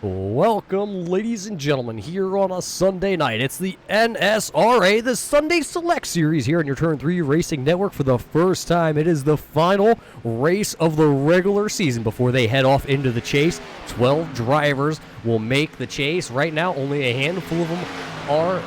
Welcome, ladies and gentlemen, here on a Sunday night. It's the NSRA, the Sunday Select Series here on your Turn 3 Racing Network for the first time. It is the final race of the regular season before they head off into the chase. 12 drivers will make the chase. Right now, only a handful of them are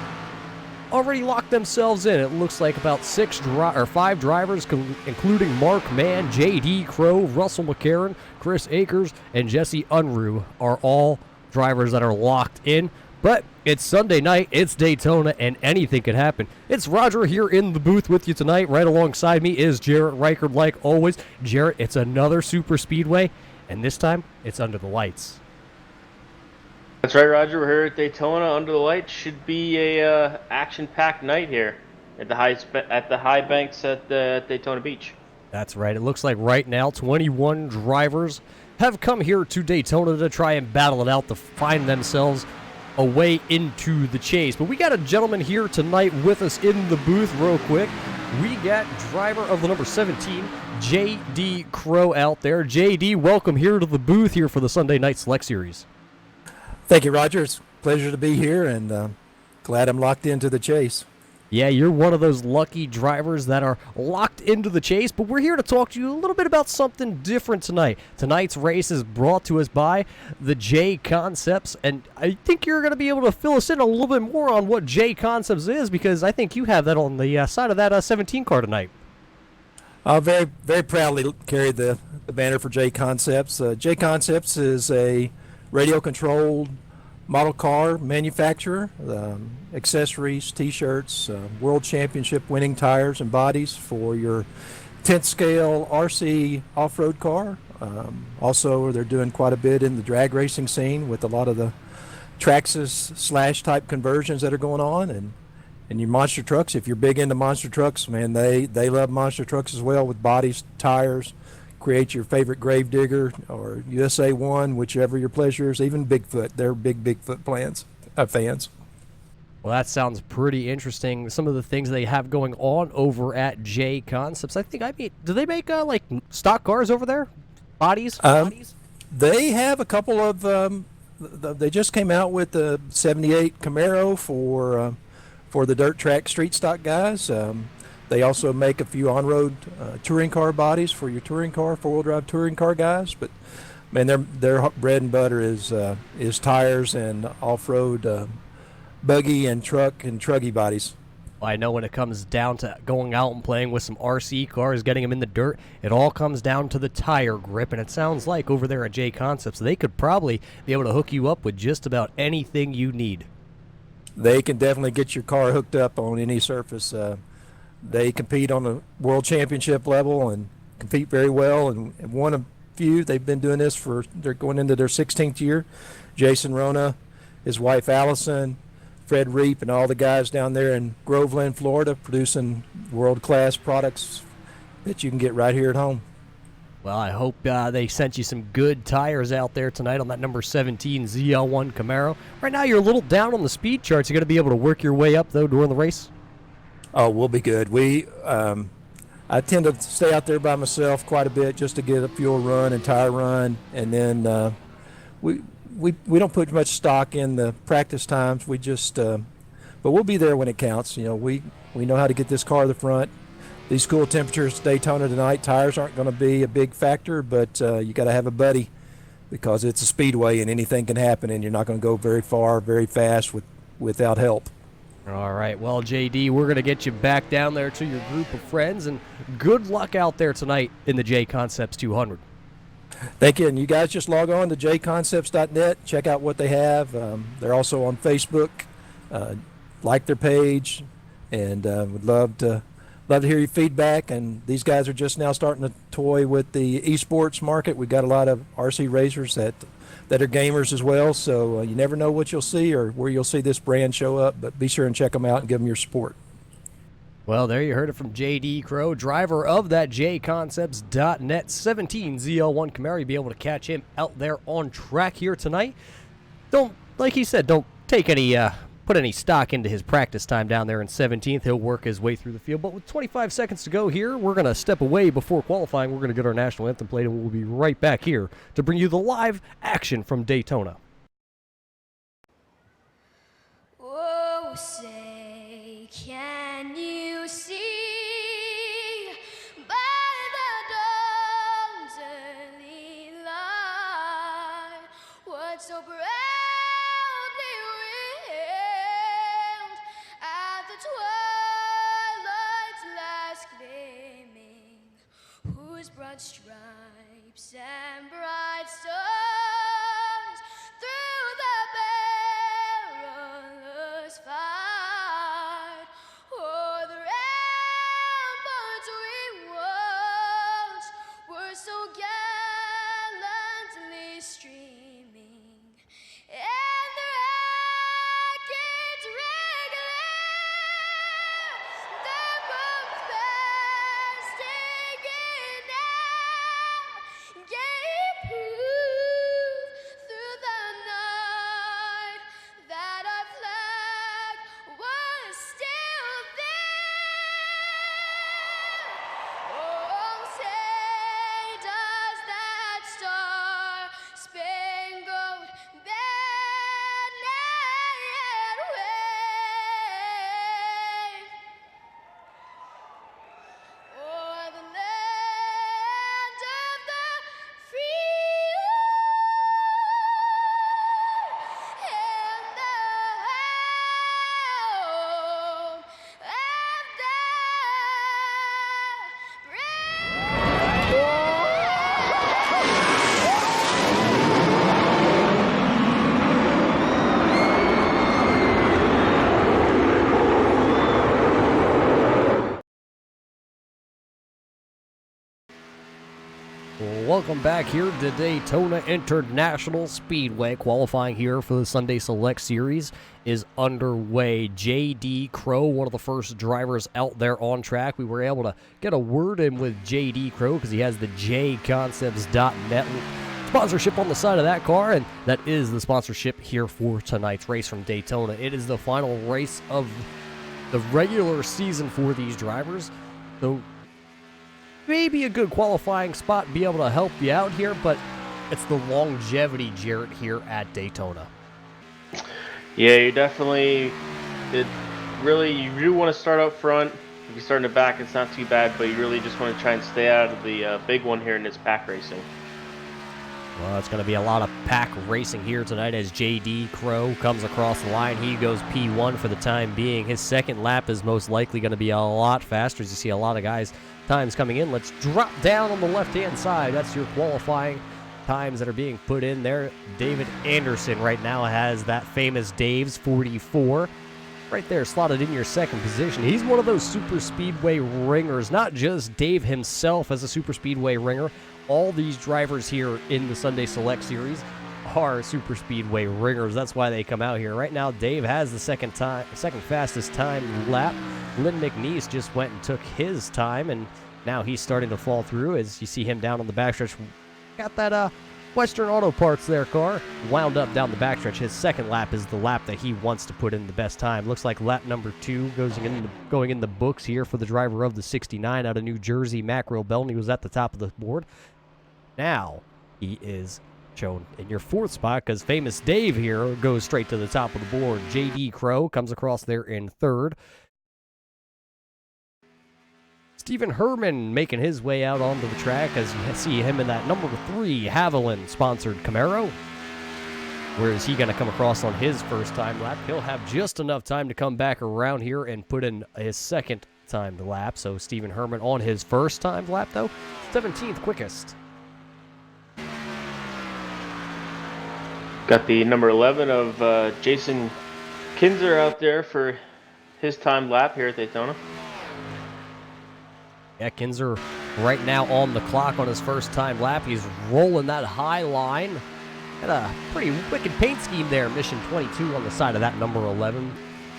already locked themselves in. It looks like about 5 drivers, including Mark Mann, J.D. Crow, Russell McCarron, Chris Akers, and Jesse Unruh, are all drivers that are locked in. But it's Sunday night, it's Daytona, and anything can happen. It's Roger here in the booth with you tonight. Right alongside me is Jarrett Reichard, like always. Jarrett, it's another super speedway, and this time it's under the lights. That's right, Roger. We're here at Daytona under the lights. Should be a action-packed night here at the high banks at Daytona Beach. That's right. It looks like right now 21 drivers have come here to Daytona to try and battle it out to find themselves a way into the chase. But we got a gentleman here tonight with us in the booth real quick. We got driver of the number 17, J.D. Crow out there. J.D., welcome here to the booth here for the Sunday Night Select Series. Thank you, Roger. It's a pleasure to be here, and glad I'm locked into the chase. Yeah, you're one of those lucky drivers that are locked into the chase, but we're here to talk to you a little bit about something different tonight. Tonight's race is brought to us by the Jconcepts, and I think you're going to be able to fill us in a little bit more on what Jconcepts is, because I think you have that on the side of that 17 car tonight. I'll very, very proudly carry the banner for Jconcepts. Jconcepts is a radio-controlled model car manufacturer, accessories, T-shirts, World Championship winning tires and bodies for your 10th scale RC off-road car. Also, they're doing quite a bit in the drag racing scene with a lot of the Traxxas slash type conversions that are going on, and your monster trucks. If you're big into monster trucks, man, they love monster trucks as well, with bodies, tires. Create your favorite Gravedigger or USA 1, whichever your pleasure is, even Bigfoot. They're big Bigfoot fans. Well, that sounds pretty interesting. Some of the things they have going on over at Jconcepts. Do they make like stock cars over there? Bodies? They have a couple of, they just came out with the 78 Camaro for the dirt track street stock guys. They also make a few on-road touring car bodies for your touring car, four-wheel drive touring car guys. But man, their bread and butter is tires and off-road buggy and truck and truggy bodies. I know when it comes down to going out and playing with some RC cars, getting them in the dirt, it all comes down to the tire grip. And it sounds like over there at Jconcepts, they could probably be able to hook you up with just about anything you need. They can definitely get your car hooked up on any surface. They compete on the World Championship level and compete very well, and won a few. They've been doing this they're going into their 16th year. Jason Rona, his wife Allison, Fred Reap, and all the guys down there in Groveland, Florida, producing world-class products that you can get right here at home. Well, I hope they sent you some good tires out there tonight on that number 17 ZL1 Camaro. Right now, you're a little down on the speed charts. You're going to be able to work your way up, though, during the race? Oh, we'll be good. I tend to stay out there by myself quite a bit just to get a fuel run and tire run, and then we don't put much stock in the practice times. We just, but we'll be there when it counts. You know, we know how to get this car to the front. These cool temperatures at Daytona tonight, tires aren't going to be a big factor, but you got to have a buddy because it's a speedway and anything can happen, and you're not going to go very far, very fast without help. All right, well, JD, we're going to get you back down there to your group of friends, and good luck out there tonight in the Jconcepts 200. Thank you, and you guys just log on to jconcepts.net, check out what they have. They're also on Facebook. Like their page, and would love to hear your feedback. And these guys are just now starting to toy with the esports market. We've got a lot of RC racers that are gamers as well, so you never know what you'll see or where you'll see this brand show up, but be sure and check them out and give them your support. Well, there you heard it from J.D. Crow, driver of that Jconcepts.net 17 ZL1 Camaro. You'll be able to catch him out there on track here tonight. Like he said, don't take any put any stock into his practice time down there in 17th. He'll work his way through the field. But with 25 seconds to go here, we're going to step away before qualifying. We're going to get our national anthem played, and we'll be right back here to bring you the live action from Daytona. Oh, say, can you see by the dawn's early light what so proudly wailed at the twilight's last gleaming, whose broad stripes and bright stars through the perilous fight o'er the ramparts we watched were so gallantly streaming, and the rockets regular the bombs bursting in air gave proof through the night that our flag was still there. Oh, say does that star-spangled banner yet wave o'er the land of the free and the home of the Welcome back here to Daytona International Speedway. Qualifying here for the Sunday Select Series is underway. J.D. Crow, one of the first drivers out there on track. We were able to get a word in with J.D. Crow because he has the Jconcepts.net sponsorship on the side of that car, and that is the sponsorship here for tonight's race from Daytona. It is the final race of the regular season for these drivers, so maybe a good qualifying spot, be able to help you out here, but it's the longevity, Jarrett, here at Daytona. Yeah, you definitely, you do want to start up front. If you start in the back, it's not too bad, but you really just want to try and stay out of the big one here in this pack racing. Well, it's going to be a lot of pack racing here tonight as J.D. Crow comes across the line. He goes P1 for the time being. His second lap is most likely going to be a lot faster as you see a lot of guys' times coming in. Let's drop down on the left-hand side. That's your qualifying times that are being put in there. David Anderson right now has that famous Dave's 44. Right there, slotted in your second position. He's one of those super speedway ringers, not just Dave himself as a super speedway ringer. All these drivers here in the Sunday Select Series are super speedway ringers. That's why they come out here. Right now, Dave has the second fastest time lap. Lynn McNeese just went and took his time, and now he's starting to fall through as you see him down on the backstretch. Got that Western Auto Parts there car wound up down the backstretch. His second lap is the lap that he wants to put in the best time. Looks like lap number 2 going in the books here for the driver of the 69 out of New Jersey, Mackerel Belton. He was at the top of the board. Now he is shown in your fourth spot because famous Dave here goes straight to the top of the board. J.D. Crow comes across there in third. Stephen Herman making his way out onto the track as you see him in that number 3 Haviland-sponsored Camaro. Where is he going to come across on his first time lap? He'll have just enough time to come back around here and put in his second timed lap. So Stephen Herman on his first timed lap, though, 17th quickest. Got the number 11 of Jason Kinzer out there for his timed lap here at Daytona. Yeah, Kinzer right now on the clock on his first time lap. He's rolling that high line. Got a pretty wicked paint scheme there. Mission 22 on the side of that number 11.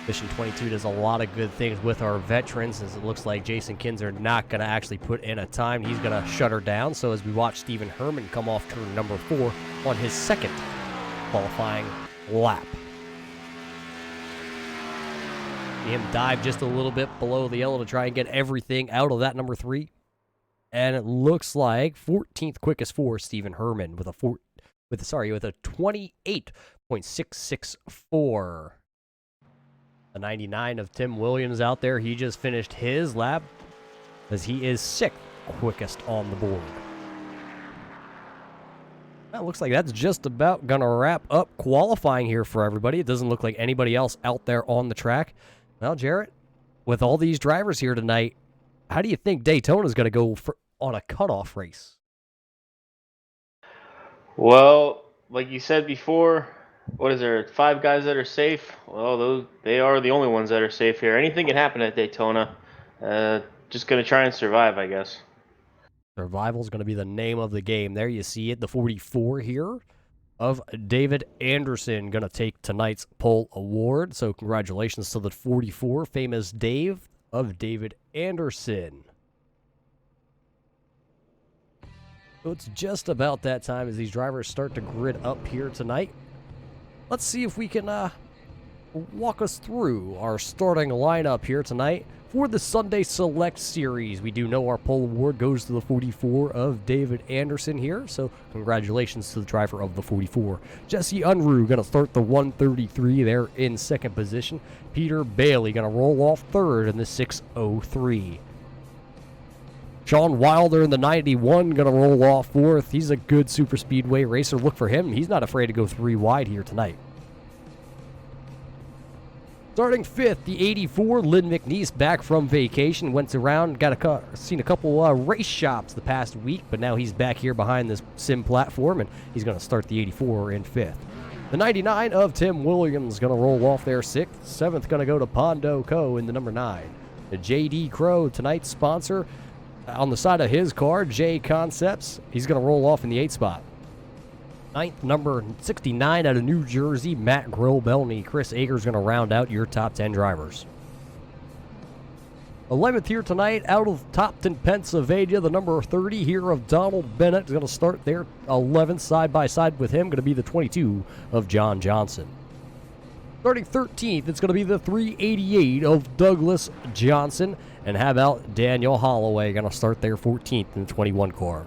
Mission 22 does a lot of good things with our veterans, as it looks like Jason Kinzer not going to actually put in a time. He's going to shut her down. So as we watch Stephen Herman come off turn number 4 on his second qualifying lap. See him dive just a little bit below the yellow to try and get everything out of that number 3. And it looks like 14th quickest for Stephen Herman with a 28.664. The 99 of Tim Williams out there. He just finished his lap as he is 6th quickest on the board. That looks like that's just about going to wrap up qualifying here for everybody. It doesn't look like anybody else out there on the track. Well, Jarrett, with all these drivers here tonight, how do you think Daytona is going to go on a cutoff race? Well, like you said before, what is there, 5 guys that are safe? Well, they are the only ones that are safe here. Anything can happen at Daytona. Just going to try and survive, I guess. Survival is going to be the name of the game. There you see it, the 44 here of David Anderson going to take tonight's pole award. So congratulations to the 44, famous Dave of David Anderson. So it's just about that time as these drivers start to grid up here tonight. Let's see if we can walk us through our starting lineup here tonight for the Sunday Select Series. We do know our pole award goes to the 44 of David Anderson here, so congratulations to the driver of the 44. Jesse Unruh going to start the 133 there in 2nd position. Peter Bailey going to roll off 3rd in the 603. Sean Wilder in the 91 going to roll off 4th. He's a good super speedway racer. Look for him. He's not afraid to go 3 wide here tonight. Starting 5th, the 84, Lynn McNeese, back from vacation, went around, seen a couple race shops the past week, but now he's back here behind this sim platform, and he's going to start the 84 in 5th. The 99 of Tim Williams going to roll off there 6th. 7th going to go to Pondo Co. in the number 9. The JD Crow, tonight's sponsor, on the side of his car, Jconcepts, he's going to roll off in the 8th spot. 9th, number 69 out of New Jersey, Matt Grillbelny. Chris Akers going to round out your top 10 drivers. 11th here tonight, out of Topton, Pennsylvania, the number 30 here of Donald Bennett is going to start there 11th, side by side with him, going to be the 22 of John Johnson. Starting 13th, it's going to be the 388 of Douglas Johnson. And how about Daniel Holloway going to start there 14th in the 21 car.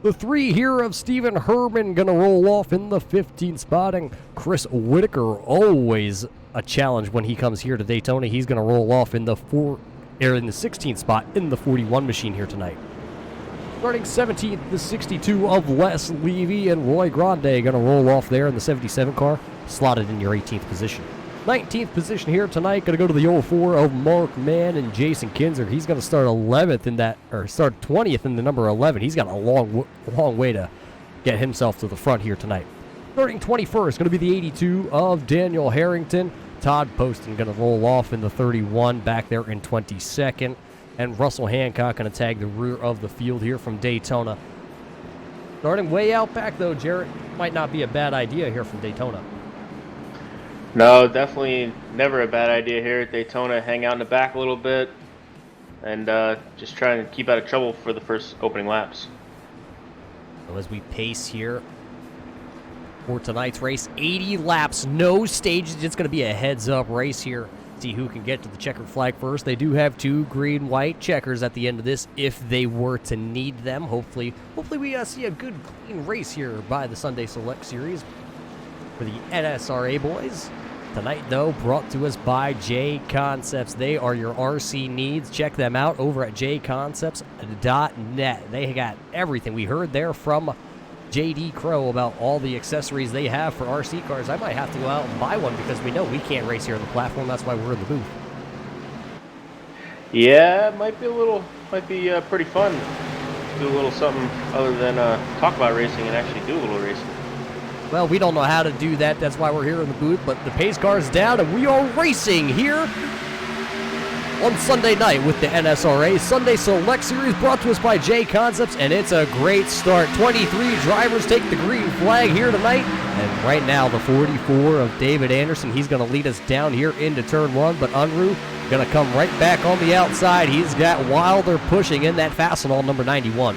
The 3 here of Stephen Herman going to roll off in the 15th spot, and Chris Whitaker, always a challenge when he comes here to Daytona. He's going to roll off in the 16th spot in the 41 machine here tonight. Starting 17th, the 62 of Les Levy, and Roy Grande going to roll off there in the 77 car, slotted in your 18th position. 19th position here tonight, going to go to the 04 of Mark Mann and Jason Kinzer. He's going to start 11th in that, or start 20th in the number 11. He's got a long way to get himself to the front here tonight. Starting 21st, going to be the 82 of Daniel Harrington. Todd Poston going to roll off in the 31, back there in 22nd. And Russell Hancock going to tag the rear of the field here from Daytona. Starting way out back, though, Jarrett, might not be a bad idea here from Daytona. No, definitely never a bad idea here at Daytona. Hang out in the back a little bit and just try and keep out of trouble for the first opening laps. So as we pace here for tonight's race, 80 laps, no stages. It's going to be a heads-up race here. See who can get to the checkered flag first. They do have 2 green-white checkers at the end of this if they were to need them. Hopefully we see a good, clean race here by the Sunday Select Series for the NSRA boys. Tonight, though, brought to us by Jconcepts. They are your RC needs. Check them out over at jconcepts.net. They got everything. We heard there from JD Crow about all the accessories they have for RC cars. I might have to go out and buy one because we know we can't race here on the platform. That's why we're in the booth. Yeah, it might be pretty fun. Do a little something other than talk about racing and actually do a little racing. Well, we don't know how to do that. That's why we're here in the booth. But the pace car is down, and we are racing here on Sunday night with the NSRA Sunday Select Series, brought to us by Jconcepts, and it's a great start. 23 drivers take the green flag here tonight, and right now the 44 of David Anderson, he's going to lead us down here into Turn 1, but Unruh going to come right back on the outside. He's got Wilder pushing in that Fastenal number 91.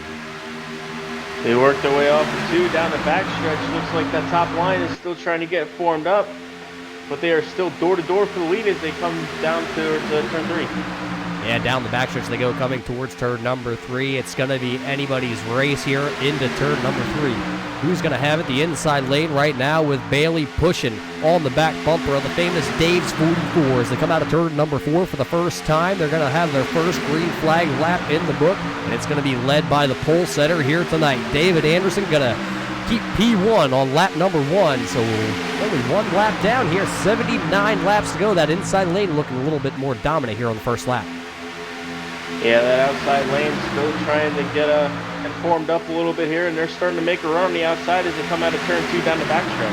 They worked their way off the 2 down the backstretch. Looks like that top line is still trying to get formed up, but they are still door-to-door for the lead as they come down to Turn 3. Yeah, down the backstretch they go, coming towards turn number 3. It's going to be anybody's race here into turn number 3. who's going to have it. The inside lane right now with Bailey pushing on the back bumper of the famous Dave's 44 as they come out of turn number 4 for the first time. They're going to have their first green flag lap in the book, and it's going to be led by the pole setter here tonight. David Anderson going to keep P1 on lap number 1, so only one lap down here, 79 laps to go. That inside lane looking a little bit more dominant here on the first lap. Yeah, that outside lane still trying to get formed up a little bit here, and they're starting to make a run on the outside as they come out of turn 2 down the backstretch.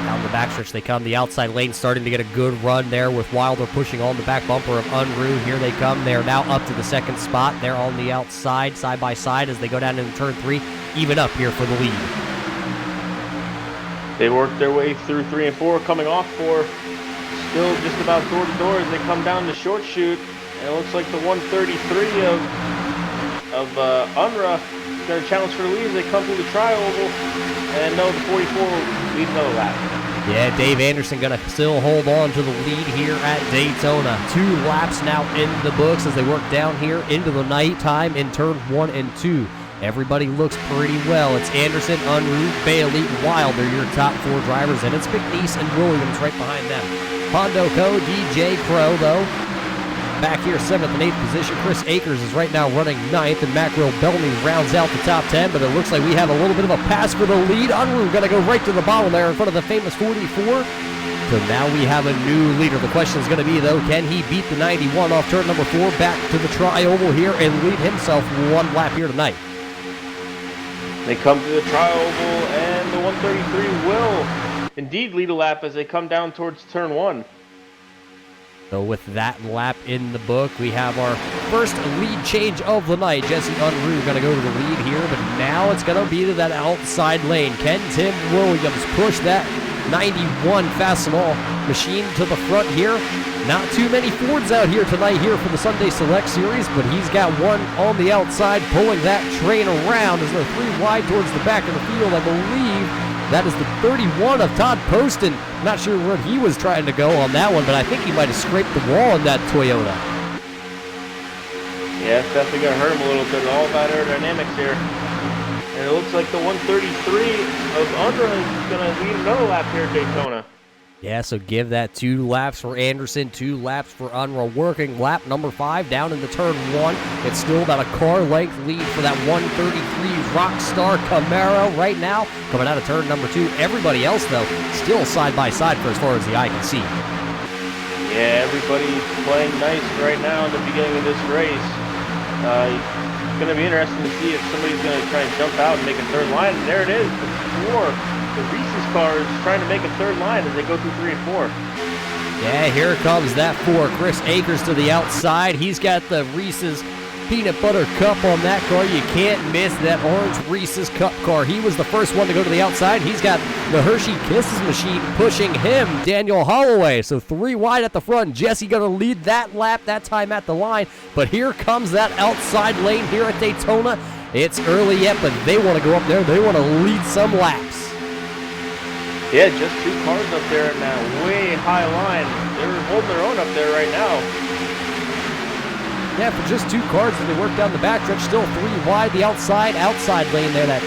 Down the backstretch they come. The outside lane starting to get a good run there with Wilder pushing on the back bumper of Unruh. Here they come. They're now up to the second spot. They're on the outside, side by side, as they go down into turn 3, even up here for the lead. They work their way through 3 and 4, coming off 4. Still just about door to door as they come down the short chute. And it looks like the 133 of Unruh is going to challenge for the lead as they come through the tri-oval. And no, the 44 will lead another lap. Yeah, Dave Anderson going to still hold on to the lead here at Daytona. 2 laps now in the books as they work down here into the nighttime in turn 1 and 2. Everybody looks pretty well. It's Anderson, Unruh, Bailey, Wilder, your top 4 drivers, and it's McNeese and Williams right behind them. Pondo Co, DJ Crow, though, back here 7th and 8th position. Chris Akers is right now running 9th, and Mackerel Bellamy rounds out the top 10, but it looks like we have a little bit of a pass for the lead. Unruh going to go right to the bottom there in front of the famous 44. So now we have a new leader. The question is going to be, though, can he beat the 91 off turn number 4 back to the tri-oval here and lead himself 1 lap here tonight? They come to the tri-oval, and the 133 will indeed lead a lap as they come down towards turn 1. So with that lap in the book, we have our first lead change of the night. Jesse Unruh going to go to the lead here, but now it's going to be to that outside lane. Can Tim Williams push that 91 Fastenal machine to the front here? Not too many Fords out here tonight here for the Sunday Select Series, but he's got one on the outside pulling that train around as they're 3 wide towards the back of the field. I believe that is the 31 of Todd Poston. Not sure where he was trying to go on that one, but I think he might have scraped the wall in that Toyota. Yeah, it's definitely going to hurt him a little bit. All about aerodynamics here. And it looks like the 133 of Unruh is going to lead another lap here at Daytona. Yeah, so give that 2 laps for Anderson, 2 laps for Unruh. Working lap number 5 down into turn 1. It's still about a car length lead for that 133 Rockstar Camaro right now. Coming out of turn number 2. Everybody else, though, still side by side for as far as the eye can see. Yeah, everybody's playing nice right now in the beginning of this race. It's going to be interesting to see if somebody's going to try and jump out and make a third line. And there it is, the 4. The Reese's car is trying to make a third line as they go through 3 and 4. Yeah, here comes that 4. Chris Akers to the outside. He's got the Reese's Peanut Butter Cup on that car. You can't miss that orange Reese's Cup car. He was the first one to go to the outside. He's got the Hershey Kisses machine pushing him, Daniel Holloway. So 3 wide at the front. Jesse going to lead that lap, that time at the line. But here comes that outside lane here at Daytona. It's early yet, but they want to go up there. They want to lead some laps. Yeah, just 2 cars up there in that way high line. They're holding their own up there right now. Yeah, for just 2 cars as they work down the backstretch, still 3 wide. The outside lane there, that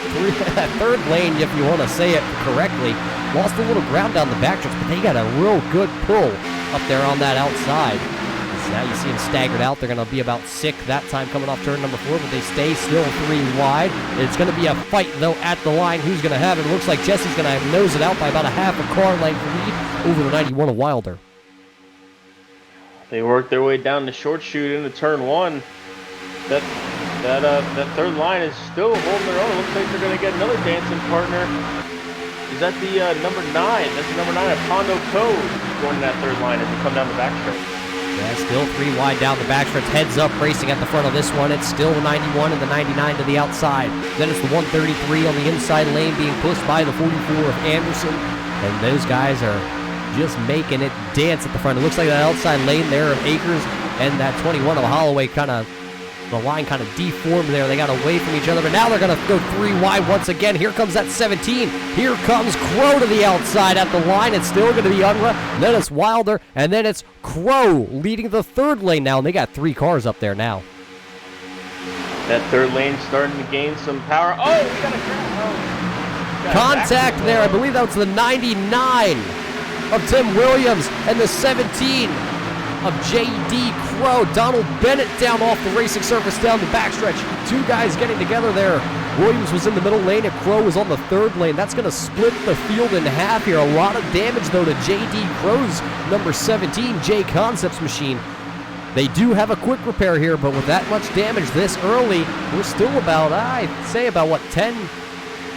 3rd lane, if you want to say it correctly, lost a little ground down the backstretch, but they got a real good pull up there on that outside. So now you see them staggered out. They're going to be about 6th that time coming off turn number 4, but they stay still 3 wide. It's going to be a fight, though, at the line. Who's going to have it? It looks like Jesse's going to nose it out by about a half a car length lead over the 91 of Wilder. They work their way down the short chute into turn 1. That 3rd line is still holding their own. It looks like they're going to get another dancing partner. Is that the number 9? That's the number 9 of Pondo Co. going to that 3rd line as they come down the backstretch. Yeah, still 3 wide down the backstretch. Heads up racing at the front of this one. It's still the 91 and the 99 to the outside. Then it's the 133 on the inside lane being pushed by the 44 of Anderson. And those guys are just making it dance at the front. It looks like that outside lane there of Akers and that 21 of Holloway the line kind of deformed there. They got away from each other, but now they're going to go 3 wide once again. Here comes that 17. Here comes Crow to the outside at the line. It's still going to be Unruh. Then it's Wilder, and then it's Crow leading the 3rd lane now, and they got 3 cars up there now. That 3rd lane starting to gain some power. Oh, we got a crash. contact there. I believe that was the 99 of Tim Williams and the 17 of J.D. Crow. Donald Bennett down off the racing surface down the backstretch. Two guys getting together there. Williams was in the middle lane and Crow was on the third lane. That's going to split the field in half here. A lot of damage, though, to J.D. Crow's number 17 Jconcepts machine. They do have a quick repair here, but with that much damage this early, we're still about, I'd say about, what, 10,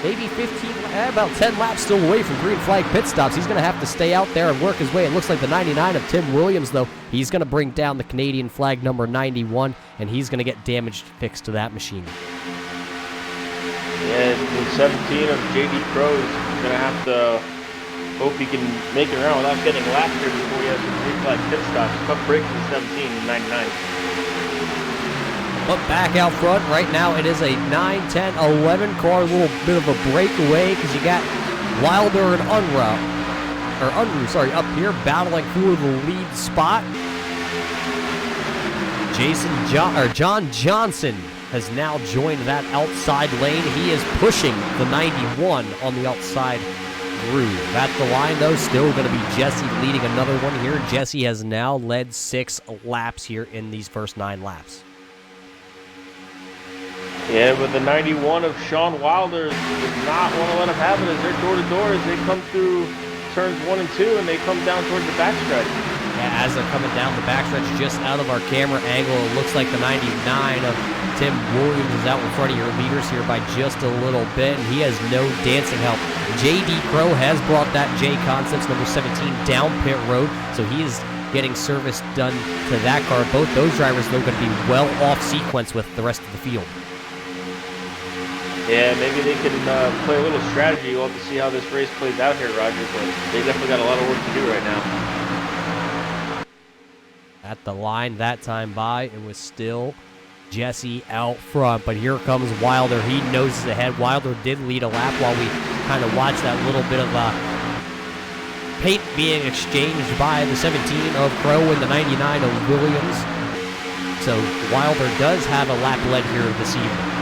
maybe 15, about 10 laps still away from green flag pit stops. He's going to have to stay out there and work his way. It looks like the 99 of Tim Williams, though, he's going to bring down the Canadian flag number 91, and he's going to get damage fixed to that machine. Yeah, the 17 of J.D. Crow is going to have to hope he can make it around without getting lapped here before he has the green flag pit stop. Tough break for the 17 and 99. But back out front right now, it is a 9, 10, 11 car. A little bit of a breakaway because you got Wilder and Unruh, up here battling for the lead spot. John Johnson has now joined that outside lane. He is pushing the 91 on the outside groove. At the line, though, still going to be Jesse leading another one here. Jesse has now led 6 laps here in these first 9 laps. Yeah, but the 91 of Sean Wilder does not want to let him have it as they're door-to-door as they come through turns 1 and 2 and they come down towards the backstretch. Yeah, as they're coming down the backstretch, just out of our camera angle, it looks like the 99 of Tim Williams is out in front of your leaders here by just a little bit, and he has no dancing help. J.D. Crow has brought that Jconcepts number 17 down pit road, so he is getting service done to that car. Both those drivers, though, going to be well off sequence with the rest of the field. Yeah, maybe they can play a little strategy. We'll have to see how this race plays out here, Roger, but they definitely got a lot of work to do right now. At the line that time by, it was still Jesse out front, but here comes Wilder. He noses ahead. Wilder did lead a lap while we kind of watched that little bit of paint being exchanged by the 17 of Crow and the 99 of Williams. So Wilder does have a lap led here this evening.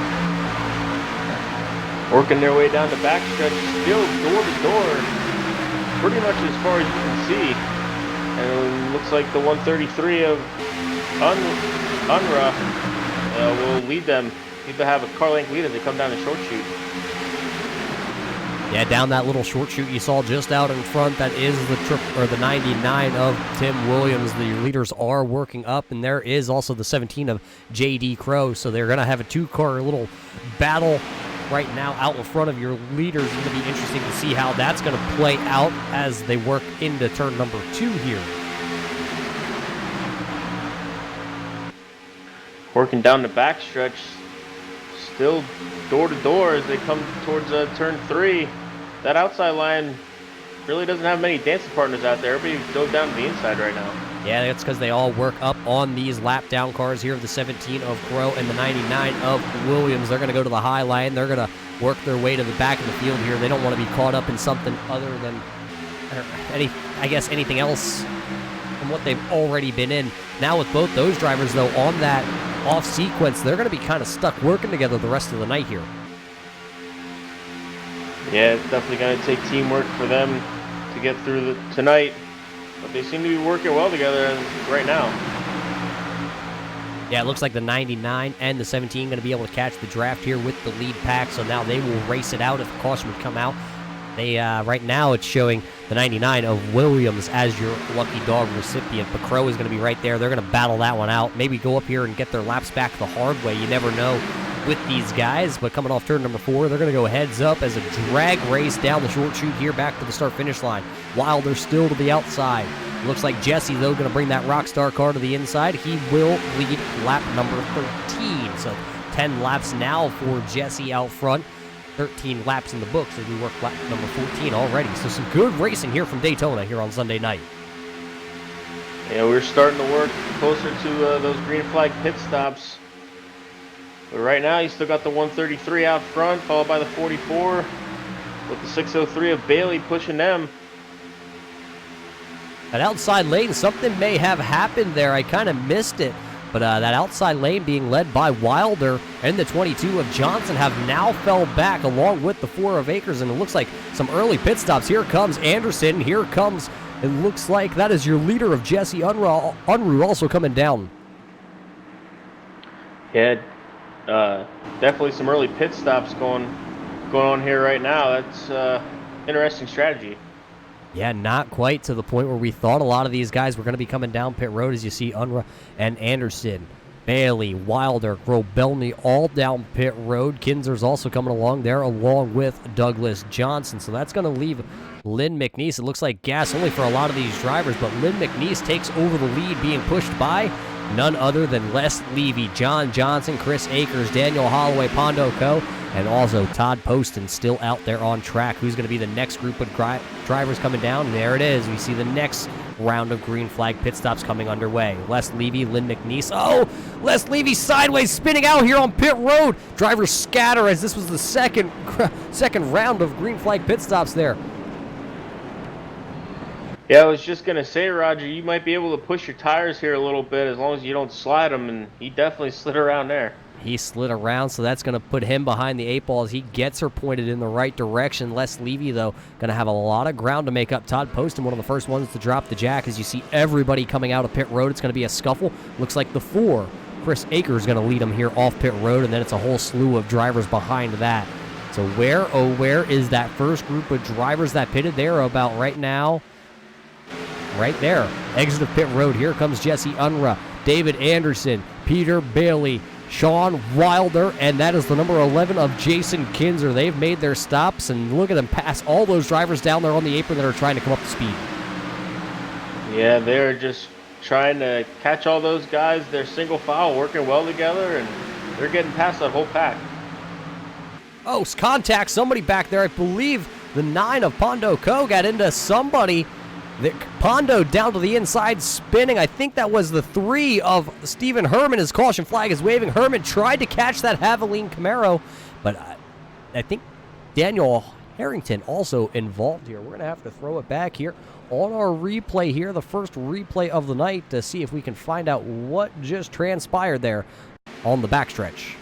Working their way down the backstretch, still door-to-door, pretty much as far as you can see. And it looks like the 133 of Unruh will lead them. Either have a car length lead as they come down the short chute. Yeah, down that little short chute you saw just out in front, that is the 99 of Tim Williams. The leaders are working up, and there is also the 17 of J.D. Crow. So they're going to have a 2-car little battle right now out in front of your leaders. It's going to be interesting to see how that's going to play out as they work into turn number 2 here. Working down the backstretch, still door-to-door as they come towards turn 3. That outside line really doesn't have many dancing partners out there. Everybody goes down to the inside right now. Yeah, that's because they all work up on these lap-down cars here of the 17 of Crow and the 99 of Williams. They're going to go to the high line. They're going to work their way to the back of the field here. They don't want to be caught up in something other than anything else from what they've already been in. Now with both those drivers, though, on that off sequence, they're going to be kind of stuck working together the rest of the night here. Yeah, it's definitely going to take teamwork for them to get through tonight. But they seem to be working well together right now. Yeah, it looks like the 99 and the 17 going to be able to catch the draft here with the lead pack. So now they will race it out if the caution would come out. They right now it's showing the 99 of Williams as your lucky dog recipient. But Crow is going to be right there. They're going to battle that one out. Maybe go up here and get their laps back the hard way. You never know with these guys. But coming off turn number 4, they're going to go heads up as a drag race down the short chute here back to the start-finish line. Wilder still to the outside. Looks like Jesse, though, going to bring that Rockstar car to the inside. He will lead lap number 13. So 10 laps now for Jesse out front. 13 laps in the books as we work lap number 14 already. So some good racing here from Daytona here on Sunday night. Yeah, we're starting to work closer to those green flag pit stops. But right now, you still got the 133 out front, followed by the 44, with the 603 of Bailey pushing them. That outside lane, something may have happened there. I kind of missed it. But that outside lane being led by Wilder and the 22 of Johnson have now fell back along with the 4 of Akers, and it looks like some early pit stops. Here comes Anderson. Here comes, it looks like that is your leader of Jesse Unruh also coming down. Yeah, definitely some early pit stops going on here right now. That's interesting strategy. Yeah, not quite to the point where we thought a lot of these guys were going to be coming down pit road, as you see Unruh and Anderson, Bailey, Wilder, Grobelny all down pit road. Kinzer's also coming along there along with Douglas Johnson. So that's going to leave Lynn McNeese. It looks like gas only for a lot of these drivers, but Lynn McNeese takes over the lead, being pushed by none other than Les Levy, John Johnson, Chris Akers, Daniel Holloway, Pondo Co., and also Todd Poston still out there on track. Who's going to be the next group of drivers coming down? And there it is. We see the next round of green flag pit stops coming underway. Les Levy, Lynn McNeese. Oh, Les Levy sideways spinning out here on pit road. Drivers scatter as this was the second round of green flag pit stops there. Yeah, I was just going to say, Roger, you might be able to push your tires here a little bit as long as you don't slide them, and he definitely slid around there. He slid around, so that's going to put him behind the 8 ball as he gets her pointed in the right direction. Les Levy, though, going to have a lot of ground to make up. Todd Poston, one of the first ones to drop the jack. As you see everybody coming out of pit road, it's going to be a scuffle. Looks like the 4. Chris Akers going to lead him here off pit road, and then it's a whole slew of drivers behind that. So where, oh, where is that first group of drivers that pitted there about right now? Right there. Exit of pit road. Here comes Jesse Unruh, David Anderson, Peter Bailey, Sean Wilder, and that is the number 11 of Jason Kinzer. They've made their stops, and look at them pass all those drivers down there on the apron that are trying to come up to speed. Yeah, they're just trying to catch all those guys. They're single file, working well together, and they're getting past that whole pack. Oh, contact. Somebody back there. I believe the 9 of Pondo Co. got into somebody. Pondo down to the inside, spinning. I think that was the 3 of Stephen Herman. His caution flag is waving. Herman tried to catch that Javelin Camaro, but I think Daniel Harrington also involved here. We're going to have to throw it back here on our replay here, the first replay of the night, to see if we can find out what just transpired there on the backstretch.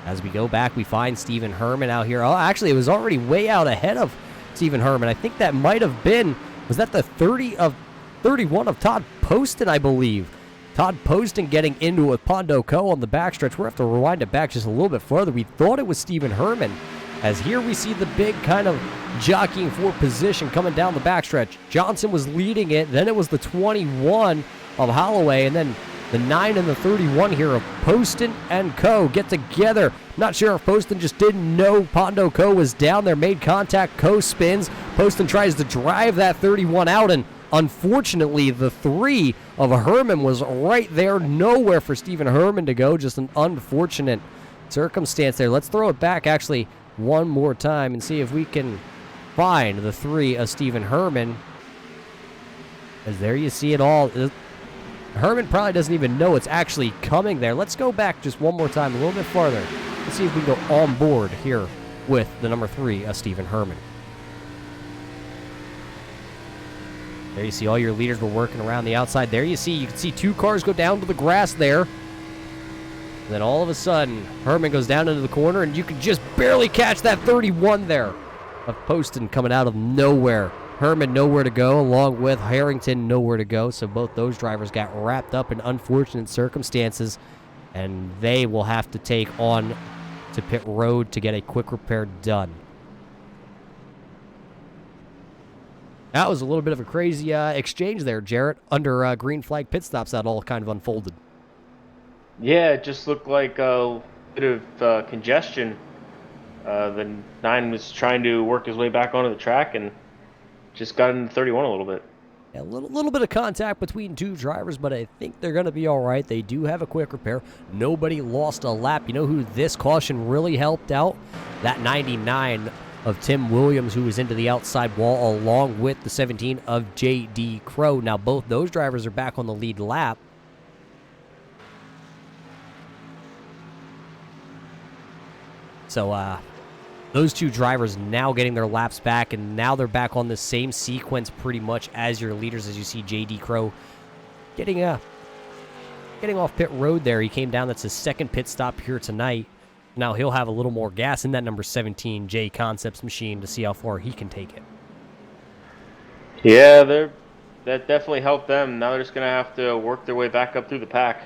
As we go back, we find Stephen Herman out here. Oh, actually, it was already way out ahead of Stephen Herman. I think that might have been, was that the 31 of Todd Poston, I believe. Todd Poston getting into it with Pondo Co. on the backstretch. We'll have to rewind it back just a little bit further. We thought it was Stephen Herman, as here we see the big kind of jockeying for position coming down the backstretch. Johnson was leading it, then it was the 21 of Holloway, and then the 9 and the 31 here of Poston and Co. get together. Not sure if Poston just didn't know Pondo Co. was down there. Made contact. Co. spins. Poston tries to drive that 31 out, and unfortunately the 3 of Herman was right there. Nowhere for Stephen Herman to go. Just an unfortunate circumstance there. Let's throw it back actually one more time and see if we can find the 3 of Stephen Herman. As there you see it all. Herman probably doesn't even know it's actually coming there. Let's go back just one more time, a little bit farther. Let's see if we can go on board here with the number 3 of Stephen Herman. There you see all your leaders were working around the outside. There you can see 2 cars go down to the grass there. And then all of a sudden, Herman goes down into the corner, and you can just barely catch that 31 there of Poston coming out of nowhere. Herman nowhere to go, along with Harrington nowhere to go. So both those drivers got wrapped up in unfortunate circumstances, and they will have to take on to pit road to get a quick repair done. That was a little bit of a crazy exchange there, Jarrett. Under green flag pit stops, that all kind of unfolded. Yeah, it just looked like a bit of congestion. The 9 was trying to work his way back onto the track and just got into 31 a little bit. Yeah, a little bit of contact between 2 drivers, but I think they're going to be all right. They do have a quick repair. Nobody lost a lap. You know who this caution really helped out? That 99 of Tim Williams, who was into the outside wall, along with the 17 of J.D. Crow. Now, both those drivers are back on the lead lap. So, those 2 drivers now getting their laps back, and now they're back on the same sequence pretty much as your leaders, as you see J.D. Crow getting off pit road there. He came down. That's his second pit stop here tonight. Now he'll have a little more gas in that number 17 Jconcepts machine to see how far he can take it. Yeah, that definitely helped them. Now they're just going to have to work their way back up through the pack.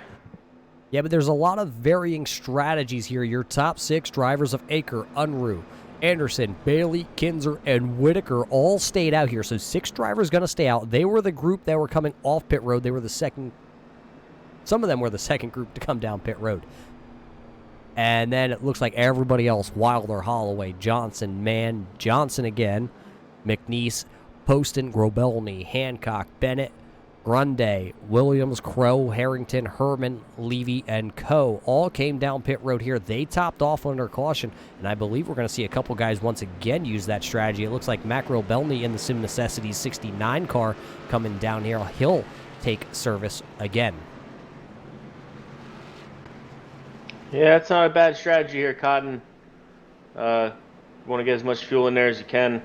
Yeah, but there's a lot of varying strategies here. Your top 6 drivers of Aker, Unruh, Anderson, Bailey, Kinzer, and Whitaker all stayed out here. So 6 drivers going to stay out. They were the group that were coming off pit road. They were the second. Some of them were the second group to come down pit road. And then it looks like everybody else, Wilder, Holloway, Johnson, Mann, Johnson again, McNeese, Poston, Grobelny, Hancock, Bennett, Grundy, Williams, Crow, Harrington, Herman, Levy, and Co. all came down pit road here. They topped off under caution, and I believe we're going to see a couple guys once again use that strategy. It looks like Mac Grobelny in the Sim Necessities 69 car coming down here. He'll take service again. Yeah, it's not a bad strategy here, Cotton. You want to get as much fuel in there as you can.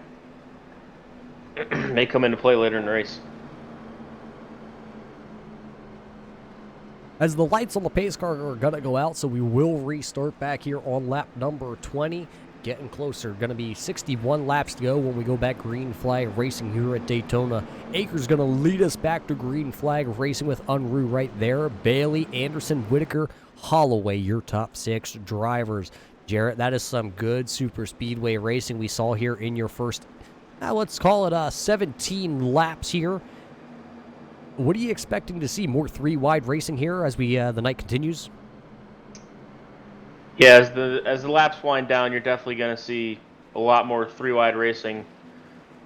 May come into play later in the race. As the lights on the pace car are going to go out, so we will restart back here on lap number 20. Getting closer. Going to be 61 laps to go when we go back green flag racing here at Daytona. Aker's going to lead us back to green flag racing with Unruh right there. Bailey, Anderson, Whitaker, Holloway, your top 6 drivers. Jarrett, that is some good super speedway racing we saw here in your first, let's call it 17 laps here. What are you expecting to see? More 3-wide racing here as we the night continues? Yeah, as the laps wind down, you're definitely going to see a lot more 3-wide racing,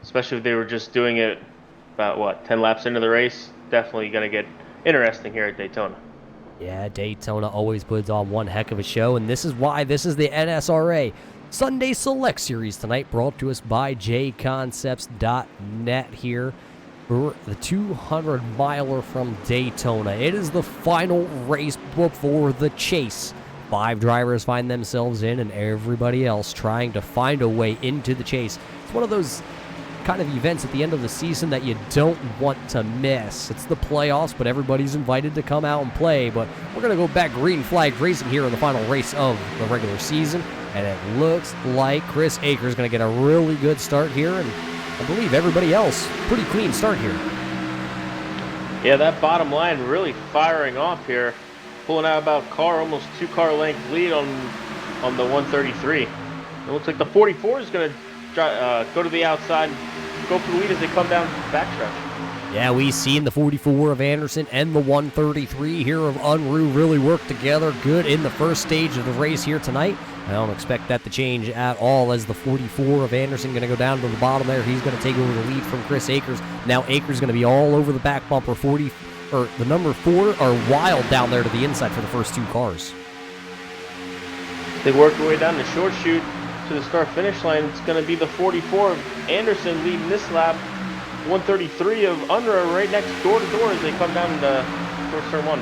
especially if they were just doing it about, 10 laps into the race. Definitely going to get interesting here at Daytona. Yeah, Daytona always puts on one heck of a show, and this is why this is the NSRA Sunday Select Series tonight, brought to us by Jconcepts.net here for the 200-miler from Daytona. It is the final race before the chase. 5 drivers find themselves in, and everybody else trying to find a way into the chase. It's one of those kind of events at the end of the season that you don't want to miss. It's the playoffs, but everybody's invited to come out and play. But we're going to go back green flag racing here in the final race of the regular season, and it looks like Chris Aker's going to get a really good start here, and I believe everybody else, pretty clean start here. Yeah, that bottom line really firing off here, pulling out about almost 2 car length lead on the 133. It looks like the 44 is going to go to the outside, go for the lead as they come down the backstretch. Yeah, we've seen the 44 of Anderson and the 133 here of Unruh really work together good in the first stage of the race here tonight. I don't expect that to change at all as the 44 of Anderson going to go down to the bottom there. He's going to take over the lead from Chris Akers. Now Akers going to be all over the back bumper. The number 4 are wild down there to the inside for the first 2 cars. They work their way down the short chute to the start-finish line. It's going to be the 44 of Anderson leading this lap. 133 of Unruh right next door to door as they come down to first turn 1.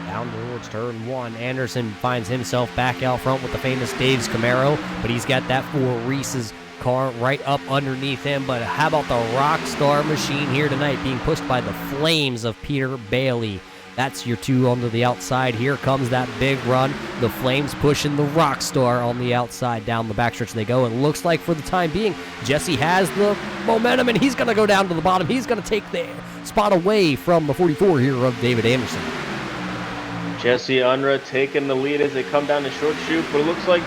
Down towards turn 1, Anderson finds himself back out front with the famous Dave's Camaro, but he's got that 4 Reese's car right up underneath him. But how about the Rockstar machine here tonight being pushed by the flames of Peter Bailey? That's your 2 onto the outside. Here comes that big run. The Flames pushing the Rockstar on the outside. Down the backstretch they go. It looks like for the time being, Jesse has the momentum, and he's going to go down to the bottom. He's going to take the spot away from the 44 here of David Anderson. Jesse Unruh taking the lead as they come down the short chute, but it looks like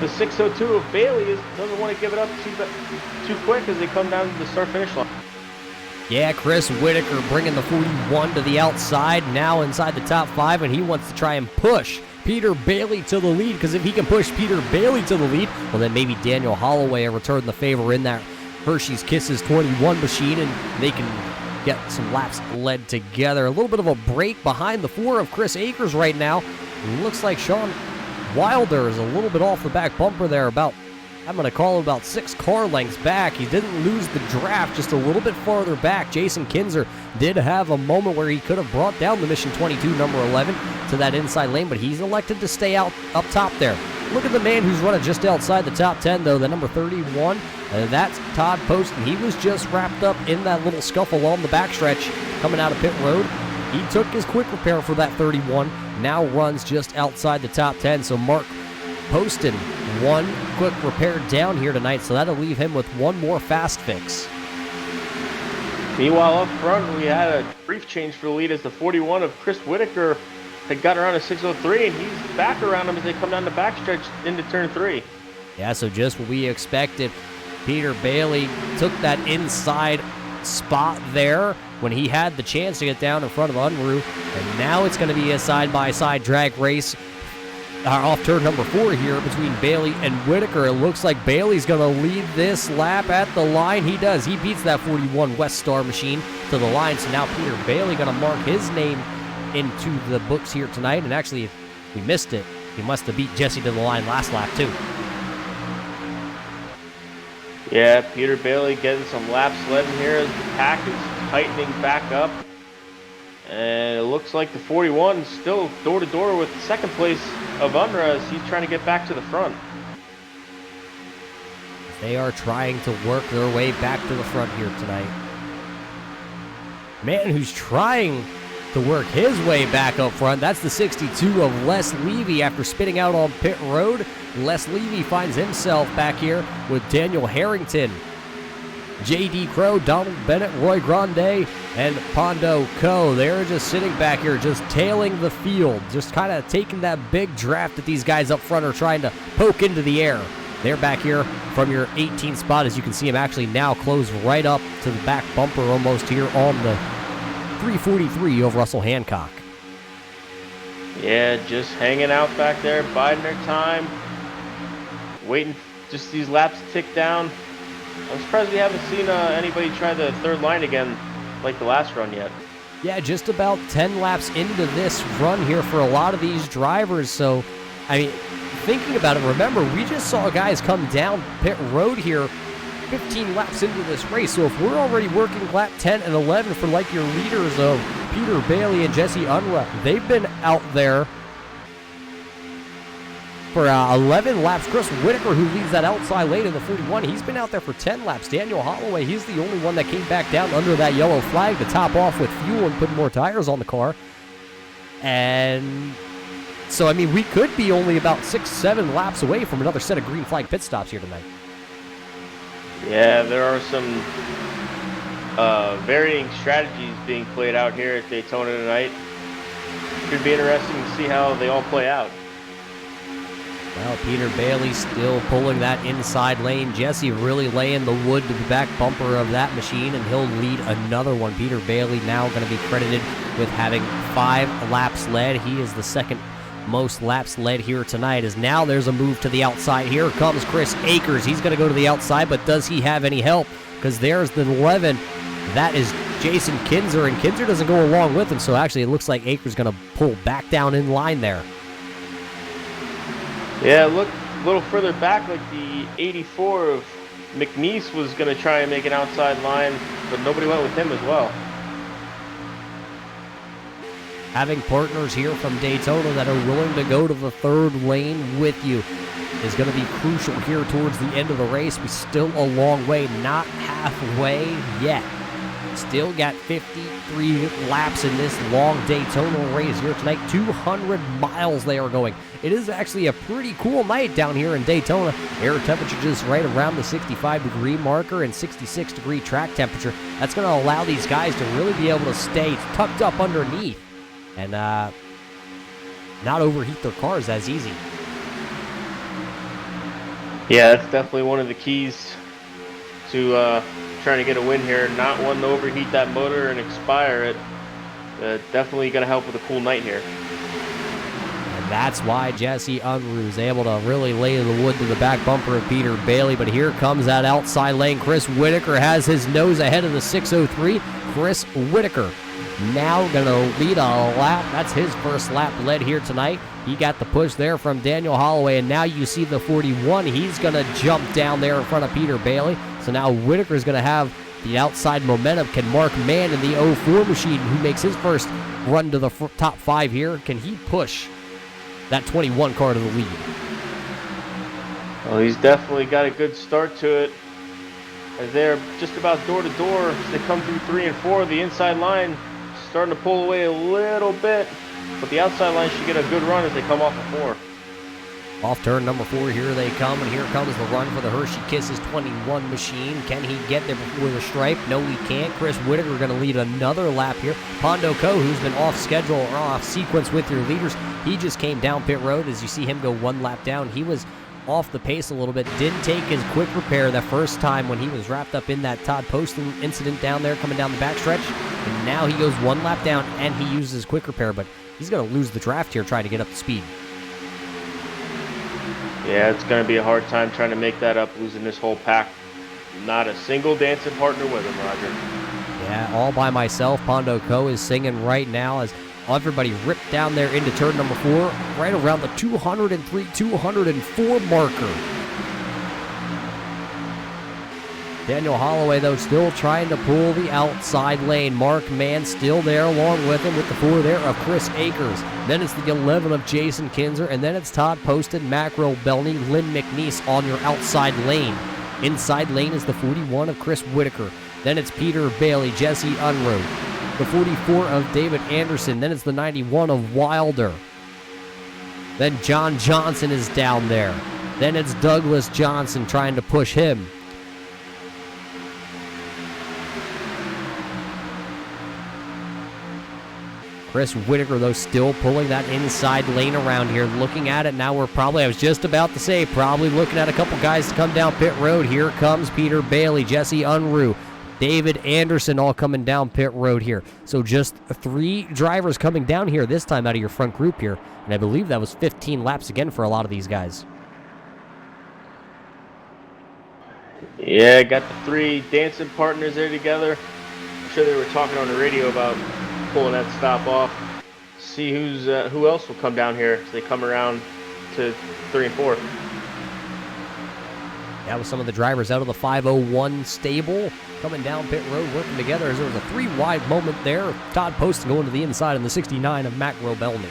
the 602 of Bailey doesn't want to give it up too quick as they come down to the start-finish line. Yeah, Chris Whitaker bringing the 41 to the outside, now inside the top 5, and he wants to try and push Peter Bailey to the lead, because if he can push Peter Bailey to the lead, well, then maybe Daniel Holloway will return the favor in that Hershey's Kisses 21 machine, and they can get some laps led together. A little bit of a break behind the 4 of Chris Akers right now. It looks like Sean Wilder is a little bit off the back bumper there, I'm going to call him about 6 car lengths back. He didn't lose the draft, just a little bit farther back. Jason Kinzer did have a moment where he could have brought down the Mission 22, number 11, to that inside lane, but he's elected to stay out up top there. Look at the man who's running just outside the top 10, though, the number 31. That's Todd Poston. He was just wrapped up in that little scuffle on the backstretch coming out of pit road. He took his quick repair for that 31, now runs just outside the top 10. So Mark Poston, one quick repair down here tonight, so that'll leave him with one more fast fix. Meanwhile, up front, we had a brief change for the lead as the 41 of Chris Whitaker had got around a 603, and he's back around him as they come down the backstretch into turn 3. Yeah, so just what we expected. Peter Bailey took that inside spot there when he had the chance to get down in front of Unruh, and now it's going to be a side-by-side drag race off turn number 4 here between Bailey and Whitaker. It looks like Bailey's going to lead this lap at the line. He does. He beats that 41 West Star machine to the line, so now Peter Bailey going to mark his name into the books here tonight. And actually, if we missed it, he must have beat Jesse to the line last lap too. Yeah, Peter Bailey getting some laps led in here as the pack is tightening back up. And it looks like the 41 is still door-to-door with second place of Unruh as he's trying to get back to the front. They are trying to work their way back to the front here tonight. Man who's trying to work his way back up front, that's the 62 of Les Levy after spinning out on pit road. Les Levy finds himself back here with Daniel Harrington, J.D. Crow, Donald Bennett, Roy Grande, and Pondo Co. They're just sitting back here, just tailing the field, just kind of taking that big draft that these guys up front are trying to poke into the air. They're back here from your 18th spot. As you can see him actually now close right up to the back bumper almost here on the 343 of Russell Hancock. Yeah, just hanging out back there, biding their time, waiting just these laps to tick down. I'm surprised we haven't seen anybody try the third line again like the last run yet. Yeah, just about 10 laps into this run here for a lot of these drivers. So, I mean, thinking about it, remember, we just saw guys come down pit road here 15 laps into this race. So if we're already working lap 10 and 11 for like your leaders of Peter Bailey and Jesse Unruh, they've been out there for 11 laps. Chris Whitaker, who leads that outside lane in the 41, he's been out there for 10 laps. Daniel Holloway, he's the only one that came back down under that yellow flag to top off with fuel and put more tires on the car. And so, I mean, we could be only about 6-7 laps away from another set of green flag pit stops here tonight. Yeah, there are some varying strategies being played out here at Daytona tonight. Should be interesting to see how they all play out. Well, Peter Bailey still pulling that inside lane. Jesse really laying the wood to the back bumper of that machine, and he'll lead another one. Peter Bailey now going to be credited with having 5 laps led. He is the second most laps led here tonight, as now there's a move to the outside. Here comes Chris Akers. He's going to go to the outside, but does he have any help? Because there's the 11. That is Jason Kinzer, and Kinzer doesn't go along with him, so actually it looks like Akers going to pull back down in line there. Yeah, look a little further back, like the 84 of McNeese was going to try and make an outside line, but nobody went with him as well. Having partners here from Daytona that are willing to go to the third lane with you is going to be crucial here towards the end of the race. We're still a long way, not halfway yet. Still got 53 laps in this long Daytona race here tonight. 200 miles they are going. It is actually a pretty cool night down here in Daytona. Air temperature just right around the 65-degree marker and 66-degree track temperature. That's going to allow these guys to really be able to stay tucked up underneath and not overheat their cars as easy. Yeah, that's definitely one of the keys to trying to get a win here. Not wanting to overheat that motor and expire it. Definitely going to help with a cool night here. And that's why Jesse Unruh is able to really lay the wood to the back bumper of Peter Bailey. But here comes that outside lane. Chris Whitaker has his nose ahead of the 603. Chris Whitaker now going to lead a lap. That's his first lap led here tonight. He got the push there from Daniel Holloway, and now you see the 41. He's going to jump down there in front of Peter Bailey. So now Whitaker's going to have the outside momentum. Can Mark Mann in the 04 machine, who makes his first run to the top 5 here, can he push that 21 car to the lead? Well, he's definitely got a good start to it, as they're just about door to door as they come through 3 and 4. The inside line starting to pull away a little bit, but the outside line should get a good run as they come off of 4. Off turn number 4, here they come, and here comes the run for the Hershey Kisses 21 machine. Can he get there before the stripe? No, he can't. Chris Whitaker going to lead another lap here. Pondo Co, who's been off schedule or off sequence with your leaders, he just came down pit road. As you see him go 1 lap down, he was off the pace a little bit. Didn't take his quick repair the first time when he was wrapped up in that Todd Poston incident down there coming down the backstretch. And now he goes 1 lap down, and he uses his quick repair, but he's going to lose the draft here trying to get up to speed. Yeah, it's going to be a hard time trying to make that up, losing this whole pack. Not a single dancing partner with him, Roger. Yeah, all by myself. Pondo Co is singing right now as everybody ripped down there into turn number 4, right around the 203, 204 marker. Daniel Holloway, though, still trying to pull the outside lane. Mark Mann still there along with him with the 4 there of Chris Akers. Then it's the 11 of Jason Kinzer, and then it's Todd Poston, Macro Belney, Lynn McNeese on your outside lane. Inside lane is the 41 of Chris Whitaker. Then it's Peter Bailey, Jesse Unruh, the 44 of David Anderson. Then it's the 91 of Wilder. Then John Johnson is down there. Then it's Douglas Johnson trying to push him. Chris Whitaker, though, still pulling that inside lane around here. Looking at it now, I was just about to say, probably looking at a couple guys to come down pit road. Here comes Peter Bailey, Jesse Unruh, David Anderson all coming down pit road here. So just 3 drivers coming down here this time out of your front group here. And I believe that was 15 laps again for a lot of these guys. Yeah, got the 3 dancing partners there together. I'm sure they were talking on the radio about pulling that stop off. See who else will come down here as they come around to 3 and 4. That was some of the drivers out of the 501 stable coming down pit road, working together as there was a 3-wide moment there. Todd Poston going to the inside in the 69 of Macro Belney.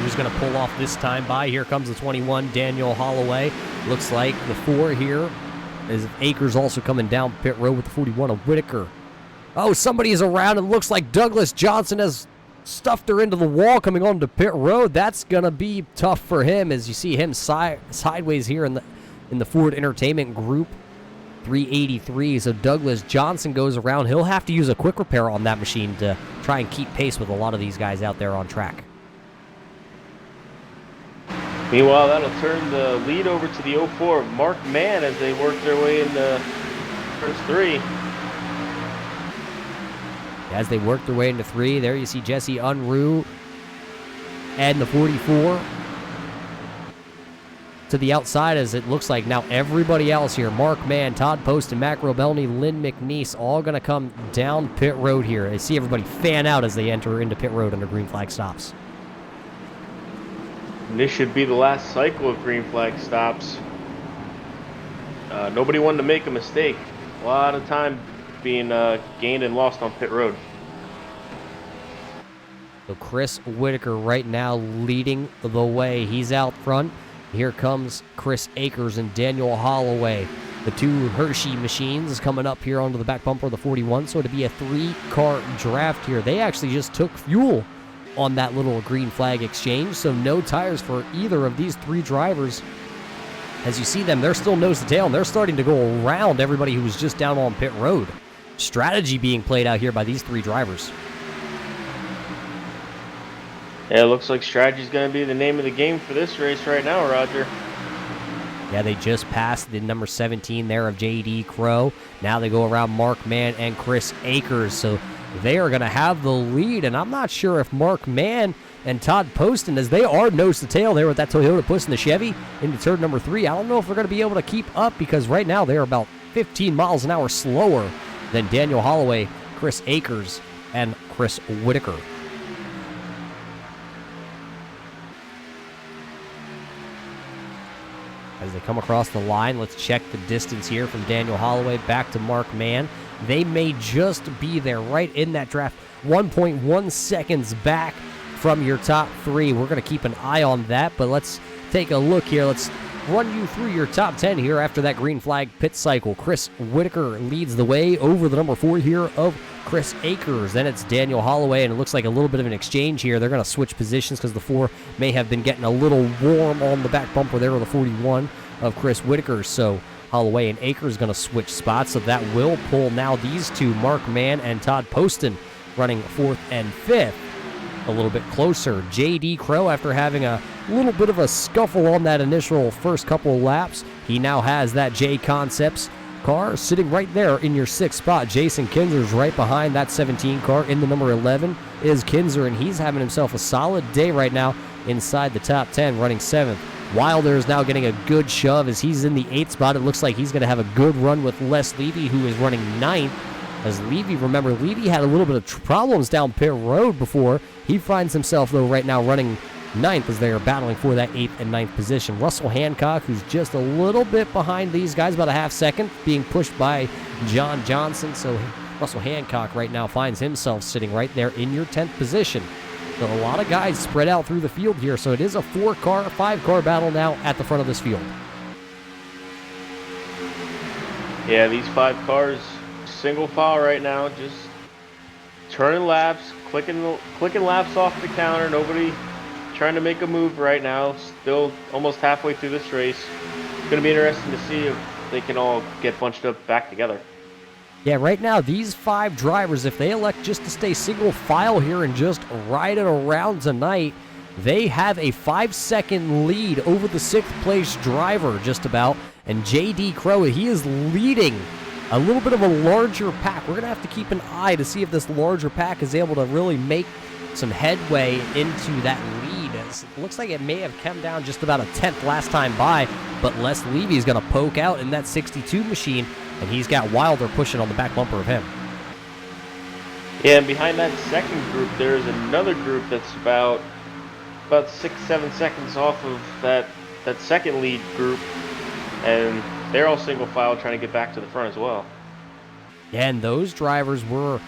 Who's going to pull off this time by? Here comes the 21, Daniel Holloway. Looks like the 4 here is Akers also coming down pit road with the 41 of Whitaker. Oh, somebody is around. It looks like Douglas Johnson has stuffed her into the wall coming onto pit road. That's going to be tough for him as you see him sideways here in the Ford Entertainment Group 383. So Douglas Johnson goes around. He'll have to use a quick repair on that machine to try and keep pace with a lot of these guys out there on track. Meanwhile, that'll turn the lead over to the 04 of Mark Mann as they work their way in the first 3. As they work their way into 3, there you see Jesse Unruh and the 44 to the outside as it looks like now everybody else here, Mark Mann, Todd Poston, Macro Belney, Lynn McNeese, all going to come down pit road here. I see everybody fan out as they enter into pit road under green flag stops. And this should be the last cycle of green flag stops. Nobody wanted to make a mistake. A lot of time being gained and lost on pit road. So Chris Whitaker right now leading the way. He's out front. Here comes Chris Akers and Daniel Holloway. The 2 Hershey machines is coming up here onto the back bumper of the 41. So to be a 3-car draft here. They actually just took fuel on that little green flag exchange. So no tires for either of these 3 drivers. As you see them, they're still nose to tail, and they're starting to go around everybody who was just down on pit road. Strategy being played out here by these 3 drivers. Yeah, it looks like strategy is going to be the name of the game for this race right now, Roger. Yeah, they just passed the number 17 there of J.D. Crow. Now they go around Mark Mann and Chris Akers, so they are going to have the lead, and I'm not sure if Mark Mann and Todd Poston, as they are nose to tail there with that Toyota pushing the Chevy into turn number 3. I don't know if they're going to be able to keep up because right now they're about 15 miles an hour slower than Daniel Holloway, Chris Akers, and Chris Whitaker. As they come across the line, let's check the distance here from Daniel Holloway back to Mark Mann. They may just be there right in that draft, 1.1 seconds back from your top 3. We're going to keep an eye on that, but let's take a look here. Let's run you through your top 10 here after that green flag pit cycle. Chris Whitaker leads the way over the number 4 here of Chris Akers. Then it's Daniel Holloway, and it looks like a little bit of an exchange here. They're going to switch positions because the 4 may have been getting a little warm on the back bumper there with the 41 of Chris Whitaker. So Holloway and Akers going to switch spots, so that will pull now these two, Mark Mann and Todd Poston, running 4th and 5th. A little bit closer. J.D. Crow, after having a little bit of a scuffle on that initial first couple of laps, he now has that Jconcepts car sitting right there in your 6th spot. Jason Kinzer's right behind that 17 car. In the number 11 is Kinzer, and he's having himself a solid day right now inside the top 10, running 7th. Wilder is now getting a good shove as he's in the 8th spot. It looks like he's going to have a good run with Les Levy, who is running 9th. As Levy, remember, Levy had a little bit of problems down pit road before. He finds himself, though, right now running 9th as they are battling for that 8th and 9th position. Russell Hancock, who's just a little bit behind these guys, about a half second, being pushed by John Johnson. So Russell Hancock right now finds himself sitting right there in your 10th position. So a lot of guys spread out through the field here, so it is a 4-car, 5-car battle now at the front of this field. Yeah, these 5 cars, single file right now, just turning laps, clicking laps off the counter. Nobody trying to make a move right now. Still almost halfway through this race. It's going to be interesting to see if they can all get bunched up back together. Yeah, right now, these 5 drivers, if they elect just to stay single file here and just ride it around tonight, they have a 5-second lead over the 6th place driver just about. And J.D. Crow, he is leading a little bit of a larger pack. We're going to have to keep an eye to see if this larger pack is able to really make some headway into that lead. It looks like it may have come down just about a 10th last time by, but Les Levy is going to poke out in that 62 machine, and he's got Wilder pushing on the back bumper of him. Yeah, and behind that second group, there's another group that's about 6-7 seconds off of that second lead group, and they're all single file trying to get back to the front as well. And those drivers were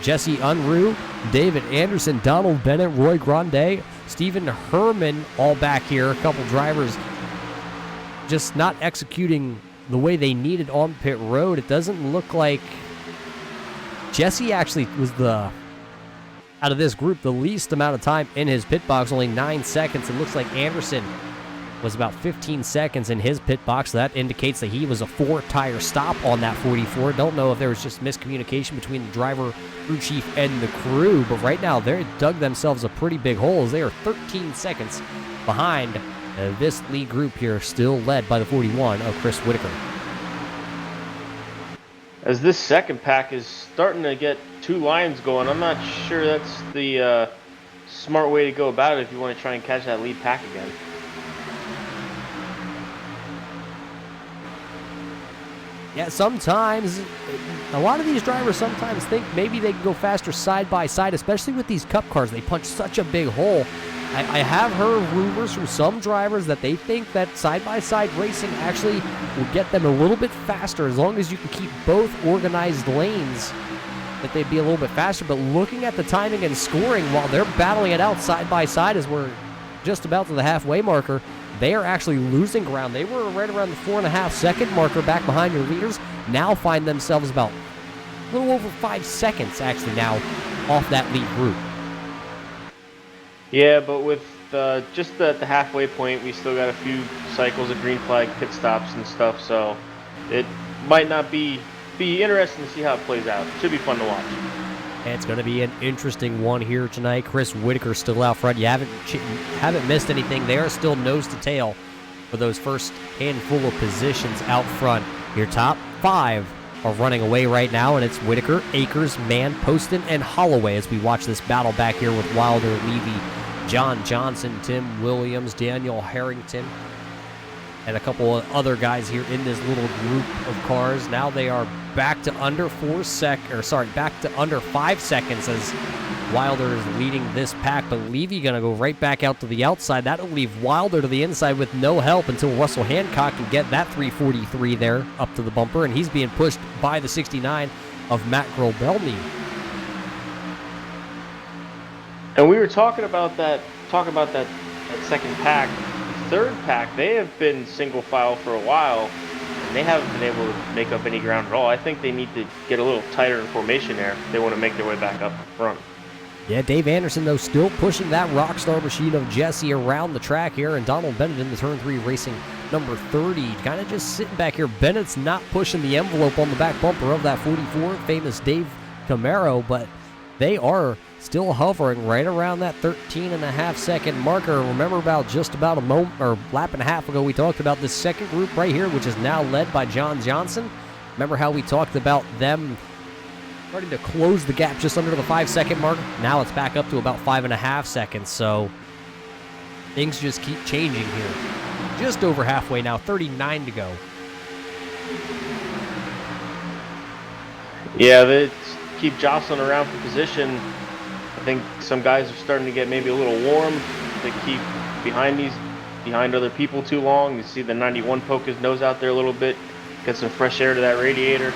Jesse Unruh, David Anderson, Donald Bennett, Roy Grande, Stephen Herman, all back here. A couple drivers just not executing the way they needed on pit road. It doesn't look like Jesse actually was out of this group, the least amount of time in his pit box, only 9 seconds. It looks like Anderson was about 15 seconds in his pit box. So that indicates that he was a 4-tire stop on that 44. Don't know if there was just miscommunication between the driver, crew chief, and the crew, but right now they dug themselves a pretty big hole as they are 13 seconds behind this lead group here, still led by the 41 of Chris Whitaker. As this second pack is starting to get 2 lines going, I'm not sure that's the smart way to go about it if you want to try and catch that lead pack again. Yeah, sometimes, a lot of these drivers sometimes think maybe they can go faster side by side, especially with these cup cars. They punch such a big hole. I have heard rumors from some drivers that they think that side-by-side racing actually will get them a little bit faster as long as you can keep both organized lanes, that they'd be a little bit faster. But looking at the timing and scoring while they're battling it out side-by-side as we're just about to the halfway marker, they are actually losing ground. They were right around the 4.5-second marker back behind your leaders, now find themselves about a little over 5 seconds actually now off that lead group. Yeah, but with just at the halfway point, we still got a few cycles of green flag pit stops and stuff, so it might not be interesting to see how it plays out. Should be fun to watch. It's going to be an interesting one here tonight. Chris Whitaker still out front. You haven't missed anything. They are still nose to tail for those first handful of positions out front. Your top 5 are running away right now, and it's Whitaker, Akers, Mann, Poston, and Holloway as we watch this battle back here with Wilder, Levy, John Johnson, Tim Williams, Daniel Harrington, and a couple of other guys here in this little group of cars. Now they are back to under 5 seconds as Wilder is leading this pack, but Levy gonna go right back out to the outside. That'll leave Wilder to the inside with no help until Russell Hancock can get that 343 there up to the bumper, and he's being pushed by the 69 of Matt Grobelny. And we were talking about that second pack third pack, they have been single file for a while, and they haven't been able to make up any ground at all. I think they need to get a little tighter in formation there if they want to make their way back up front. Yeah, Dave Anderson, though, still pushing that rock star machine of Jesse around the track here, and Donald Bennett in the turn 3 racing number 30. Kind of just sitting back here. Bennett's not pushing the envelope on the back bumper of that 44, famous Dave Camaro, but they are still hovering right around that 13.5-second marker. Remember just about a moment or lap and a half ago, we talked about this second group right here, which is now led by John Johnson. Remember how we talked about them starting to close the gap just under the 5-second mark? Now it's back up to about 5.5 seconds, so things just keep changing here. Just over halfway now, 39 to go. Yeah, they keep jostling around for position. I think some guys are starting to get maybe a little warm. They keep behind other people too long. You see the 91 poke his nose out there a little bit, get some fresh air to that radiator.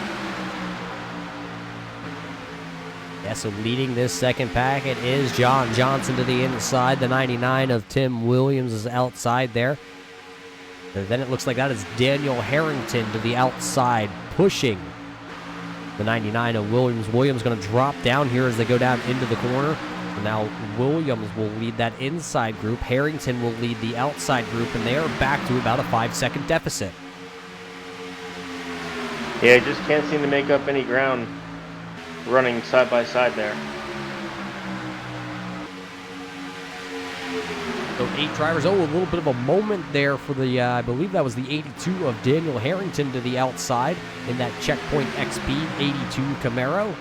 Yeah, so leading this second packet is John Johnson to the inside. The 99 of Tim Williams is outside there. And then it looks like that is Daniel Harrington to the outside, pushing the 99 of Williams. Williams going to drop down here as they go down into the corner. And now Williams will lead that inside group. Harrington will lead the outside group, and they are back to about a 5-second deficit. Yeah, just can't seem to make up any ground running side by side there. So 8 drivers. Oh, a little bit of a moment there for the, I believe that was the 82 of Daniel Harrington to the outside in that Checkpoint XP 82 Camaro.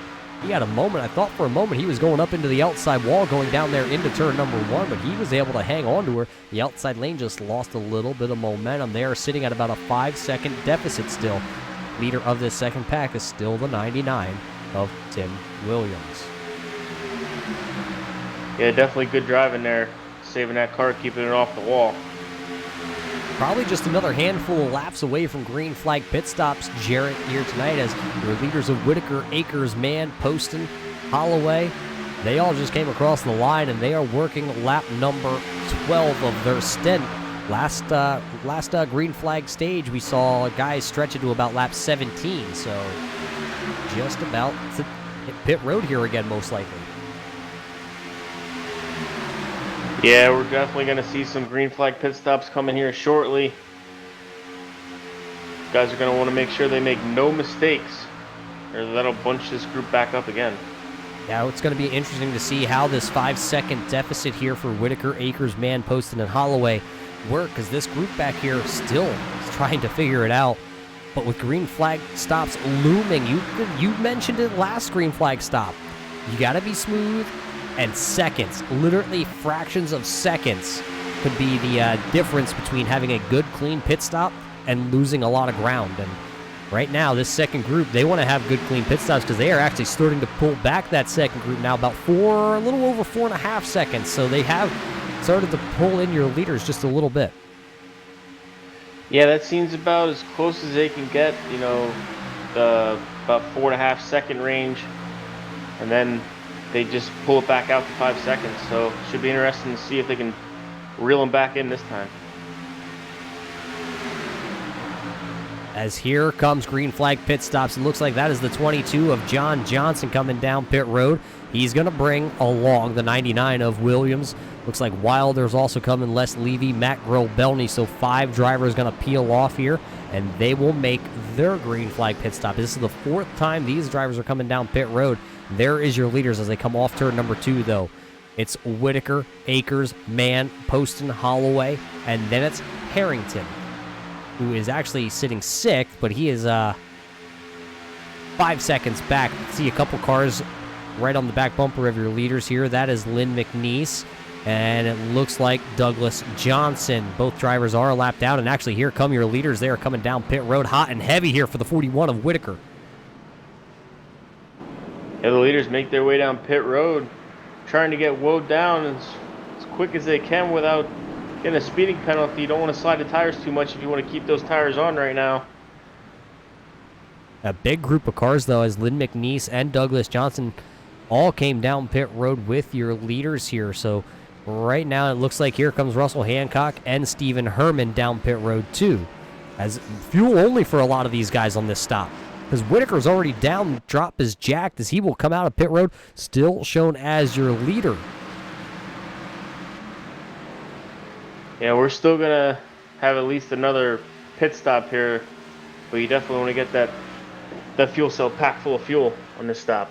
He had a moment. I thought for a moment he was going up into the outside wall, going down there into turn number 1, but he was able to hang on to her. The outside lane just lost a little bit of momentum there, sitting at about a 5-second deficit still. Leader of this second pack is still the 99 of Tim Williams. Yeah, definitely good driving there. Saving that car, keeping it off the wall. Probably just another handful of laps away from green flag pit stops, Jarrett, here tonight, as your leaders of Whitaker, Akers, Mann, Poston, Holloway, they all just came across the line, and they are working lap number 12 of their stint. Last green flag stage, we saw guys stretch it to about lap 17, so just about to hit pit road here again, most likely. Yeah, we're definitely going to see some green flag pit stops coming here shortly. Guys are going to want to make sure they make no mistakes, or that'll bunch this group back up again. Now it's going to be interesting to see how this 5-second deficit here for Whitaker, Akers, Mann, Poston, and Holloway work, because this group back here still is trying to figure it out. But with green flag stops looming, you mentioned it last green flag stop. You got to be smooth, and seconds, literally fractions of seconds, could be the difference between having a good, clean pit stop and losing a lot of ground. And right now, this second group, they want to have good, clean pit stops because they are actually starting to pull back that second group now about a little over 4.5 seconds. So they have started to pull in your leaders just a little bit. Yeah, that seems about as close as they can get, you know, the about 4.5 second range, and then they just pull it back out to 5 seconds. So it should be interesting to see if they can reel them back in this time. As here comes green flag pit stops, it looks like that is the 22 of John Johnson coming down pit road. He's going to bring along the 99 of Williams. Looks like Wilder's also coming, Les Levy, Matt Grohl-Belney. So 5 drivers going to peel off here, and they will make their green flag pit stop. This is the 4th time these drivers are coming down pit road. There is your leaders as they come off turn number 2, though. It's Whitaker, Akers, Mann, Poston, Holloway, and then it's Harrington, who is actually sitting 6th, but he is 5 seconds back. See a couple cars right on the back bumper of your leaders here. That is Lynn McNeese, and it looks like Douglas Johnson. Both drivers are a lap down, and actually here come your leaders. They are coming down pit road hot and heavy here for the 41 of Whitaker. Yeah, the leaders make their way down pit road, trying to get woed down as quick as they can without getting a speeding penalty. You don't want to slide the tires too much if you want to keep those tires on right now. A big group of cars, though, as Lynn McNeese and Douglas Johnson all came down pit road with your leaders here. So Right now, it looks like here comes Russell Hancock and Stephen Herman down pit road 2. As fuel only for a lot of these guys on this stop. Because Whitaker's already down, drop is jacked as he will come out of pit road, still shown as your leader. Yeah, we're still going to have at least another pit stop here, but you definitely want to get that fuel cell packed full of fuel on this stop.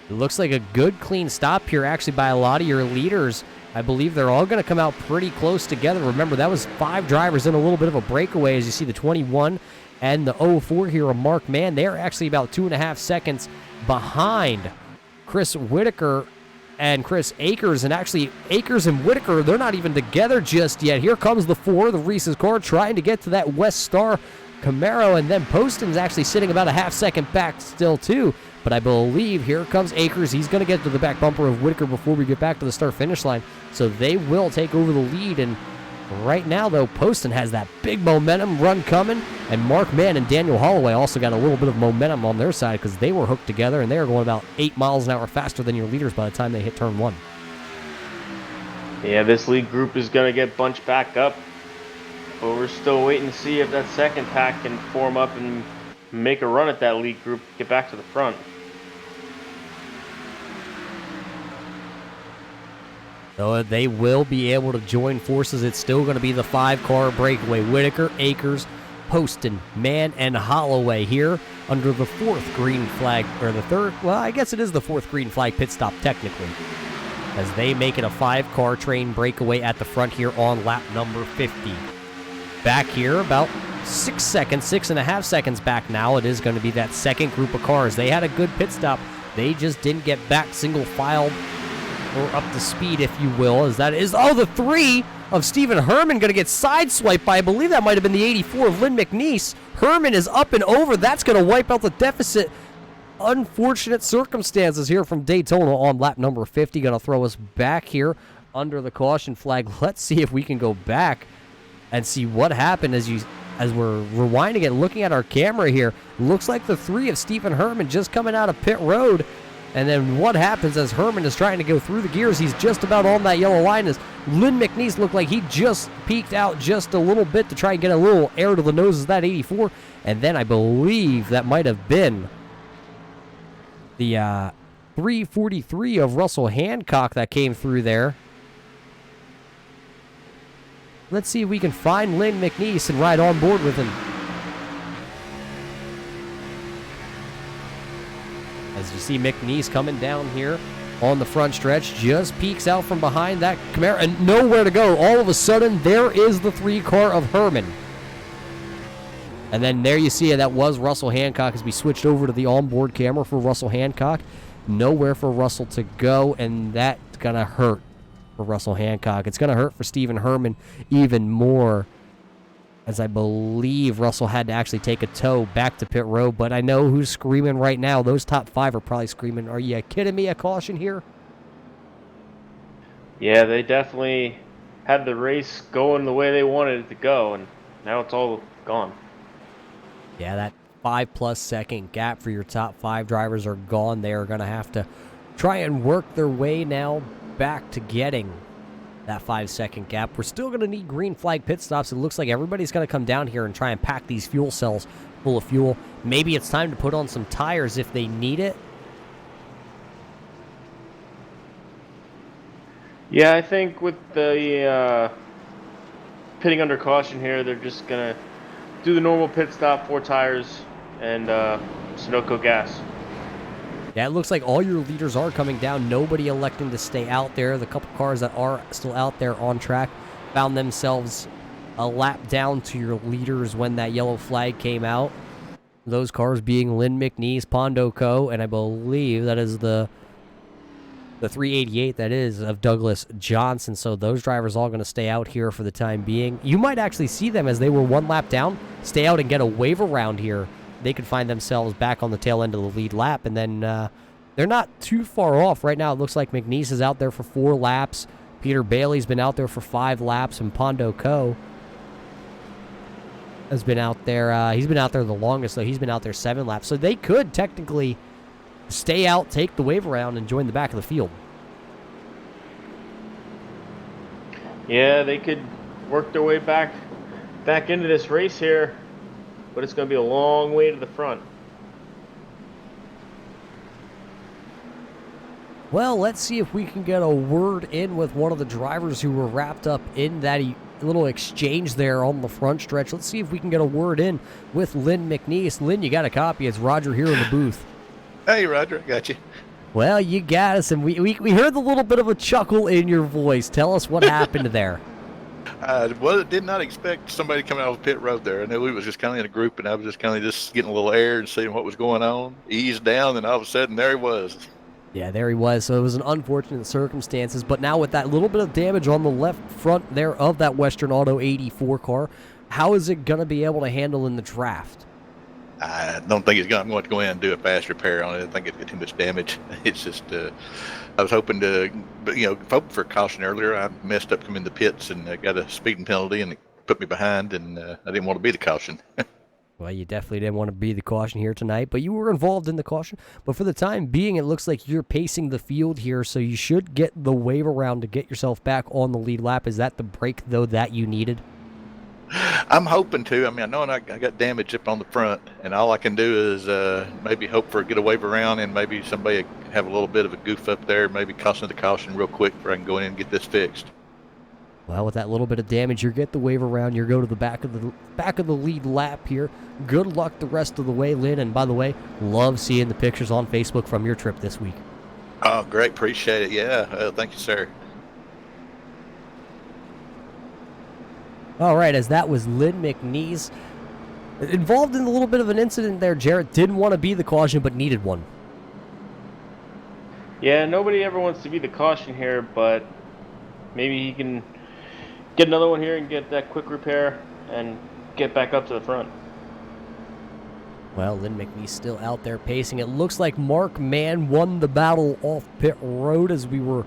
It looks like a good, clean stop here, actually, by a lot of your leaders. I believe they're all going to come out pretty close together. Remember, that was 5 drivers in a little bit of a breakaway, as you see the 21 and the 04 here of Mark Mann. They're actually about 2.5 seconds behind Chris Whitaker and Chris Akers. And actually, Akers and Whitaker, they're not even together just yet. Here comes the 4, the Reese's car, trying to get to that West Star Camaro. And then Poston's actually sitting about a half second back still, too. But I believe here comes Akers. He's going to get to the back bumper of Whitaker before we get back to the start-finish line. So they will take over the lead. And right now, though, Poston has that big momentum run coming. And Mark Mann and Daniel Holloway also got a little bit of momentum on their side because they were hooked together, and they are going about 8 miles an hour faster than your leaders by the time they hit turn 1. Yeah, this lead group is going to get bunched back up. But we're still waiting to see if that second pack can form up and make a run at that lead group, get back to the front. So they will be able to join forces. It's still going to be the 5-car breakaway. Whitaker, Akers, Poston, Mann, and Holloway here under the 4th green flag, or the 3rd, well, I guess it is the 4th green flag pit stop technically, as they make it a 5-car train breakaway at the front here on lap number 50. Back here, about 6 seconds, 6.5 seconds back now, it is going to be that second group of cars. They had a good pit stop. They just didn't get back single filed or up to speed, if you will, as that is, the 3 of Stephen Herman going to get sideswiped by, I believe that might have been the 84 of Lynn McNeese. Herman is up and over. That's going to wipe out the deficit. Unfortunate circumstances here from Daytona on lap number 50. Going to throw us back here under the caution flag. Let's see if we can go back and see what happened as we're rewinding it, looking at our camera here. Looks like the 3 of Stephen Herman just coming out of pit road. And then what happens as Herman is trying to go through the gears, he's just about on that yellow line, as Lynn McNeese looked like he just peeked out just a little bit to try and get a little air to the nose of that 84. And then I believe that might have been the 343 of Russell Hancock that came through there. Let's see if we can find Lynn McNeese and ride on board with him. As you see McNeese coming down here on the front stretch, just peeks out from behind that Camaro and nowhere to go. All of a sudden, there is the 3-car of Herman. And then there you see it. That was Russell Hancock as we switched over to the onboard camera for Russell Hancock. Nowhere for Russell to go, and that's going to hurt for Russell Hancock. It's going to hurt for Stephen Herman even more, as I believe Russell had to actually take a tow back to pit road. But I know who's screaming right now. Those top 5 are probably screaming, are you kidding me, a caution here? Yeah, they definitely had the race going the way they wanted it to go, and now it's all gone. Yeah, that 5+ second gap for your top 5 drivers are gone. They are going to have to try and work their way now back to getting that 5-second gap. We're still going to need green flag pit stops. It looks like everybody's going to come down here and try and pack these fuel cells full of fuel. Maybe it's time to put on some tires if they need it. Yeah, I think with the pitting under caution here, they're just going to do the normal pit stop, 4 tires, and Sunoco gas. Yeah, it looks like all your leaders are coming down. Nobody electing to stay out there. The couple cars that are still out there on track found themselves a lap down to your leaders when that yellow flag came out. Those cars being Lynn McNeese, Pondo Co., and I believe that is the 388 that is of Douglas Johnson. So those drivers all going to stay out here for the time being. You might actually see them as they were 1 lap down, stay out and get a wave around here. They could find themselves back on the tail end of the lead lap, and then they're not too far off. Right now, it looks like McNeese is out there for 4 laps. Peter Bailey's been out there for 5 laps, and Pondo Co. has been out there. He's been out there the longest, though. He's been out there 7 laps. So they could technically stay out, take the wave around, and join the back of the field. Yeah, they could work their way back into this race here, but it's going to be a long way to the front. Well, let's see if we can get a word in with one of the drivers who were wrapped up in that little exchange there on the front stretch. Let's see if we can get a word in with Lynn McNeese. Lynn, you got a copy. It's Roger here in the booth. Hey, Roger, I got you. Well, you got us, and we heard a little bit of a chuckle in your voice. Tell us what happened there. Well, I did not expect somebody coming out of pit road there. I knew we was just kind of in a group, and I was just kind of just getting a little air and seeing what was going on. Eased down, and all of a sudden, there he was. Yeah, there he was. So it was an unfortunate circumstances. But now with that little bit of damage on the left front there of that Western Auto 84 car, how is it going to be able to handle in the draft? I don't think I'm going to go in and do a fast repair on it. I think it's got too much damage. It's just, I was hoping to, vote for caution earlier. I messed up coming in the pits and got a speeding penalty, and it put me behind, and I didn't want to be the caution. Well, you definitely didn't want to be the caution here tonight, but you were involved in the caution. But for the time being, it looks like you're pacing the field here, so you should get the wave around to get yourself back on the lead lap. Is that the break, though, that you needed? I'm hoping to. I mean, I know I got damage up on the front, and all I can do is maybe hope for get a wave around, and maybe somebody have a little bit of a goof up there, maybe caution the caution real quick before I can go in and get this fixed. Well, with that little bit of damage, you get the wave around. You go to the back of the lead lap here. Good luck the rest of the way, Lynn. And by the way, love seeing the pictures on Facebook from your trip this week. Oh, great. Appreciate it. Yeah. Thank you, sir. All right, as that was Lynn McNeese. Involved in a little bit of an incident there, Jarrett. Didn't want to be the caution, but needed one. Yeah, nobody ever wants to be the caution here, but maybe he can get another one here and get that quick repair and get back up to the front. Well, Lynn McNeese still out there pacing. It looks like Mark Mann won the battle off pit road as we were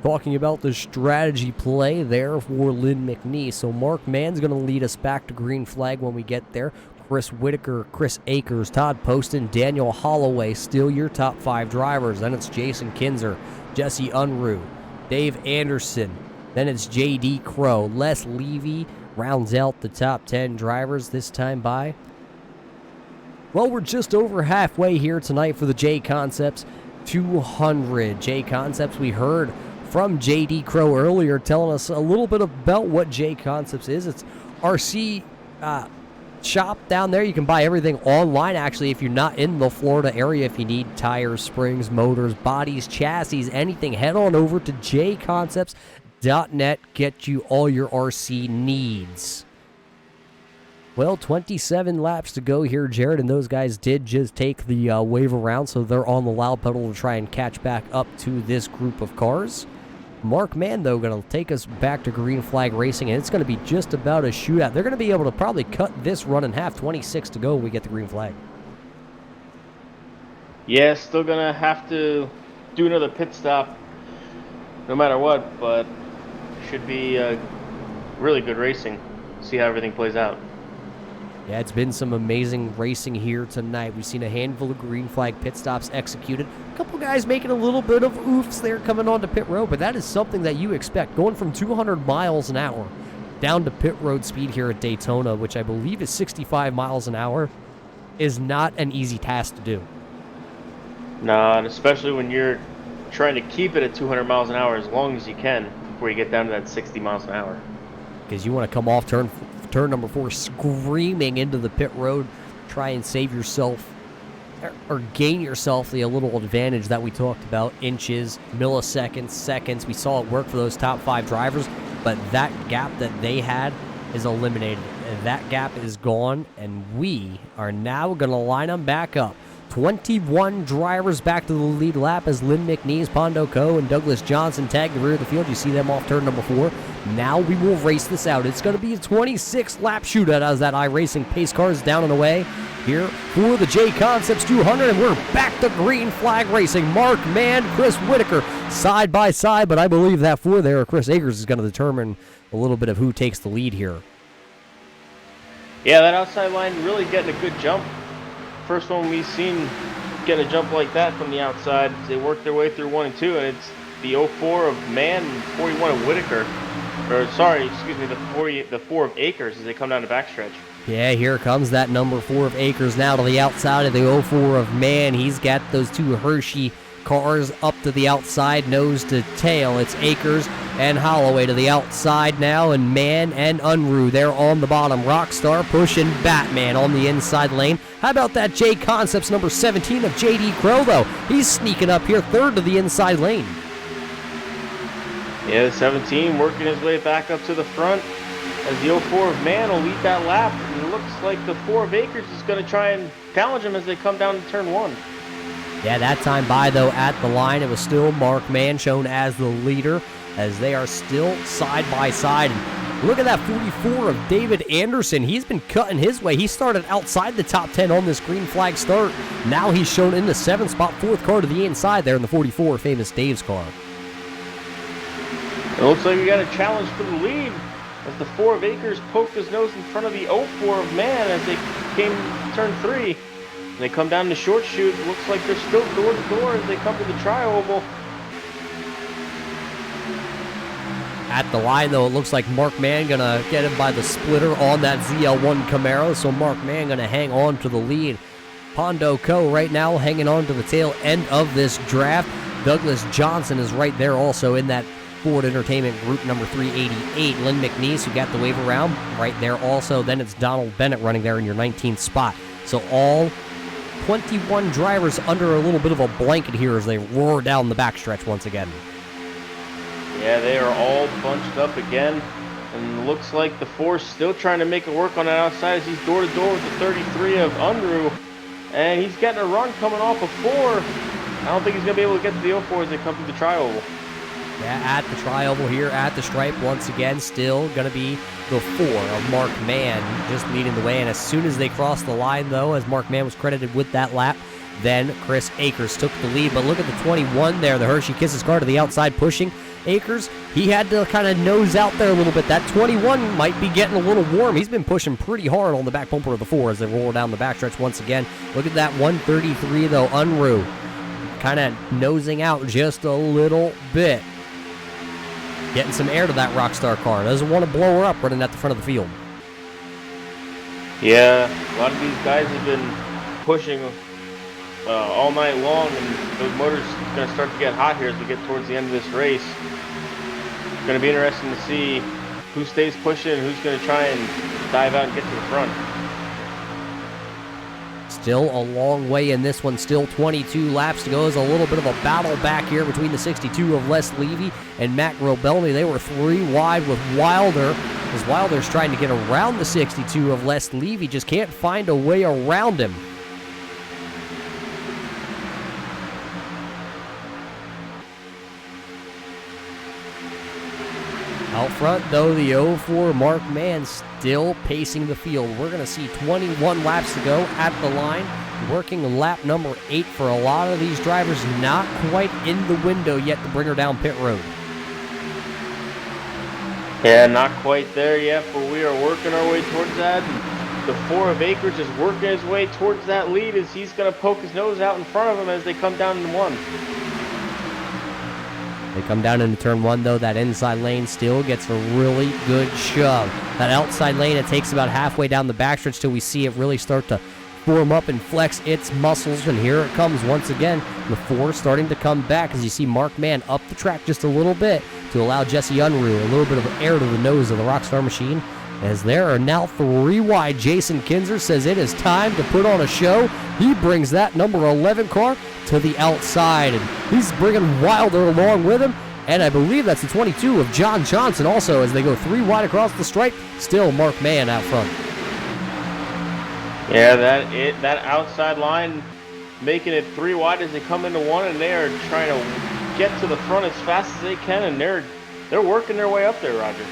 talking about the strategy play there for Lynn McNeese. So Mark Mann's going to lead us back to green flag when we get there. Chris Whitaker, Chris Akers, Todd Poston, Daniel Holloway, still your top 5 drivers. Then it's Jason Kinzer, Jesse Unruh, Dave Anderson. Then it's J.D. Crow. Les Levy rounds out the top 10 drivers this time by. Well, we're just over halfway here tonight for the Jconcepts 200. Jconcepts, we heard from J.D. Crow earlier telling us a little bit about what Jconcepts is. It's RC shop down there. You can buy everything online, actually, if you're not in the Florida area. If you need tires, springs, motors, bodies, chassis, anything, head on over to jconcepts.net. Get you all your RC needs. Well, 27 laps to go here, Jared, and those guys did just take the wave around, so they're on the loud pedal to try and catch back up to this group of cars. Mark Mann, though, going to take us back to green flag racing, and it's going to be just about a shootout. They're going to be able to probably cut this run in half. 26 to go when we get the green flag. Yeah, still going to have to do another pit stop no matter what, but should be really good racing. See how everything plays out. Yeah, it's been some amazing racing here tonight. We've seen a handful of green flag pit stops executed. A couple guys making a little bit of oofs there coming onto pit road, but that is something that you expect. Going from 200 miles an hour down to pit road speed here at Daytona, which I believe is 65 miles an hour, is not an easy task to do. Nah, and especially when you're trying to keep it at 200 miles an hour as long as you can before you get down to that 60 miles an hour. Because you want to come off turn number 4 screaming into the pit road, try and save yourself or gain yourself the little advantage that we talked about, inches, milliseconds, seconds. We saw it work for those top 5 drivers, but that gap that they had is eliminated. That gap is gone, and we are now going to line them back up. 21 drivers back to the lead lap as Lynn McNeese, Pondo Co., and Douglas Johnson tag the rear of the field. You see them off turn number 4. Now we will race this out. It's going to be a 26-lap shootout as that iRacing pace car is down and away here for the Jconcepts 200, and we're back to green flag racing. Mark Mann, Chris Whitaker side by side, but I believe that for there, Chris Akers is going to determine a little bit of who takes the lead here. Yeah, that outside line really getting a good jump. First one we've seen get a jump like that from the outside. They worked their way through 1 and 2, and it's the 04 of Mann and 41 of Whitaker or sorry, excuse me, the 4 of Acres as they come down the backstretch. Yeah, here comes that number 4 of Acres now to the outside of the 04 of Man. He's got those 2 Hershey cars up to the outside, nose to tail. It's Acres and Holloway to the outside now, and Man and Unruh there on the bottom. Rockstar pushing Batman on the inside lane. How about that Jconcepts number 17 of JD Crow, though? He's sneaking up here, third to the inside lane. Yeah, the 17 working his way back up to the front as the 04 of Man will lead that lap. And it looks like the 4 of Acres is going to try and challenge him as they come down to turn 1. Yeah, that time by, though, at the line, it was still Mark Mann shown as the leader as they are still side by side. And look at that 44 of David Anderson. He's been cutting his way. He started outside the top 10 on this green flag start. Now he's shown in the 7th spot, 4th car to the inside there in the 44, Famous Dave's car. It looks like we got a challenge for the lead as the 4 of Acres poked his nose in front of the 04 of Man as they came to turn 3. And they come down the short chute. Looks like they're still door to door as they come to the tri-oval. At the line, though, it looks like Mark Mann going to get him by the splitter on that ZL1 Camaro. So Mark Mann going to hang on to the lead. Pondo Co. right now hanging on to the tail end of this draft. Douglas Johnson is right there also in that Ford Entertainment Group number 388. Lynn McNeese, who got the wave around, right there also. Then it's Donald Bennett running there in your 19th spot. So all 21 drivers under a little bit of a blanket here as they roar down the backstretch once again. Yeah, they are all bunched up again. And looks like the 4's still trying to make it work on that outside as he's door to door with the 33 of Unruh. And he's getting a run coming off of 4. I don't think he's going to be able to get to the 04 as they come to the tri-oval. Yeah, at the tri-oval here at the stripe once again, still going to be the 4 of Mark Mann just leading the way. And as soon as they cross the line, though, as Mark Mann was credited with that lap, then Chris Akers took the lead. But look at the 21 there, the Hershey Kisses car to the outside pushing Akers. He had to kind of nose out there a little bit. That 21 might be getting a little warm. He's been pushing pretty hard on the back bumper of the 4 as they roll down the backstretch once again. Look at that 133, though, Unruh kind of nosing out just a little bit. Getting some air to that Rockstar car. Doesn't want to blow her up running at the front of the field. Yeah, a lot of these guys have been pushing all night long, and those motors are going to start to get hot here as we get towards the end of this race. It's going to be interesting to see who stays pushing and who's going to try and dive out and get to the front. Still a long way in this one. Still 22 laps to go. There's a little bit of a battle back here between the 62 of Les Levy and Matt Grobelny. They were 3 wide with Wilder, as Wilder's trying to get around the 62 of Les Levy. Just can't find a way around him. Out front, though, the 04 Mark Mann still pacing the field. We're going to see 21 laps to go at the line. Working lap number 8 for a lot of these drivers. Not quite in the window yet to bring her down pit road. Yeah, not quite there yet, but we are working our way towards that. And the 4 of Acres is working his way towards that lead as he's going to poke his nose out in front of him as they come down to 1. They come down into turn 1, though. That inside lane still gets a really good shove. That outside lane, it takes about halfway down the backstretch till we see it really start to form up and flex its muscles. And here it comes once again. The 4 starting to come back as you see Mark Mann up the track just a little bit to allow Jesse Unruh a little bit of air to the nose of the Rockstar machine. As there are now 3 wide. Jason Kinzer says it is time to put on a show. He brings that number 11 car to the outside, and he's bringing Wilder along with him. And I believe that's the 22 of John Johnson also as they go 3 wide across the stripe. Still Mark Mann out front. Yeah, that outside line making it 3 wide as they come into 1, and they are trying to get to the front as fast as they can, and they're working their way up there, Roger.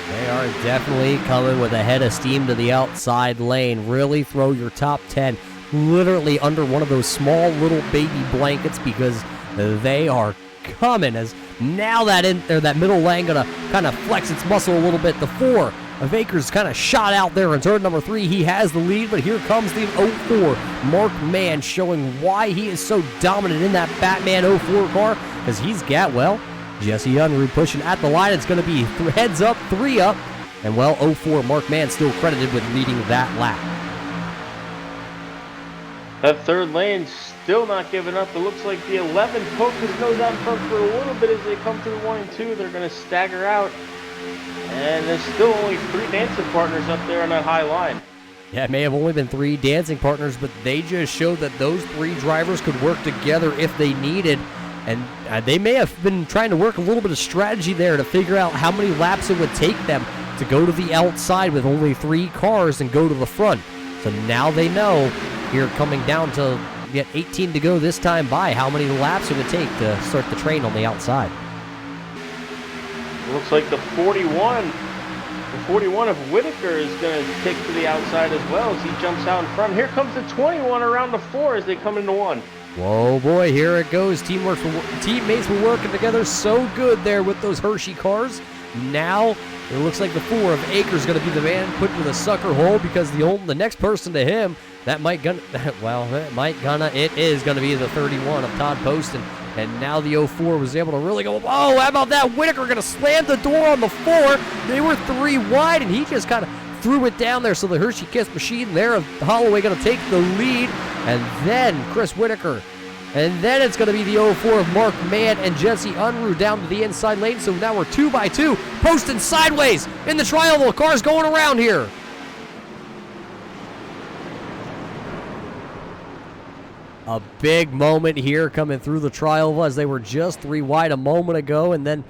They are definitely coming with a head of steam to the outside lane. Really throw your top 10 literally under one of those small little baby blankets because they are coming. As now that middle lane gonna kind of flex its muscle a little bit. The 4 of Akers kind of shot out there in turn number 3. He has the lead, but here comes the 04 Mark Mann showing why he is so dominant in that Batman 04 car, because he's got, well, Jesse Unruh pushing at the line. It's going to be heads up, 3 up. And well, 04 Mark Mann still credited with leading that lap. That third lane still not giving up. It looks like the 11 poked his nose out front for a little bit as they come through 1 and 2. They're going to stagger out. And there's still only 3 dancing partners up there on that high line. Yeah, it may have only been 3 dancing partners, but they just showed that those 3 drivers could work together if they needed. And they may have been trying to work a little bit of strategy there to figure out how many laps it would take them to go to the outside with only 3 cars and go to the front. So now they know, here coming down to get 18 to go this time by, how many laps it would take to start the train on the outside. Looks like the 41 of Whitaker is going to take to the outside as well as he jumps out in front. Here comes the 21 around the 4 as they come into 1. Whoa, boy, here it goes. Teammates were working together so good there with those Hershey cars. Now it looks like the 4 of Akers is going to be the man put in the sucker hole because the next person to him, it is going to be the 31 of Todd Poston. And now the 04 was able to really go, oh, how about that? Whitaker going to slam the door on the 4. They were 3 wide, and he just kind of threw it down there. So the Hershey Kiss machine there of Holloway going to take the lead. And then Chris Whitaker. And then it's going to be the 04 of Mark Mann and Jesse Unruh down to the inside lane. So now we're 2 by 2. Poston sideways in the triangle. Cars going around here. A big moment here coming through the trial as they were just 3 wide a moment ago. And then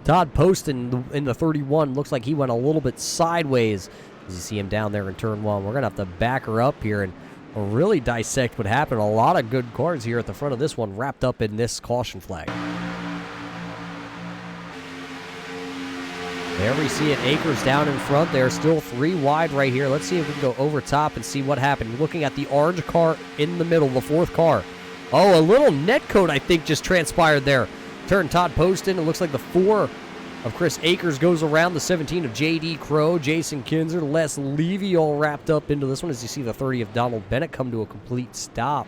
Todd Poston in the 31 looks like he went a little bit sideways as you see him down there in turn 1. We're going to have to back her up here and really dissect what happened. A lot of good cars here at the front of this one wrapped up in this caution flag. There we see it. Akers down in front. They're still 3 wide right here. Let's see if we can go over top and see what happened. Looking at the orange car in the middle, the 4th car. Oh, a little net code, I think, just transpired there. Turn Todd Poston. It looks like the 4 of Chris Akers goes around. The 17 of J.D. Crow, Jason Kinzer, Les Levy all wrapped up into this one as you see the 30 of Donald Bennett come to a complete stop.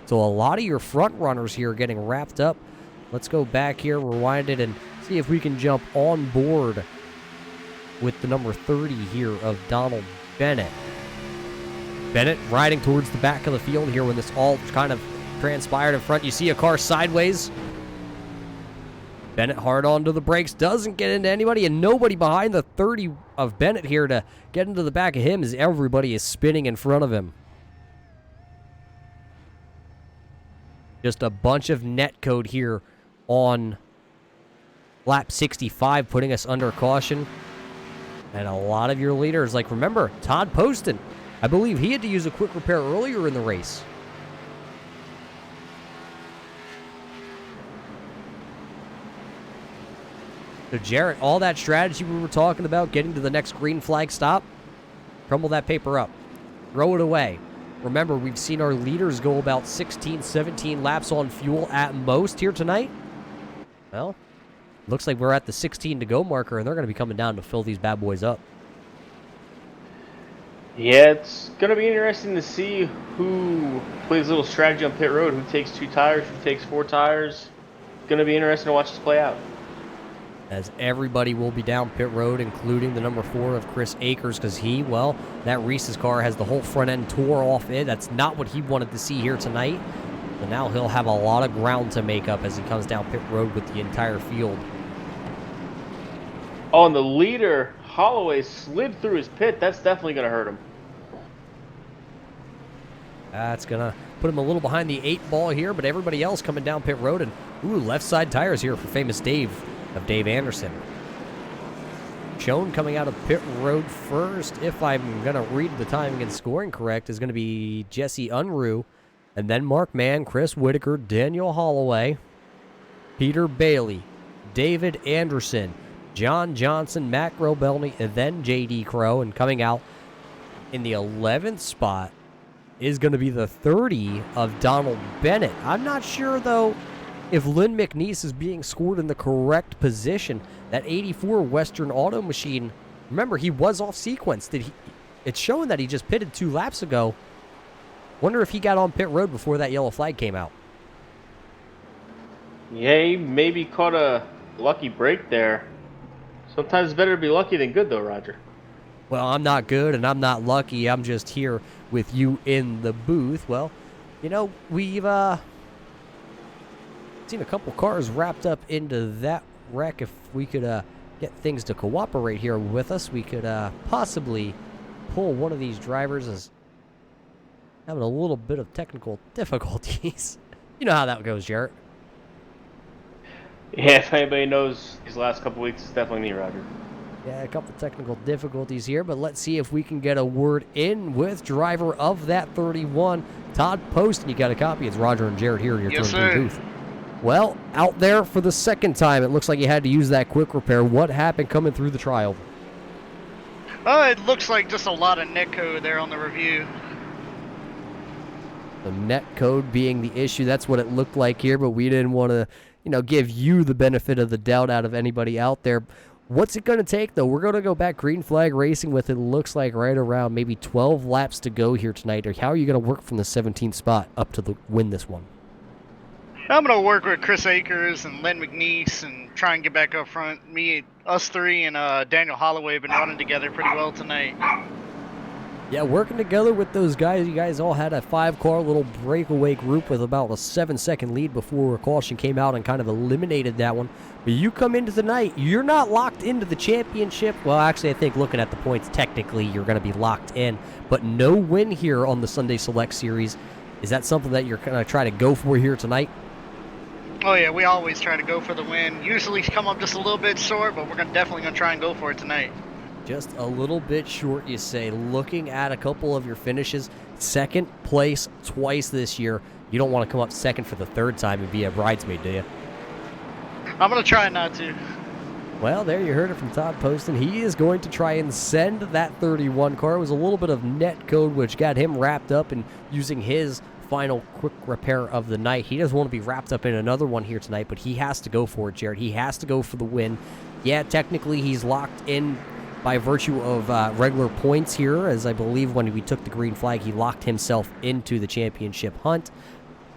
So a lot of your front runners here getting wrapped up. Let's go back here, rewind it, and see if we can jump on board with the number 30 here of Donald Bennett. Bennett riding towards the back of the field here when this all kind of transpired in front. You see a car sideways. Bennett hard onto the brakes, doesn't get into anybody, and nobody behind the 30 of Bennett here to get into the back of him as everybody is spinning in front of him. Just a bunch of net code here on lap 65, putting us under caution. And a lot of your leaders, like remember, Todd Poston, I believe he had to use a quick repair earlier in the race. So Jarrett, all that strategy we were talking about, getting to the next green flag stop, crumble that paper up, throw it away. Remember, we've seen our leaders go about 16, 17 laps on fuel at most here tonight. Well, looks like we're at the 16 to go marker, and they're going to be coming down to fill these bad boys up. Yeah, it's going to be interesting to see who plays a little strategy on pit road, who takes 2 tires, who takes 4 tires. It's going to be interesting to watch this play out. As everybody will be down pit road, including the number 4 of Chris Akers, because that Reese's car has the whole front end tore off it. That's not what he wanted to see here tonight. But now he'll have a lot of ground to make up as he comes down pit road with the entire field. Oh, and the leader, Holloway, slid through his pit. That's definitely going to hurt him. That's going to put him a little behind the 8 ball here, but everybody else coming down pit road. And, left side tires here for famous Dave of Dave Anderson. Shown coming out of pit road first, if I'm going to read the timing and scoring correct, is going to be Jesse Unruh, and then Mark Mann, Chris Whitaker, Daniel Holloway, Peter Bailey, David Anderson, John Johnson, Matt Grobelny, and then J.D. Crow. And coming out in the 11th spot is going to be the 30 of Donald Bennett. I'm not sure, though, if Lynn McNeese is being scored in the correct position. That 84 Western Auto Machine, remember, he was off sequence. It's showing that he just pitted 2 laps ago. Wonder if he got on pit road before that yellow flag came out. Yeah, he maybe caught a lucky break there. Sometimes it's better to be lucky than good, though, Roger. Well, I'm not good and I'm not lucky. I'm just here with you in the booth. Well, you know, we've seen a couple cars wrapped up into that wreck. If we could get things to cooperate here with us, we could possibly pull one of these drivers as having a little bit of technical difficulties. You know how that goes, Jarrett. Yeah, if anybody knows these last couple weeks, it's definitely me, Roger. Yeah, a couple technical difficulties here, but let's see if we can get a word in with driver of that 31, Todd Poston. You got a copy. It's Roger and Jarrett here in your Yes, turn 3 sir. booth. Well, out there for the second time, it looks like you had to use that quick repair. What happened coming through the trial? It looks like just a lot of net code there on the review. The net code being the issue. That's what it looked like here, but we didn't want to, give you the benefit of the doubt out of anybody out there. What's it going to take, though? We're going to go back green flag racing with, it looks like, right around maybe 12 laps to go here tonight. Or how are you going to work from the 17th spot up to win this one? I'm going to work with Chris Akers and Len McNeese and try and get back up front. Us three and Daniel Holloway have been running together pretty well tonight. Yeah, working together with those guys. You guys all had a 5-car little breakaway group with about a 7-second lead before a caution came out and kind of eliminated that one. But you come into the night, you're not locked into the championship. Well, actually, I think looking at the points, technically you're going to be locked in. But no win here on the Sunday Select Series. Is that something that you're going to try to go for here tonight? Oh yeah, we always try to go for the win. Usually come up just a little bit short, but we're definitely going to try and go for it tonight. Just a little bit short, you say. Looking at a couple of your finishes, second place twice this year. You don't want to come up second for the third time and be a bridesmaid, do you? I'm going to try not to. Well, there you heard it from Todd Poston. He is going to try and send that 31 car. It was a little bit of net code, which got him wrapped up in using his final quick repair of the night. He doesn't want to be wrapped up in another one here tonight, but he has to go for it, Jared. He has to go for the win. Yeah, technically he's locked in by virtue of regular points here, as I believe when we took the green flag, he locked himself into the championship hunt.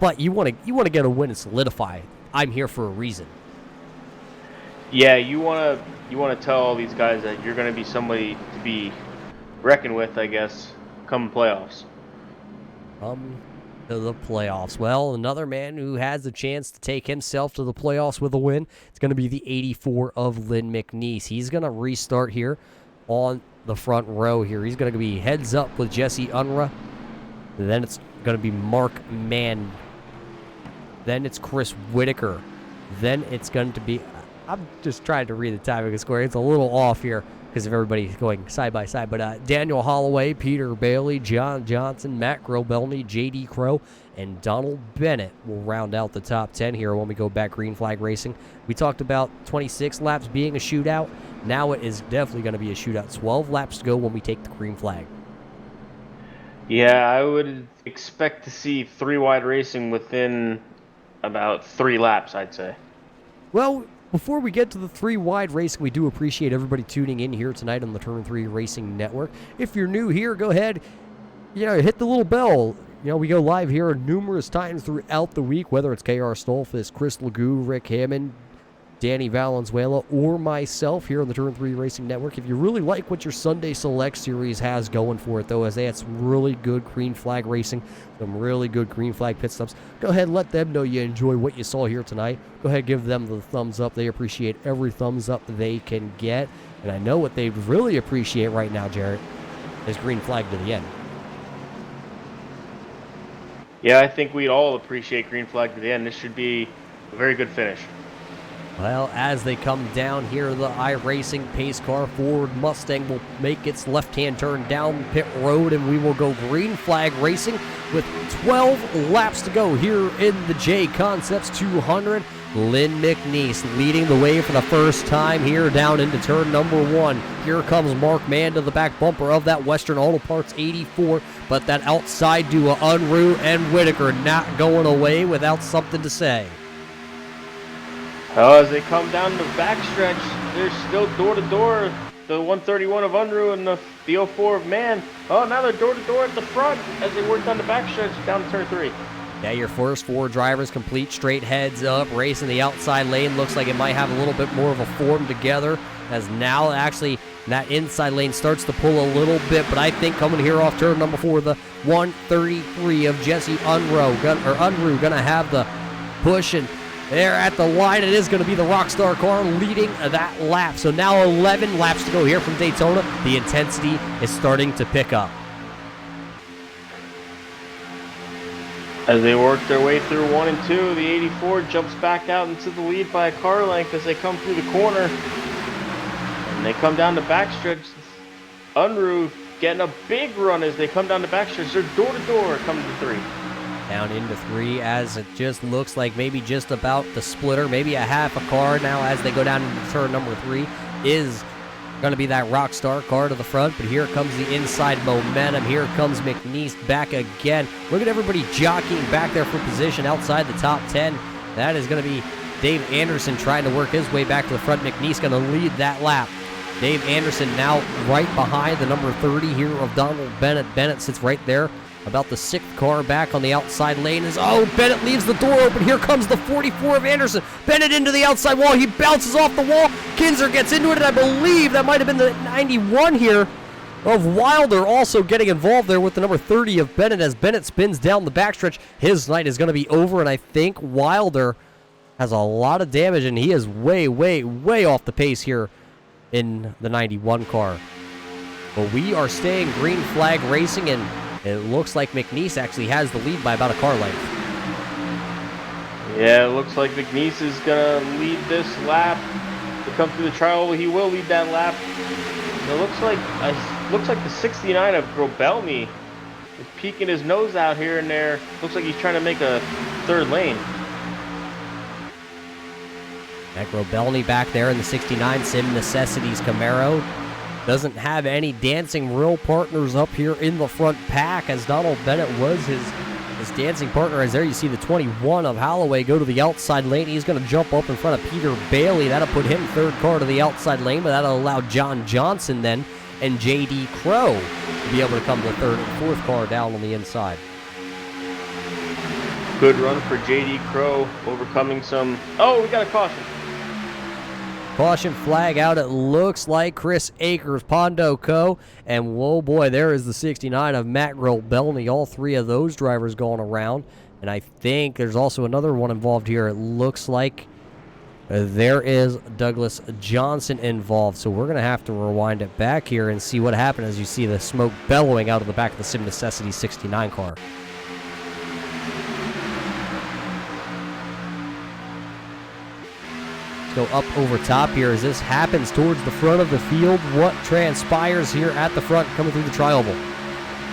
But you want to get a win and solidify. I'm here for a reason. Yeah, you want to tell all these guys that you're going to be somebody to be reckoned with, I guess, come playoffs. To the playoffs. Well, another man who has the chance to take himself to the playoffs with a win, it's going to be the 84 of Len McNeese. He's going to restart here on the front row here. He's going to be heads up with Jesse Unruh. Then it's going to be Mark Mann. Then it's Chris Whitaker. Then it's going to be... I'm just trying to read the timing square. It's a little off here because of everybody going side by side. But Daniel Holloway, Peter Bailey, John Johnson, Matt Grobelny, J.D. Crow, and Donald Bennett will round out the top 10 here when we go back green flag racing. We talked about 26 laps being a shootout. Now it is definitely going to be a shootout. 12 laps to go when we take the green flag. Yeah, I would expect to see 3-wide racing within about 3 laps, I'd say. Well, before we get to the 3-wide racing, we do appreciate everybody tuning in here tonight on the Turn 3 Racing Network. If you're new here, go ahead, hit the little bell. We go live here numerous times throughout the week, whether it's KR Stolfus, Chris Legou, Rick Hammond, Danny Valenzuela, or myself here on the Turn 3 Racing Network. If you really like what your Sunday Select Series has going for it, though, as they had some really good green flag racing, some really good green flag pit stops, go ahead and let them know you enjoy what you saw here tonight. Go ahead and give them the thumbs up. They appreciate every thumbs up they can get. And I know what they really appreciate right now, Jarrett, is green flag to the end. Yeah, I think we'd all appreciate green flag to the end. This should be a very good finish. Well, as they come down here, the iRacing pace car Ford Mustang will make its left-hand turn down pit road, and we will go green flag racing with 12 laps to go here in the Jconcepts 200. Len McNeese leading the way for the first time here down into turn number 1. Here comes Mark Mann to the back bumper of that Western Auto Parts 84, but that outside duo, Unruh and Whitaker, not going away without something to say. As they come down the backstretch, they're still door-to-door. The 131 of Unruh and the 04 of Mann. Oh, now they're door-to-door at the front as they work down the backstretch down to turn 3. Yeah, your first 4 drivers complete straight heads up, racing the outside lane. Looks like it might have a little bit more of a form together, as now actually that inside lane starts to pull a little bit, but I think coming here off turn number 4, the 133 of Jesse Unruh gonna have the push, and there at the line it is gonna be the Rockstar car leading that lap. So now 11 laps to go here from Daytona. The intensity is starting to pick up. As they work their way through 1 and 2, the 84 jumps back out into the lead by a car length as they come through the corner. And they come down the backstretch. Unruh getting a big run as they come down the backstretch. They're door to door coming to 3. Down into 3 as it just looks like maybe just about the splitter, maybe a half a car now as they go down into turn number 3 is going to be that Rockstar car to the front, but here comes the inside momentum. Here comes McNeese back again. Look at everybody jockeying back there for position outside the top 10. That is going to be Dave Anderson trying to work his way back to the front. McNeese going to lead that lap. Dave Anderson now right behind the number 30 here of Donald Bennett. Bennett sits right there, about the 6th car back on the outside lane. Bennett leaves the door open. Here comes the 44 of Anderson. Bennett into the outside wall. He bounces off the wall. Kinzer gets into it, and I believe that might have been the 91 here of Wilder also getting involved there with the number 30 of Bennett as Bennett spins down the backstretch. His night is going to be over, and I think Wilder has a lot of damage, and he is way, way, way off the pace here in the 91 car. But we are staying green flag racing, and it looks like McNeese actually has the lead by about a car length. Yeah, it looks like McNeese is going to lead this lap. To come through the trial, he will lead that lap. It looks like the 69 of Grobelny is peeking his nose out here and there. Looks like he's trying to make a 3rd lane. That Grobelny back there in the 69 Sim Necessities Camaro doesn't have any dancing real partners up here in the front pack, as Donald Bennett was his dancing partner. As there you see the 21 of Holloway go to the outside lane. He's going to jump up in front of Peter Bailey. That'll put him 3rd car to the outside lane, but that'll allow John Johnson then and J.D. Crow to be able to come to 3rd and 4th car down on the inside. Good run for J.D. Crow, overcoming some... Oh, we got a caution. Caution flag out. It looks like Chris Akers, Pondo Co. And whoa boy, there is the 69 of Matt Grobelny. All 3 of those drivers going around. And I think there's also another one involved here. It looks like there is Douglas Johnson involved. So we're going to have to rewind it back here and see what happened as you see the smoke bellowing out of the back of the Sim Necessity 69 car. Go up over top here as this happens towards the front of the field. What transpires here at the front coming through the tri-oval?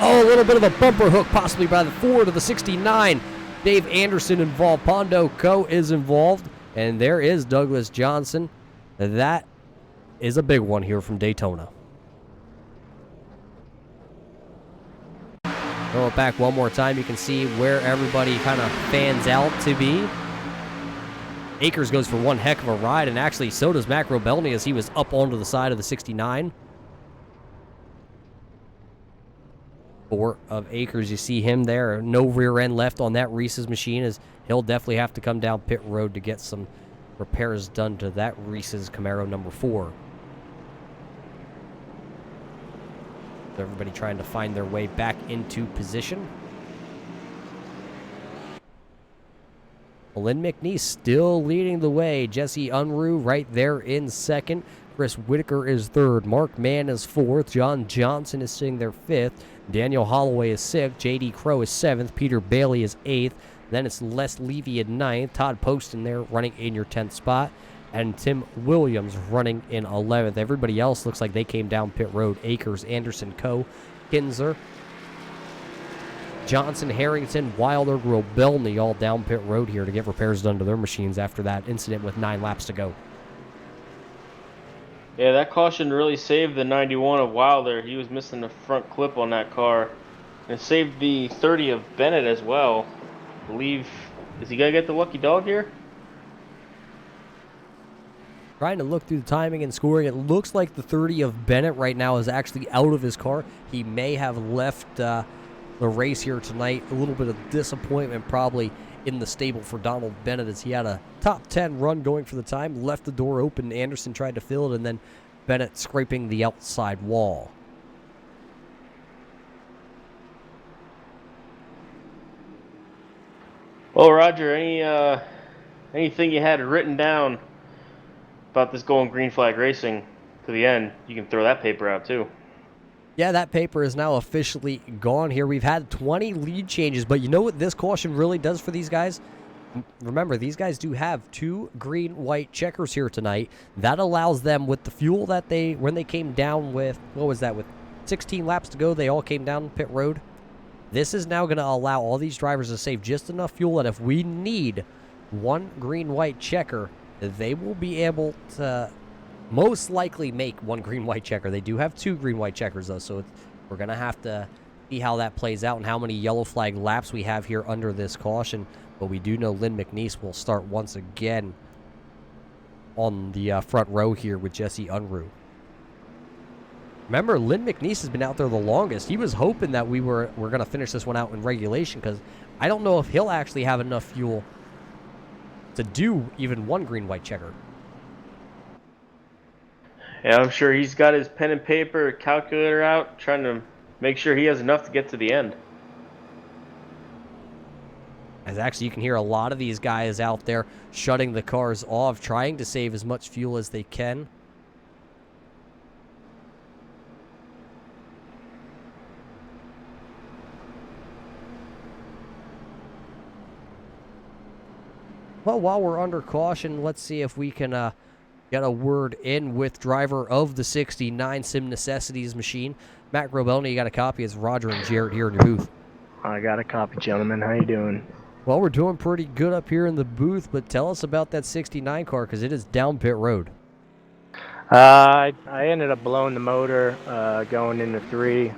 Oh, a little bit of a bumper hook possibly by the 4 to the 69. Dave Anderson involved. Pondo Co. is involved. And there is Douglas Johnson. That is a big one here from Daytona. Throw it back one more time. You can see where everybody kind of fans out to be. Akers goes for one heck of a ride, and actually so does Matt Grobelny as he was up onto the side of the 69. 4 of Akers, you see him there. No rear end left on that Reese's machine, as he'll definitely have to come down pit road to get some repairs done to that Reese's Camaro number 4. Everybody trying to find their way back into position. Lynn McNeese still leading the way. Jesse Unruh right there in 2nd. Chris Whitaker is 3rd. Mark Mann is 4th. John Johnson is sitting there 5th. Daniel Holloway is 6th. J.D. Crow is 7th. Peter Bailey is 8th. Then it's Les Levy at 9th. Todd Poston there running in your 10th spot. And Tim Williams running in 11th. Everybody else looks like they came down pit road. Akers, Anderson, Co., Kinzer, Johnson, Harrington, Wilder, Grobelny all down pit road here to get repairs done to their machines after that incident with 9 laps to go. Yeah, that caution really saved the 91 of Wilder. He was missing the front clip on that car. And it saved the 30 of Bennett as well. I believe, is he going to get the lucky dog here? Trying to look through the timing and scoring. It looks like the 30 of Bennett right now is actually out of his car. He may have left the race here tonight. A little bit of disappointment probably in the stable for Donald Bennett as he had a top 10 run going for the time, left the door open. Anderson tried to fill it, and then Bennett scraping the outside wall. Well, Roger, anything you had written down about this going green flag racing to the end, you can throw that paper out too. Yeah, that paper is now officially gone here. We've had 20 lead changes, but you know what this caution really does for these guys? Remember, these guys do have 2 green-white checkers here tonight. That allows them, with the fuel that when they came down with, what was that, with 16 laps to go, they all came down pit road. This is now going to allow all these drivers to save just enough fuel that if we need 1 green-white checker, they will be able to most likely make 1 green-white checker. They do have 2 green-white checkers, though, so we're going to have to see how that plays out and how many yellow flag laps we have here under this caution. But we do know Lynn McNeese will start once again on the front row here with Jesse Unruh. Remember, Lynn McNeese has been out there the longest. He was hoping that we were going to finish this one out in regulation because I don't know if he'll actually have enough fuel to do even 1 green-white checker. Yeah, I'm sure he's got his pen and paper, calculator out, trying to make sure he has enough to get to the end. As actually you can hear a lot of these guys out there shutting the cars off, trying to save as much fuel as they can. Well, while we're under caution, let's see if we can get a word in with driver of the 69 Sim Necessities machine. Matt Grobelny, you got a copy. It's Roger and Jarrett here in your booth. I got a copy, gentlemen. How you doing? Well, we're doing pretty good up here in the booth, but tell us about that 69 car because it is down pit road. I ended up blowing the motor going into 3,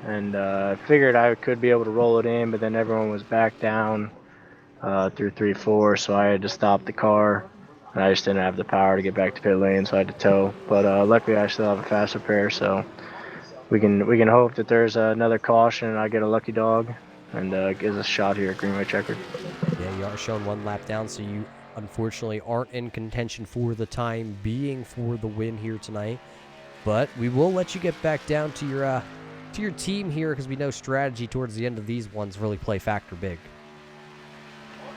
and figured I could be able to roll it in, but then everyone was back down through 3-4, so I had to stop the car. And I just didn't have the power to get back to pit lane, so I had to tow. But luckily, I still have a fast repair, so we can hope that there's another caution and I get a lucky dog and gives us a shot here at Greenway Checker. Yeah, you are showing 1 lap down, so you unfortunately aren't in contention for the time being for the win here tonight. But we will let you get back down to your team here because we know strategy towards the end of these ones really play factor big.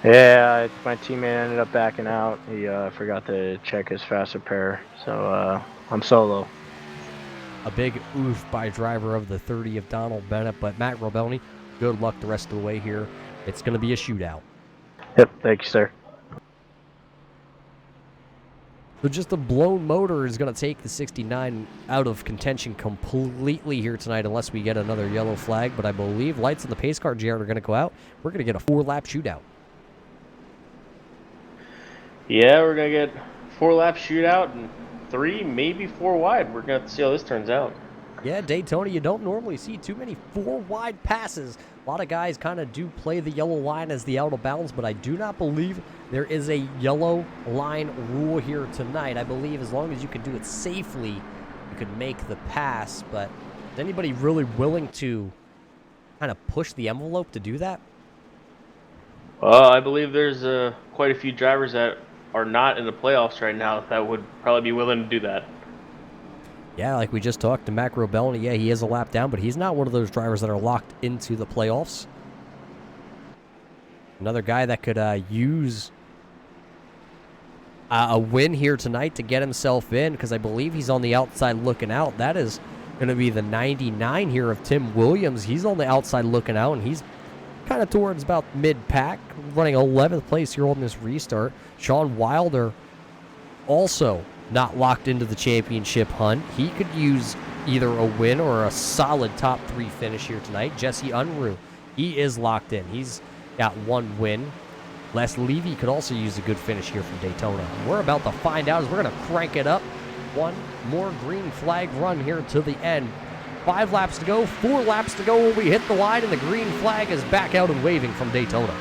Yeah, my teammate ended up backing out. He forgot to check his fast repair, so I'm solo. A big oof by driver of the 30 of Donald Bennett, but Matt Grobelny, good luck the rest of the way here. It's going to be a shootout. Yep, thank you, sir. So just a blown motor is going to take the 69 out of contention completely here tonight unless we get another yellow flag, but I believe lights on the pace car, Jared, are going to go out. We're going to get a 4-lap shootout. Yeah, we're going to get 4-lap shootout and 3, maybe 4 wide. We're going to have to see how this turns out. Yeah, Daytona, you don't normally see too many 4 wide passes. A lot of guys kind of do play the yellow line as the out of bounds, but I do not believe there is a yellow line rule here tonight. I believe as long as you can do it safely, you can make the pass, but is anybody really willing to kind of push the envelope to do that? Well, I believe there's quite a few drivers that are not in the playoffs right now that would probably be willing to do that. Yeah, like we just talked to Matt Grobelny, yeah, he is a lap down, but he's not one of those drivers that are locked into the playoffs. Another guy that could use a win here tonight to get himself in, because I believe he's on the outside looking out. That is going to be the 99 here of Tim Williams. He's on the outside looking out, and he's kind of towards about mid-pack, running 11th place here on this restart. Sean Wilder also not locked into the championship hunt. He could use either a win or a solid top 3 finish here tonight. Jesse Unruh, he is locked in. He's got 1 win. Les Levy could also use a good finish here from Daytona. We're about to find out as we're going to crank it up. 1 more green flag run here to the end. 5 laps to go, 4 laps to go when we hit the line, and the green flag is back out and waving from Daytona.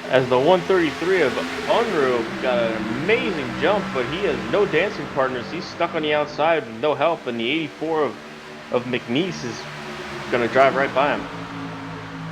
As the 133 of Unruh got an amazing jump, but he has no dancing partners. He's stuck on the outside with no help, and the 84 of McNeese is going to drive right by him.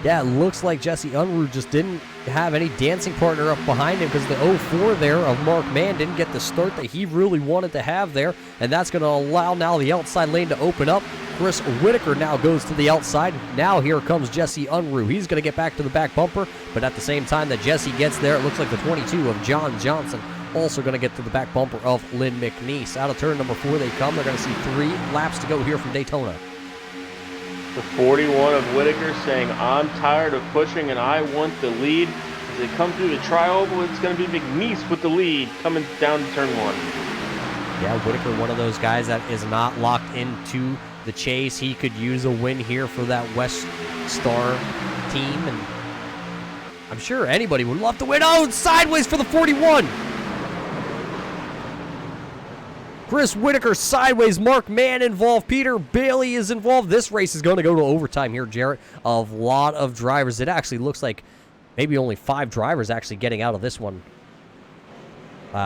Yeah, it looks like Jesse Unruh just didn't have any dancing partner up behind him because the 04 there of Mark Mann didn't get the start that he really wanted to have there, and that's going to allow now the outside lane to open up. Chris Whitaker now goes to the outside. Now here comes Jesse Unruh. He's going to get back to the back bumper, but at the same time that Jesse gets there, it looks like the 22 of John Johnson also going to get to the back bumper of Lynn McNeese. Out of turn number 4 they come. They're going to see 3 laps to go here from Daytona. The 41 of Whitaker saying, I'm tired of pushing and I want the lead. As they come through the tri-oval, it's going to be McNeese with the lead coming down to turn 1. Yeah, Whitaker, one of those guys that is not locked into the chase. He could use a win here for that West Star team, and I'm sure anybody would love to win. Oh, it's sideways for the 41. Chris Whitaker sideways. Mark Mann involved. Peter Bailey is involved. This race is going to go to overtime here, Jarrett. A lot of drivers. It actually looks like maybe only 5 drivers actually getting out of this one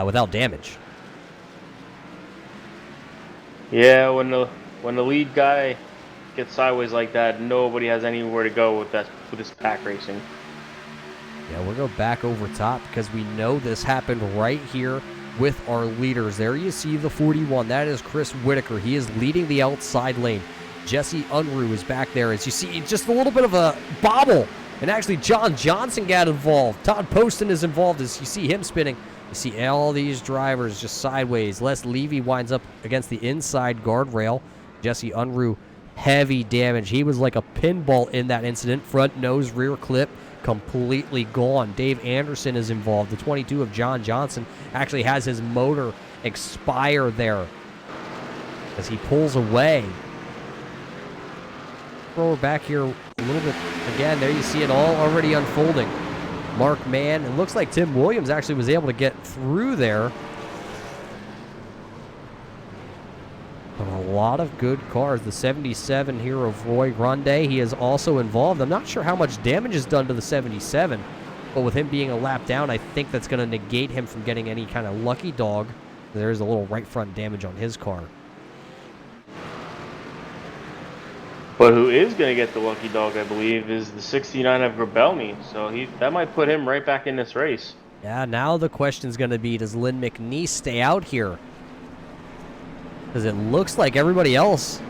without damage. Yeah, when the lead guy gets sideways like that, nobody has anywhere to go with this pack racing. Yeah, we'll go back over top because we know this happened right here with our leaders. There you see the 41. That is Chris Whitaker. He is leading the outside lane. Jesse Unruh is back there. As you see, just a little bit of a bobble. And actually, John Johnson got involved. Todd Poston is involved as you see him spinning. You see all these drivers just sideways. Les Levy winds up against the inside guardrail. Jesse Unruh, heavy damage. He was like a pinball in that incident. Front nose, rear clip, completely gone. Dave Anderson is involved. The 22 of John Johnson actually has his motor expire there as he pulls away. Throw back here a little bit. Again, there you see it all already unfolding. Mark Mann. It looks like Tim Williams actually was able to get through there. But a lot of good cars. The 77 here of Roy Grande, he is also involved. I'm not sure how much damage is done to the 77, but with him being a lap down, I think that's going to negate him from getting any kind of lucky dog. There is a little right front damage on his car. But who is going to get the lucky dog, I believe, is the 69 of Grabelny. So that might put him right back in this race. Yeah, now the question is going to be, does Lynn McNeese stay out here? Because it looks like everybody else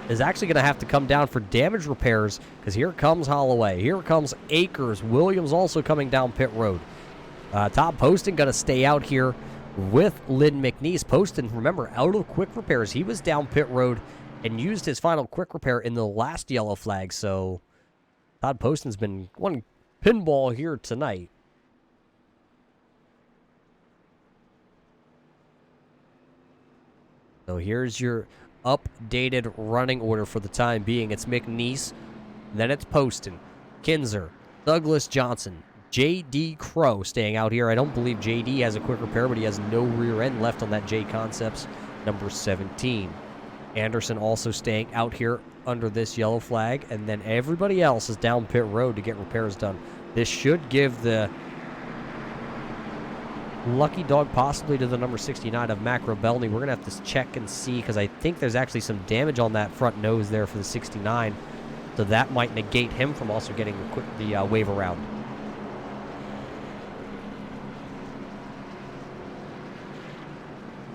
is actually going to have to come down for damage repairs, because here comes Holloway. Here comes Akers. Williams also coming down pit road. Todd Poston going to stay out here with Lynn McNeese. Poston, remember, out of quick repairs. He was down pit road and used his final quick repair in the last yellow flag. So Todd Poston's been one pinball here tonight. So here's your updated running order for the time being. It's McNeese, then it's Poston, Kinzer, Douglas Johnson, J.D. Crow staying out here. I don't believe J.D. has a quick repair, but he has no rear end left on that Jconcepts number 17. Anderson also staying out here under this yellow flag, and then everybody else is down pit road to get repairs done. This should give the lucky dog possibly to the number 69 of Mac Rebelny. We're going to have to check and see, because I think there's actually some damage on that front nose there for the 69. So that might negate him from also getting the wave around.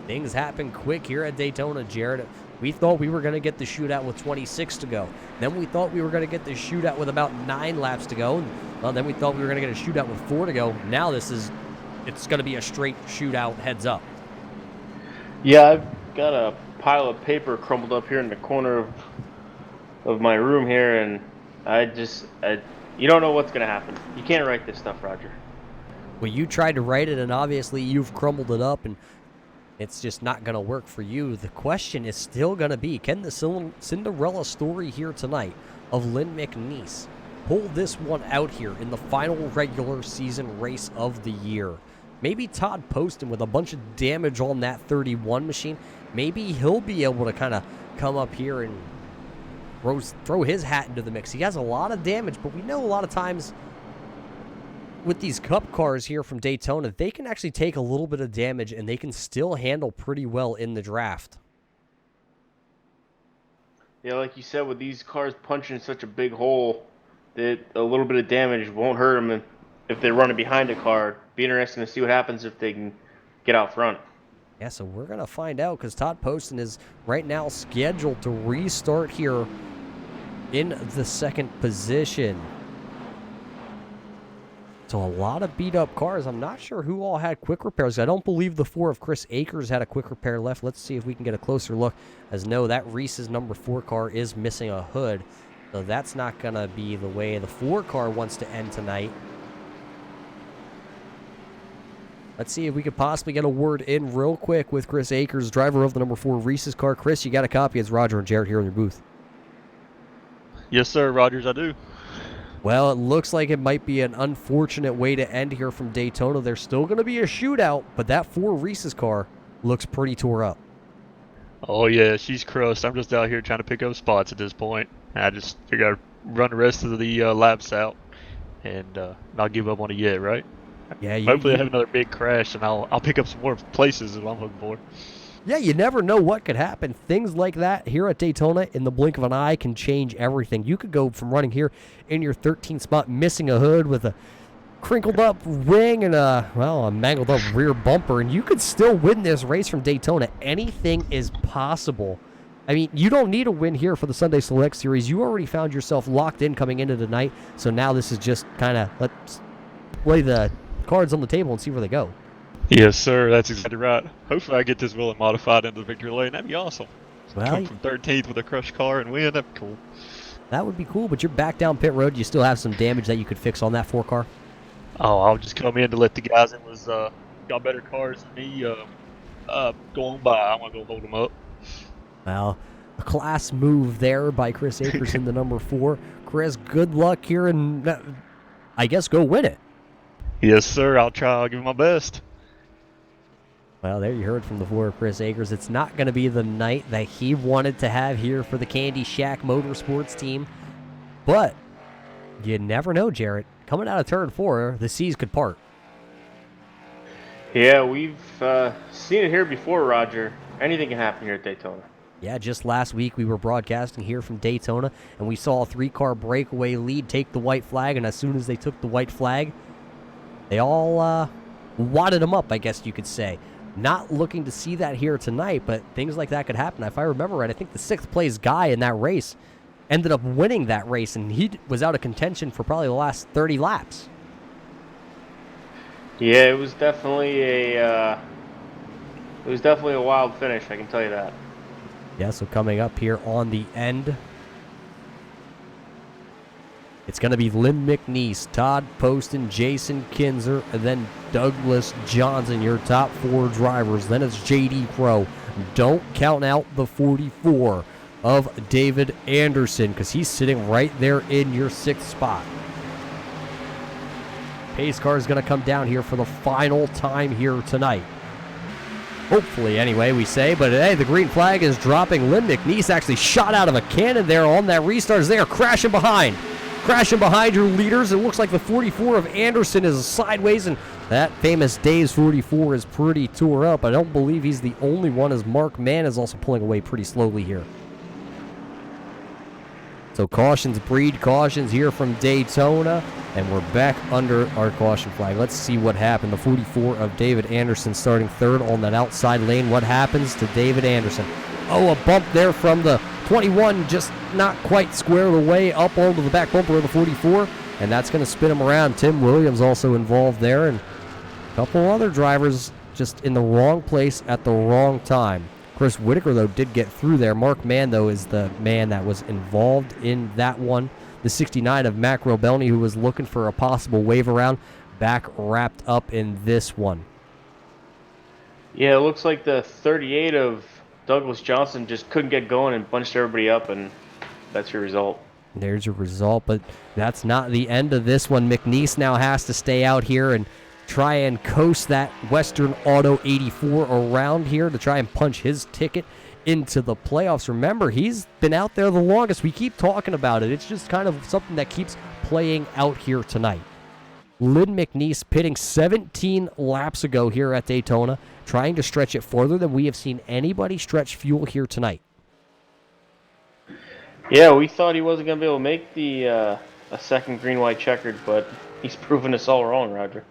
Things happen quick here at Daytona, Jared. We thought we were going to get the shootout with 26 to go. Then we thought we were going to get the shootout with about 9 laps to go. Well, then we thought we were going to get a shootout with 4 to go. Now it's going to be a straight shootout heads up. Yeah, I've got a pile of paper crumpled up here in the corner of my room here, and you don't know what's going to happen. You can't write this stuff, Roger. Well, you tried to write it, and obviously you've crumbled it up, and it's just not going to work for you. The question is still going to be, can the Cinderella story here tonight of Lynn McNeese pull this one out here in the final regular season race of the year? Maybe Todd Poston, with a bunch of damage on that 31 machine, maybe he'll be able to kind of come up here and throw his hat into the mix. He has a lot of damage, but we know a lot of times with these cup cars here from Daytona, they can actually take a little bit of damage and they can still handle pretty well in the draft. Yeah, like you said, with these cars punching such a big hole, that a little bit of damage won't hurt them if they're running behind a car. Be interesting to see what happens if they can get out front. Yeah, so we're going to find out because Todd Poston is right now scheduled to restart here in the second position. So a lot of beat-up cars. I'm not sure who all had quick repairs. I don't believe the 4 of Chris Akers had a quick repair left. Let's see if we can get a closer look. As no, that Reese's number 4 car is missing a hood. So that's not going to be the way the 4 car wants to end tonight. Let's see if we could possibly get a word in real quick with Chris Akers, driver of the number 4 Reese's car. Chris, you got a copy. It's Roger and Jarrett here in your booth. Yes, sir, Rogers, I do. Well, it looks like it might be an unfortunate way to end here from Daytona. There's still going to be a shootout, but that 4 Reese's car looks pretty tore up. Oh, yeah, she's crushed. I'm just out here trying to pick up spots at this point. I just figure I'd run the rest of the laps out and not give up on it yet, right? Yeah, Hopefully I have another big crash, and I'll pick up some more places is what I'm looking for. Yeah, you never know what could happen. Things like that here at Daytona in the blink of an eye can change everything. You could go from running here in your 13th spot, missing a hood with a crinkled up wing and a mangled up rear bumper, and you could still win this race from Daytona. Anything is possible. I mean, you don't need a win here for the Sunday Select Series. You already found yourself locked in coming into tonight, so now this is just kind of let's lay the cards on the table and see where they go. Yes, sir, that's exactly right. Hopefully I get this wheel modified into the victory lane. That'd be awesome. Well, come from 13th with a crushed car and win. That'd be cool. That would be cool, but you're back down pit road. You still have some damage that you could fix on that 4 car? Oh, I'll just come in to let the guys that was got better cars than me go on by. I'm gonna go hold them up. Well, a class move there by Chris Akers in the number 4. Chris, good luck here, and I guess go win it. Yes, sir. I'll try. I'll give it my best. Well, there you heard from the 4 Chris Akers. It's not going to be the night that he wanted to have here for the Candy Shack Motorsports team, but you never know, Jarrett. Coming out of turn 4, the seas could part. Yeah, we've seen it here before, Roger. Anything can happen here at Daytona. Yeah, just last week we were broadcasting here from Daytona, and we saw a 3-car breakaway lead take the white flag, and as soon as they took the white flag, they all wadded them up, I guess you could say. Not looking to see that here tonight, but things like that could happen. If I remember right, I think the 6th place guy in that race ended up winning that race, and he was out of contention for probably the last 30 laps. Yeah, it was definitely a wild finish, I can tell you that. Yeah, so coming up here on the end, it's going to be Lynn McNeese, Todd Poston, Jason Kinzer, and then Douglas Johnson, your top 4 drivers. Then it's J.D. Crow. Don't count out the 44 of David Anderson because he's sitting right there in your 6th spot. Pace car is going to come down here for the final time here tonight. Hopefully, anyway, we say. But, hey, the green flag is dropping. Lynn McNeese actually shot out of a cannon there on that restart as they are crashing behind. Crashing behind your leaders. It looks like the 44 of Anderson is sideways, and that famous Days 44 is pretty tore up. I don't believe he's the only one, as Mark Mann is also pulling away pretty slowly here. So cautions breed cautions here from Daytona, and we're back under our caution flag. Let's see what happened. The 44 of David Anderson starting 3rd on that outside lane. What happens to David Anderson? Oh, a bump there from the 21, just not quite squared away up onto the back bumper of the 44, and that's going to spin him around. Tim Williams also involved there, and a couple other drivers just in the wrong place at the wrong time. Chris Whitaker, though, did get through there. Mark Mann, though, is the man that was involved in that one. The 69 of Mac Robelny, who was looking for a possible wave around, back wrapped up in this one. Yeah, it looks like the 38 of Douglas Johnson just couldn't get going and bunched everybody up, and that's your result. There's your result, but that's not the end of this one. McNeese now has to stay out here and try and coast that Western Auto 84 around here to try and punch his ticket into the playoffs. Remember, he's been out there the longest. We keep talking about it. It's just kind of something that keeps playing out here tonight. Lynn McNeese pitting 17 laps ago here at Daytona, trying to stretch it further than we have seen anybody stretch fuel here tonight. Yeah, we thought he wasn't gonna be able to make the a second green white checkered, but he's proven us all wrong, Roger.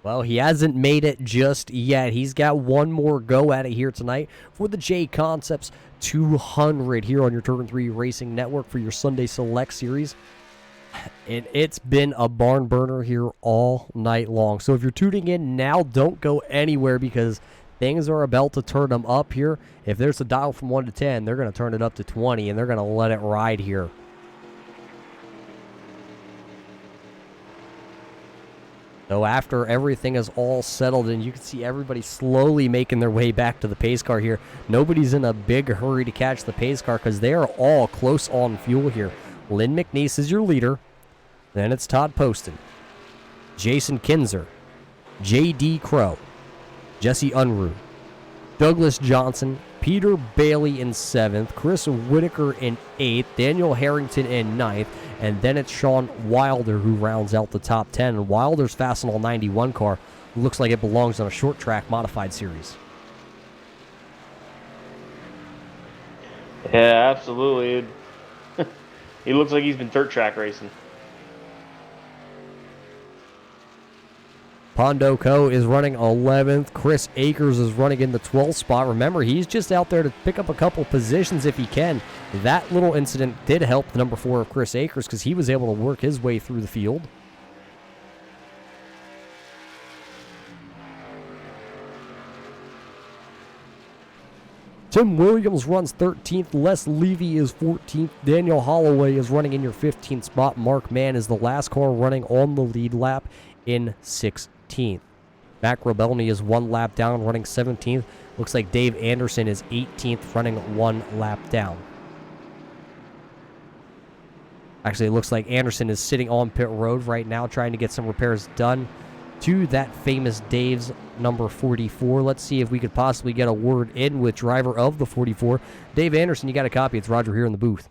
Well, he hasn't made it just yet. He's got one more go at it here tonight for the Jconcepts 200 here on your Turn 3 Racing Network for your Sunday Select Series. And it's been a barn burner here all night long. So if you're tuning in now, don't go anywhere because things are about to turn them up here. If there's a dial from 1 to 10, they're going to turn it up to 20, and they're going to let it ride here. So after everything is all settled and you can see everybody slowly making their way back to the pace car here. Nobody's in a big hurry to catch the pace car because they are all close on fuel here. Lynn McNeese is your leader. Then it's Todd Poston, Jason Kinzer, J.D. Crow, Jesse Unruh, Douglas Johnson, Peter Bailey in 7th, Chris Whitaker in 8th, Daniel Harrington in 9th, and then it's Sean Wilder who rounds out the top 10. And Wilder's Fastenal 91 car looks like it belongs on a short track modified series. Yeah, absolutely. He looks like he's been dirt track racing. Pondo Co. is running 11th. Chris Akers is running in the 12th spot. Remember, he's just out there to pick up a couple positions if he can. That little incident did help the number 4 of Chris Akers because he was able to work his way through the field. Tim Williams runs 13th. Les Levy is 14th. Daniel Holloway is running in your 15th spot. Mark Mann is the last car running on the lead lap in 16th. Mac Robelny is 1 lap down, running 17th. Looks like Dave Anderson is 18th, running 1 lap down. Actually, it looks like Anderson is sitting on pit road right now, trying to get some repairs done to that famous Dave's number 44. Let's see if we could possibly get a word in with driver of the 44. Dave Anderson, you got a copy. It's Roger here in the booth.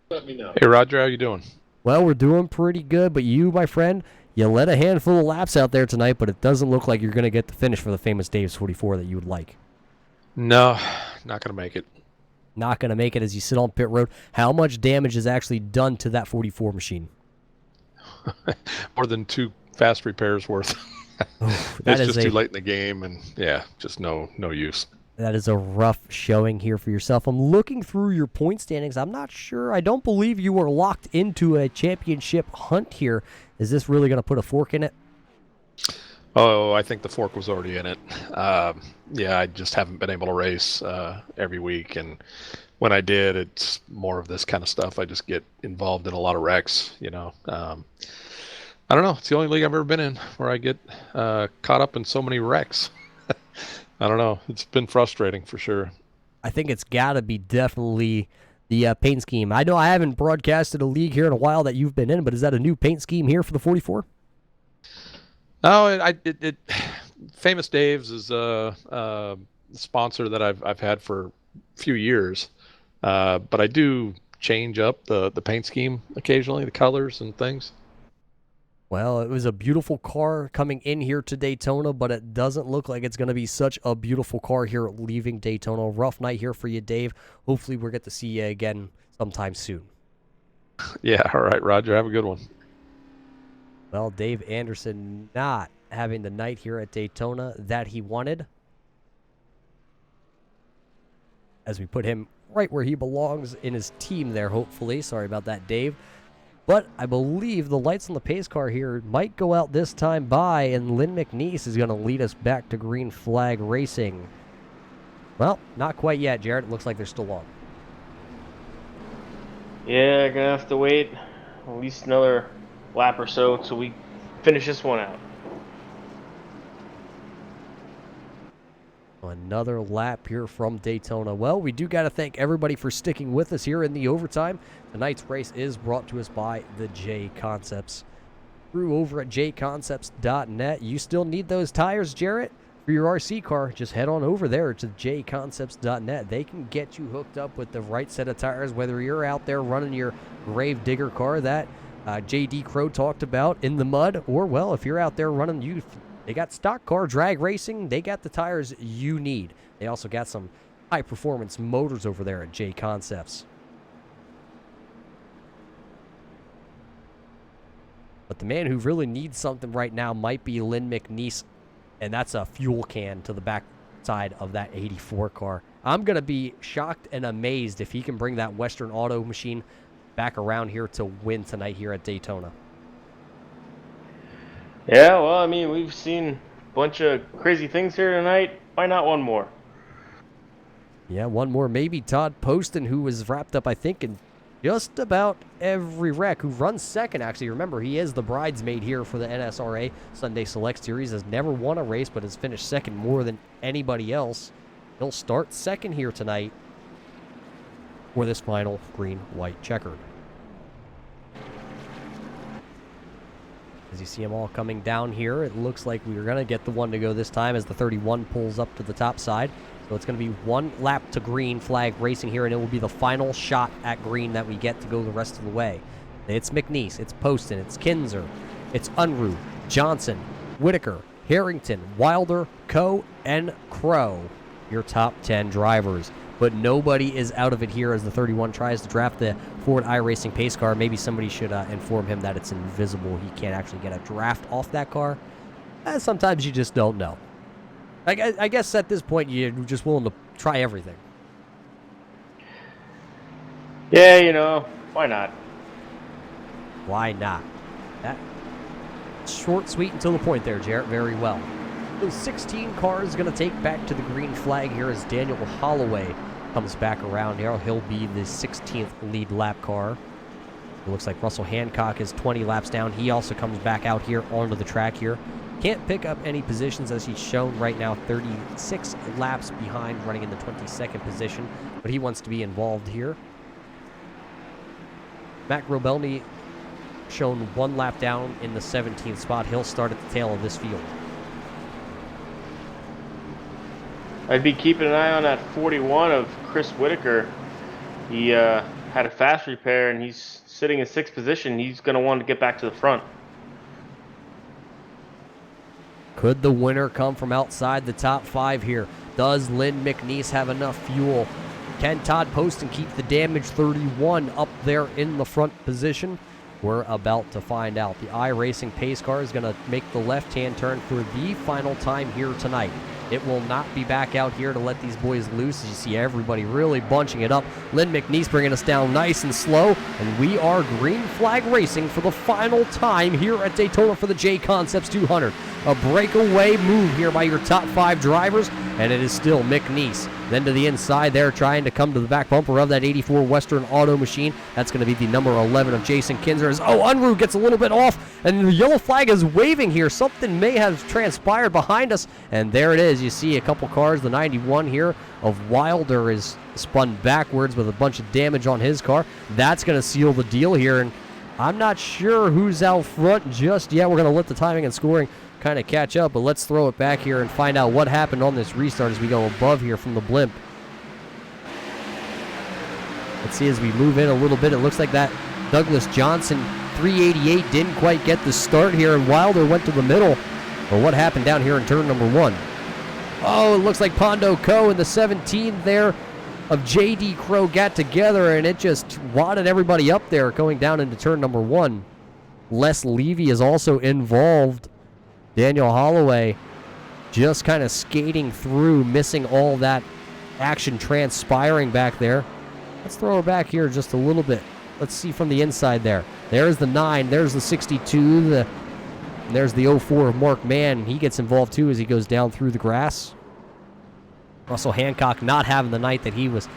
Let me know. Hey, Roger, how you doing? Well, we're doing pretty good, but you, my friend, you led a handful of laps out there tonight, but it doesn't look like you're going to get the finish for the famous Dave's 44 that you would like. No, not going to make it. Not going to make it as you sit on pit road. How much damage is actually done to that 44 machine? More than 2 fast repairs worth. It's just too late in the game, and yeah, just no use. That is a rough showing here for yourself. I'm looking through your point standings. I'm not sure. I don't believe you are locked into a championship hunt here. Is this really going to put a fork in it? Oh, I think the fork was already in it. Yeah, I just haven't been able to race every week, and when I did, it's more of this kind of stuff. I just get involved in a lot of wrecks, you know. I don't know. It's the only league I've ever been in where I get caught up in so many wrecks. I don't know. It's been frustrating for sure. I think it's got to be definitely the paint scheme. I know I haven't broadcasted a league here in a while that you've been in, but is that a new paint scheme here for the 44? Oh, Famous Dave's is a sponsor that I've had for a few years, but I do change up the paint scheme occasionally, the colors and things. Well, it was a beautiful car coming in here to Daytona, but it doesn't look like it's going to be such a beautiful car here leaving Daytona. Rough night here for you, Dave. Hopefully we'll get to see you again sometime soon. Yeah, all right, Roger. Have a good one. Well, Dave Anderson not having the night here at Daytona that he wanted. As we put him right where he belongs in his team there, hopefully. Sorry about that, Dave. But I believe the lights on the pace car here might go out this time by, and Lynn McNeese is going to lead us back to green flag racing. Well, not quite yet, Jared. It looks like they're still on. Yeah, gonna have to wait at least another lap or so till we finish this one out. Another lap here from Daytona. Well, we do got to thank everybody for sticking with us here in the overtime. Tonight's race is brought to us by the Jconcepts. Crew over at jconcepts.net. You still need those tires, Jarrett, for your RC car? Just head on over there to jconcepts.net. They can get you hooked up with the right set of tires, whether you're out there running your grave digger car that J.D. Crow talked about in the mud, or, well, if you're out there running they got stock car drag racing. They got the tires you need. They also got some high-performance motors over there at Jconcepts. But the man who really needs something right now might be Lynn McNeese, and that's a fuel can to the back side of that 84 car. I'm going to be shocked and amazed if he can bring that Western Auto machine back around here to win tonight here at Daytona. Yeah, well, I mean, we've seen a bunch of crazy things here tonight. Why not one more? Yeah, one more. Maybe Todd Poston, who was wrapped up, I think, in just about every wreck, who runs second, actually. Remember, he is the bridesmaid here for the NSRA Sunday Select Series. Has never won a race, but has finished second more than anybody else. He'll start second here tonight for this final green-white checkered. As you see them all coming down here, it looks like we're going to get the one to go this time as the 31 pulls up to the top side. So it's going to be one lap to green flag racing here, and it will be the final shot at green that we get to go the rest of the way. It's McNeese, it's Poston, it's Kinzer, it's Unruh, Johnson, Whitaker, Harrington, Wilder, Coe, and Crow. Your top 10 drivers. But nobody is out of it here as the 31 tries to draft the Ford iRacing pace car. Maybe somebody should inform him that it's invisible. He can't actually get a draft off that car. Sometimes you just don't know. I guess at this point you're just willing to try everything. Yeah, you know, why not? Why not? That short, sweet, and to the point there, Jarrett. Very well. Those 16 cars going to take back to the green flag here as Daniel Holloway comes back around here. He'll be the 16th lead lap car. It looks like Russell Hancock is 20 laps down. He also comes back out here onto the track here. Can't pick up any positions as he's shown right now, 36 laps behind, running in the 22nd position, but he wants to be involved here. Matt Grobelny shown one lap down in the 17th spot. He'll start at the tail of this field. I'd be keeping an eye on that 41 of Chris Whitaker. He had a fast repair, and he's sitting in 6th position. He's going to want to get back to the front. Could the winner come from outside the top 5 here? Does Lynn McNeese have enough fuel? Can Todd Poston keep the damaged 31 up there in the front position? We're about to find out. The iRacing pace car is going to make the left-hand turn for the final time here tonight. It will not be back out here to let these boys loose. As you see everybody really bunching it up. Lynn McNeese bringing us down nice and slow. And we are green flag racing for the final time here at Daytona for the Jconcepts 200. A breakaway move here by your top 5 drivers. And it is still McNeese. Then to the inside there, trying to come to the back bumper of that 84 Western Auto machine. That's going to be the number 11 of Jason Kinzer. Unruh gets a little bit off, and the yellow flag is waving here. Something may have transpired behind us, and there it is. You see a couple cars. The 91 here of Wilder is spun backwards with a bunch of damage on his car. That's going to seal the deal here, and I'm not sure who's out front just yet. We're going to let the timing and scoring kind of catch up, but let's throw it back here and find out what happened on this restart as we go above here from the blimp. Let's see as we move in a little bit. It looks like that Douglas Johnson 388 didn't quite get the start here, and Wilder went to the middle. But what happened down here in turn number 1? Oh, it looks like Pondo Coe and the 17 there of J.D. Crow got together, and it just wadded everybody up there going down into turn number 1. Les Levy is also involved. Daniel Holloway just kind of skating through, missing all that action transpiring back there. Let's throw it back here just a little bit. Let's see from the inside there. There's the 9, there's the 62, and there's the 04 of Mark Mann. He gets involved too as he goes down through the grass. Russell Hancock not having the night that he was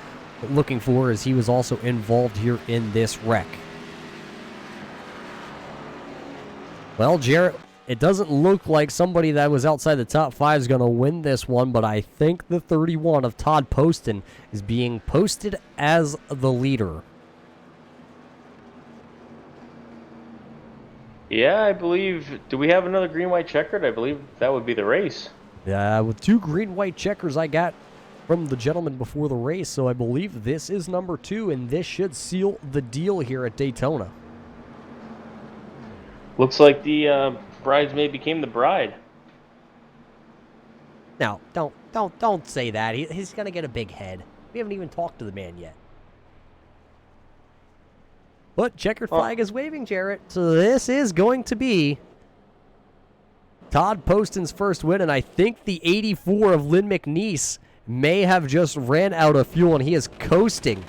looking for as he was also involved here in this wreck. Well, Jarrett, it doesn't look like somebody that was outside the top 5 is going to win this one, but I think the 31 of Todd Poston is being posted as the leader. Yeah, I believe. Do we have another green-white checkered? I believe that would be the race. With 2 green-white checkers I got from the gentleman before the race, so I believe this is number 2, and this should seal the deal here at Daytona. Looks like the bridesmaid became the bride. Now, don't say that. He's gonna get a big head. We haven't even talked to the man yet. But checkered flag is waving, Jarrett. So this is going to be Todd Poston's first win, and I think the 84 of Lynn McNeese may have just ran out of fuel, and he is coasting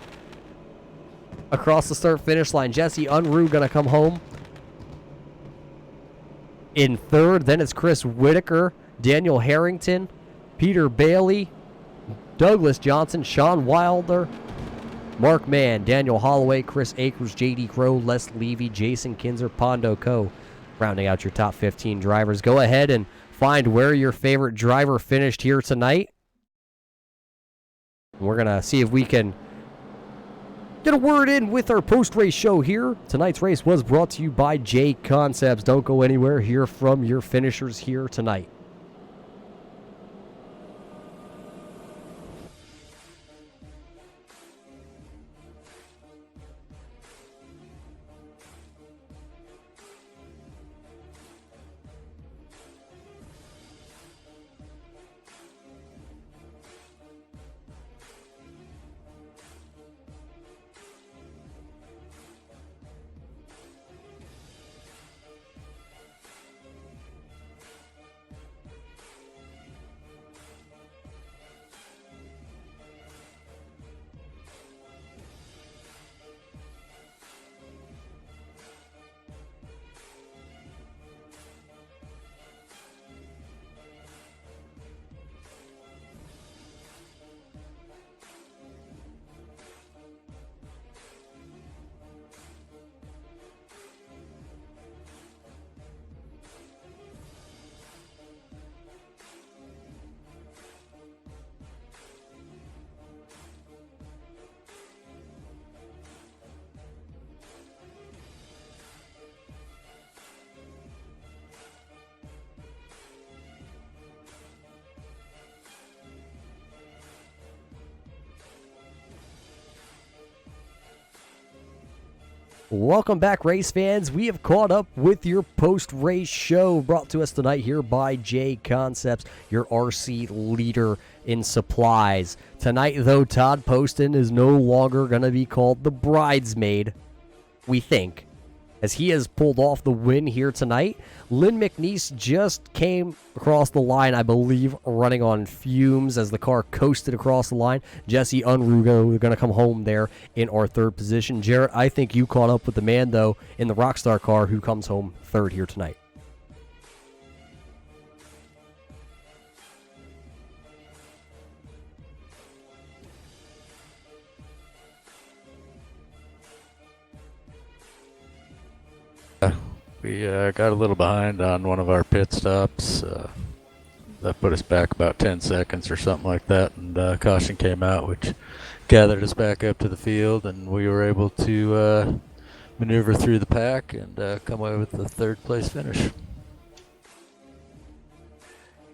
across the start-finish line. Jesse Unruh going to come home in third. Then it's Chris Whitaker, Daniel Harrington, Peter Bailey, Douglas Johnson, Sean Wilder, Mark Mann, Daniel Holloway, Chris Akers, J.D. Crow, Les Levy, Jason Kinzer, Pondo Co. Rounding out your top 15 drivers. Go ahead and find where your favorite driver finished here tonight. We're going to see if we can get a word in with our post-race show here. Tonight's race was brought to you by Jconcepts. Don't go anywhere. Hear from your finishers here tonight. Welcome back, race fans. We have caught up with your post-race show brought to us tonight here by Jconcepts, your RC leader in supplies. Tonight, though, Todd Poston is no longer going to be called the bridesmaid, we think, as he has pulled off the win here tonight. Lynn McNeese just came across the line, I believe, running on fumes as the car coasted across the line. Jesse Unruh going to come home there in our third position. Jarrett, I think you caught up with the man, though, in the Rockstar car who comes home third here tonight. We got a little behind on one of our pit stops. That put us back about 10 seconds or something like that, and caution came out, which gathered us back up to the field, and we were able to maneuver through the pack and come away with the third place finish.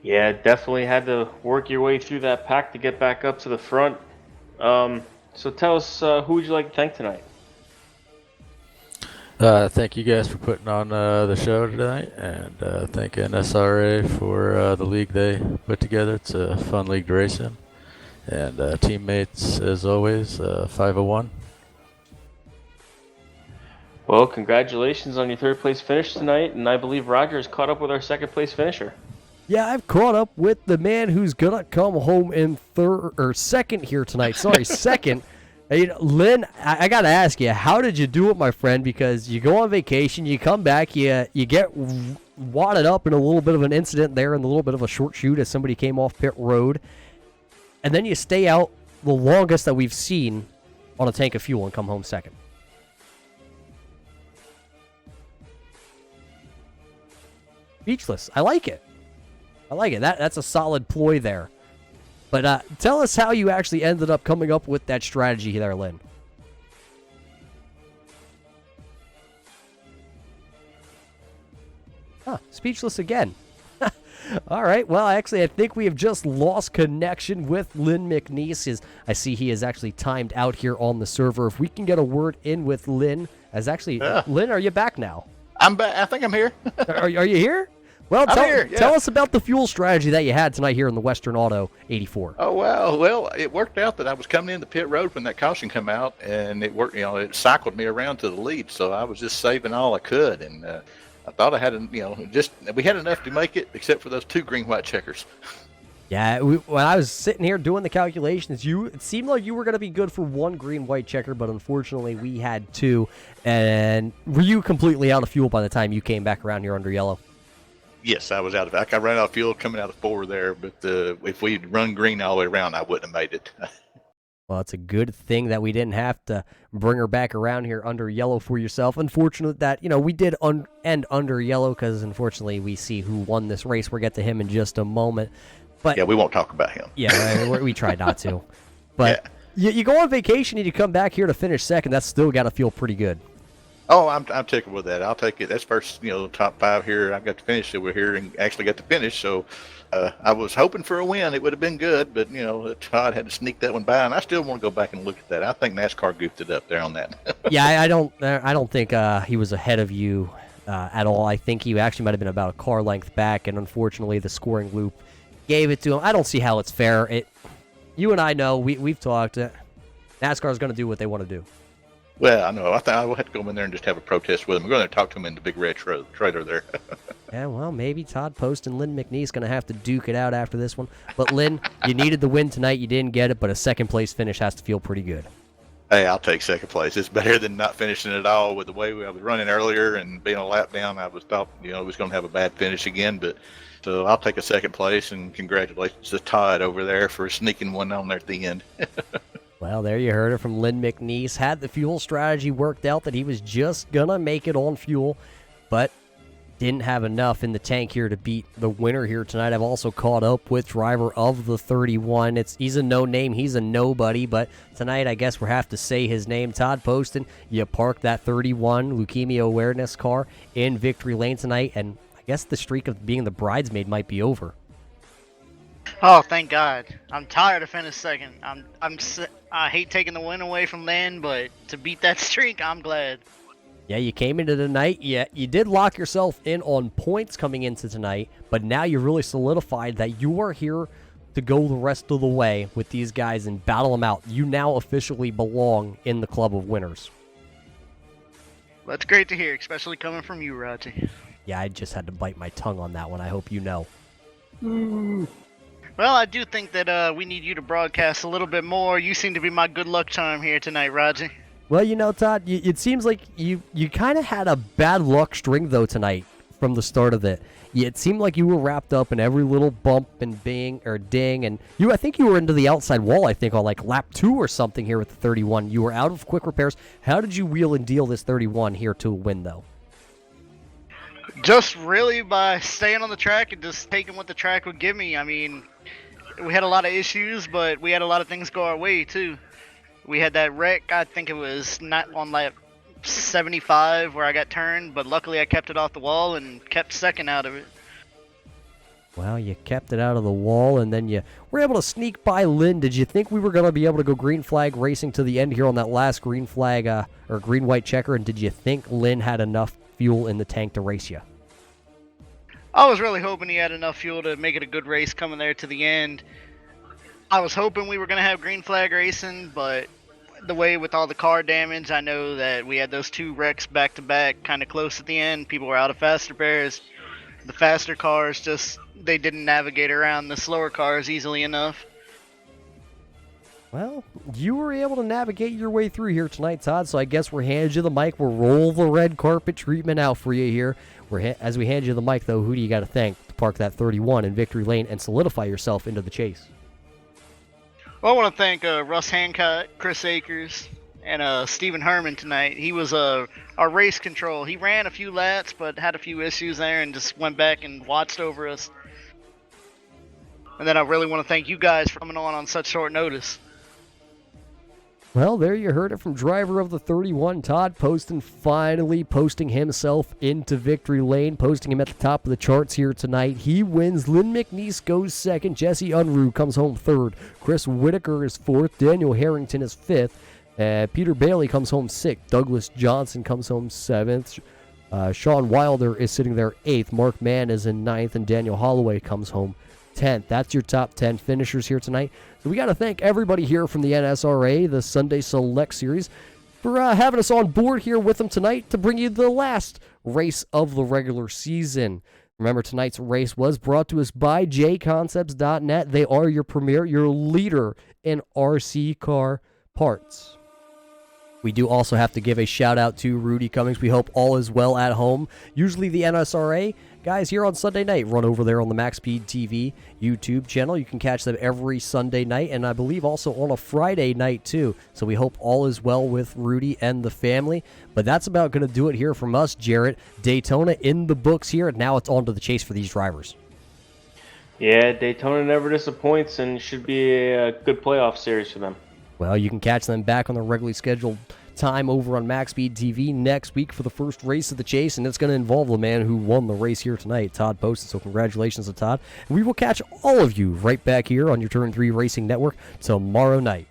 Yeah, definitely had to work your way through that pack to get back up to the front. So tell us, who would you like to thank tonight? Thank you guys for putting on the show tonight, and thank NSRA for the league they put together. It's a fun league to race in. And teammates, as always, 501. Well, congratulations on your third place finish tonight, and I believe Roger has caught up with our second place finisher. Yeah, I've caught up with the man who's gonna come home in second here tonight. Sorry, second. Hey, Lynn, I gotta ask you, how did you do it, my friend? Because you go on vacation, you come back, you get wadded up in a little bit of an incident there, and a little bit of a short shoot as somebody came off pit road, and then you stay out the longest that we've seen on a tank of fuel and come home second. Speechless. I like it. I like it. That's a solid ploy there. But tell us how you actually ended up coming up with that strategy there, Lynn. Huh, speechless again. All right, well, actually, I think we have just lost connection with Lynn McNeese. I see he is actually timed out here on the server. If we can get a word in with Lynn, Lynn, are you back now? I'm back. I think I'm here. Are you here? Well, I'm here, yeah. tell us about the fuel strategy that you had tonight here in the Western Auto 84. Oh, well, it worked out that I was coming in the pit road when that caution come out, and it worked. It cycled me around to the lead, so I was just saving all I could, and I thought I had, we had enough to make it, except for those 2 green-white checkers. Yeah, when I was sitting here doing the calculations, it seemed like you were going to be good for 1 green-white checker, but unfortunately we had 2. And were you completely out of fuel by the time you came back around here under yellow? Yes, I was out of. I ran out of fuel coming out of 4 there, but if we'd run green all the way around, I wouldn't have made it. Well, it's a good thing that we didn't have to bring her back around here under yellow for yourself. Unfortunate that, we did end under yellow because, unfortunately, we see who won this race. We'll get to him in just a moment. But yeah, we won't talk about him. Yeah, we tried not to. But you go on vacation and you come back here to finish second. That's still got to feel pretty good. Oh, I'm tickled with that. I'll take it. That's first, top 5 here. I got to finish over here and actually got to finish. So I was hoping for a win. It would have been good, but Todd had to sneak that one by, and I still want to go back and look at that. I think NASCAR goofed it up there on that. Yeah, I don't think he was ahead of you at all. I think he actually might have been about a car length back, and unfortunately the scoring loop gave it to him. I don't see how it's fair. You and I know, we've talked. NASCAR's going to do what they want to do. Well, I know. I think I will have to go in there and just have a protest with him. We're going to talk to him in the big red trailer there. Yeah, well, maybe Todd Post and Lynn McNeese going to have to duke it out after this one. But, Lynn, you needed the win tonight. You didn't get it, but a second-place finish has to feel pretty good. Hey, I'll take second place. It's better than not finishing at all. With the way I was running earlier and being a lap down, I was thought it was going to have a bad finish again. But so I'll take a second place, and congratulations to Todd over there for sneaking one on there at the end. Well, there you heard it from Lynn McNeese. Had the fuel strategy worked out that he was just going to make it on fuel, but didn't have enough in the tank here to beat the winner here tonight. I've also caught up with driver of the 31. He's a no-name. He's a nobody, but tonight I guess we'll have to say his name. Todd Poston, you parked that 31 leukemia awareness car in victory lane tonight, and I guess the streak of being the bridesmaid might be over. Oh, thank God. I'm tired of finishing second. I hate taking the win away from Lynn, but to beat that streak, I'm glad. Yeah, you came into tonight. Yeah, you did lock yourself in on points coming into tonight, but now you really solidified that you are here to go the rest of the way with these guys and battle them out. You now officially belong in the club of winners. That's great to hear, especially coming from you, Raji. Yeah, I just had to bite my tongue on that one. I hope you know. Well, I do think that we need you to broadcast a little bit more. You seem to be my good luck charm here tonight, Raji. Well, Todd, it seems like you kind of had a bad luck string, though, tonight from the start of it. It seemed like you were wrapped up in every little bump and ding, and I think you were into the outside wall, I think, on like lap 2 or something here with the 31. You were out of quick repairs. How did you wheel and deal this 31 here to win, though? Just really by staying on the track and just taking what the track would give me. I mean, we had a lot of issues, but we had a lot of things go our way, too. We had that wreck, I think it was not on lap 75 where I got turned, but luckily I kept it off the wall and kept second out of it. Well, you kept it out of the wall, and then you were able to sneak by Lynn. Did you think we were going to be able to go green flag racing to the end here on that last green flag or green-white checker, and did you think Lynn had enough fuel in the tank to race you? I was really hoping he had enough fuel to make it a good race coming there to the end. I was hoping we were going to have green flag racing, but the way with all the car damage, I know that we had those 2 wrecks back to back kind of close at the end. People were out of faster pairs. The faster cars they didn't navigate around the slower cars easily enough. Well, you were able to navigate your way through here tonight, Todd, so I guess we're handing you the mic. We'll roll the red carpet treatment out for you here. As we hand you the mic, though, who do you got to thank to park that 31 in victory lane and solidify yourself into the chase? Well, I want to thank Russ Hancock, Chris Akers, and Stephen Herman tonight. He was our race control. He ran a few laps, but had a few issues there and just went back and watched over us. And then I really want to thank you guys for coming on such short notice. Well, there you heard it from driver of the 31, Todd Poston, finally posting himself into victory lane, posting him at the top of the charts here tonight. He wins. Lynn McNeese goes second. Jesse Unruh comes home third. Chris Whitaker is fourth. Daniel Harrington is fifth. Peter Bailey comes home sixth. Douglas Johnson comes home seventh. Sean Wilder is sitting there 8th. Mark Mann is in 9th, and Daniel Holloway comes home 10th. That's your top 10 finishers here tonight. So we got to thank everybody here from the NSRA, the Sunday Select Series, for having us on board here with them tonight to bring you the last race of the regular season. Remember, tonight's race was brought to us by Jconcepts.net. They are your premier, your leader in RC car parts. We do also have to give a shout out to Rudy Cummings. We hope all is well at home. Usually the NSRA guys here on Sunday night run over there on the Max Speed TV YouTube channel. You can catch them every Sunday night, and I believe also on a Friday night too. So we hope all is well with Rudy and the family. But that's about going to do it here from us, Jarrett. Daytona in the books here, and now it's on to the chase for these drivers. Yeah, Daytona never disappoints and should be a good playoff series for them. Well, you can catch them back on the regularly scheduled time over on Max Speed TV next week for the first race of the chase, and it's going to involve the man who won the race here tonight, Todd Poston. So congratulations to Todd. And we will catch all of you right back here on your Turn 3 Racing Network tomorrow night.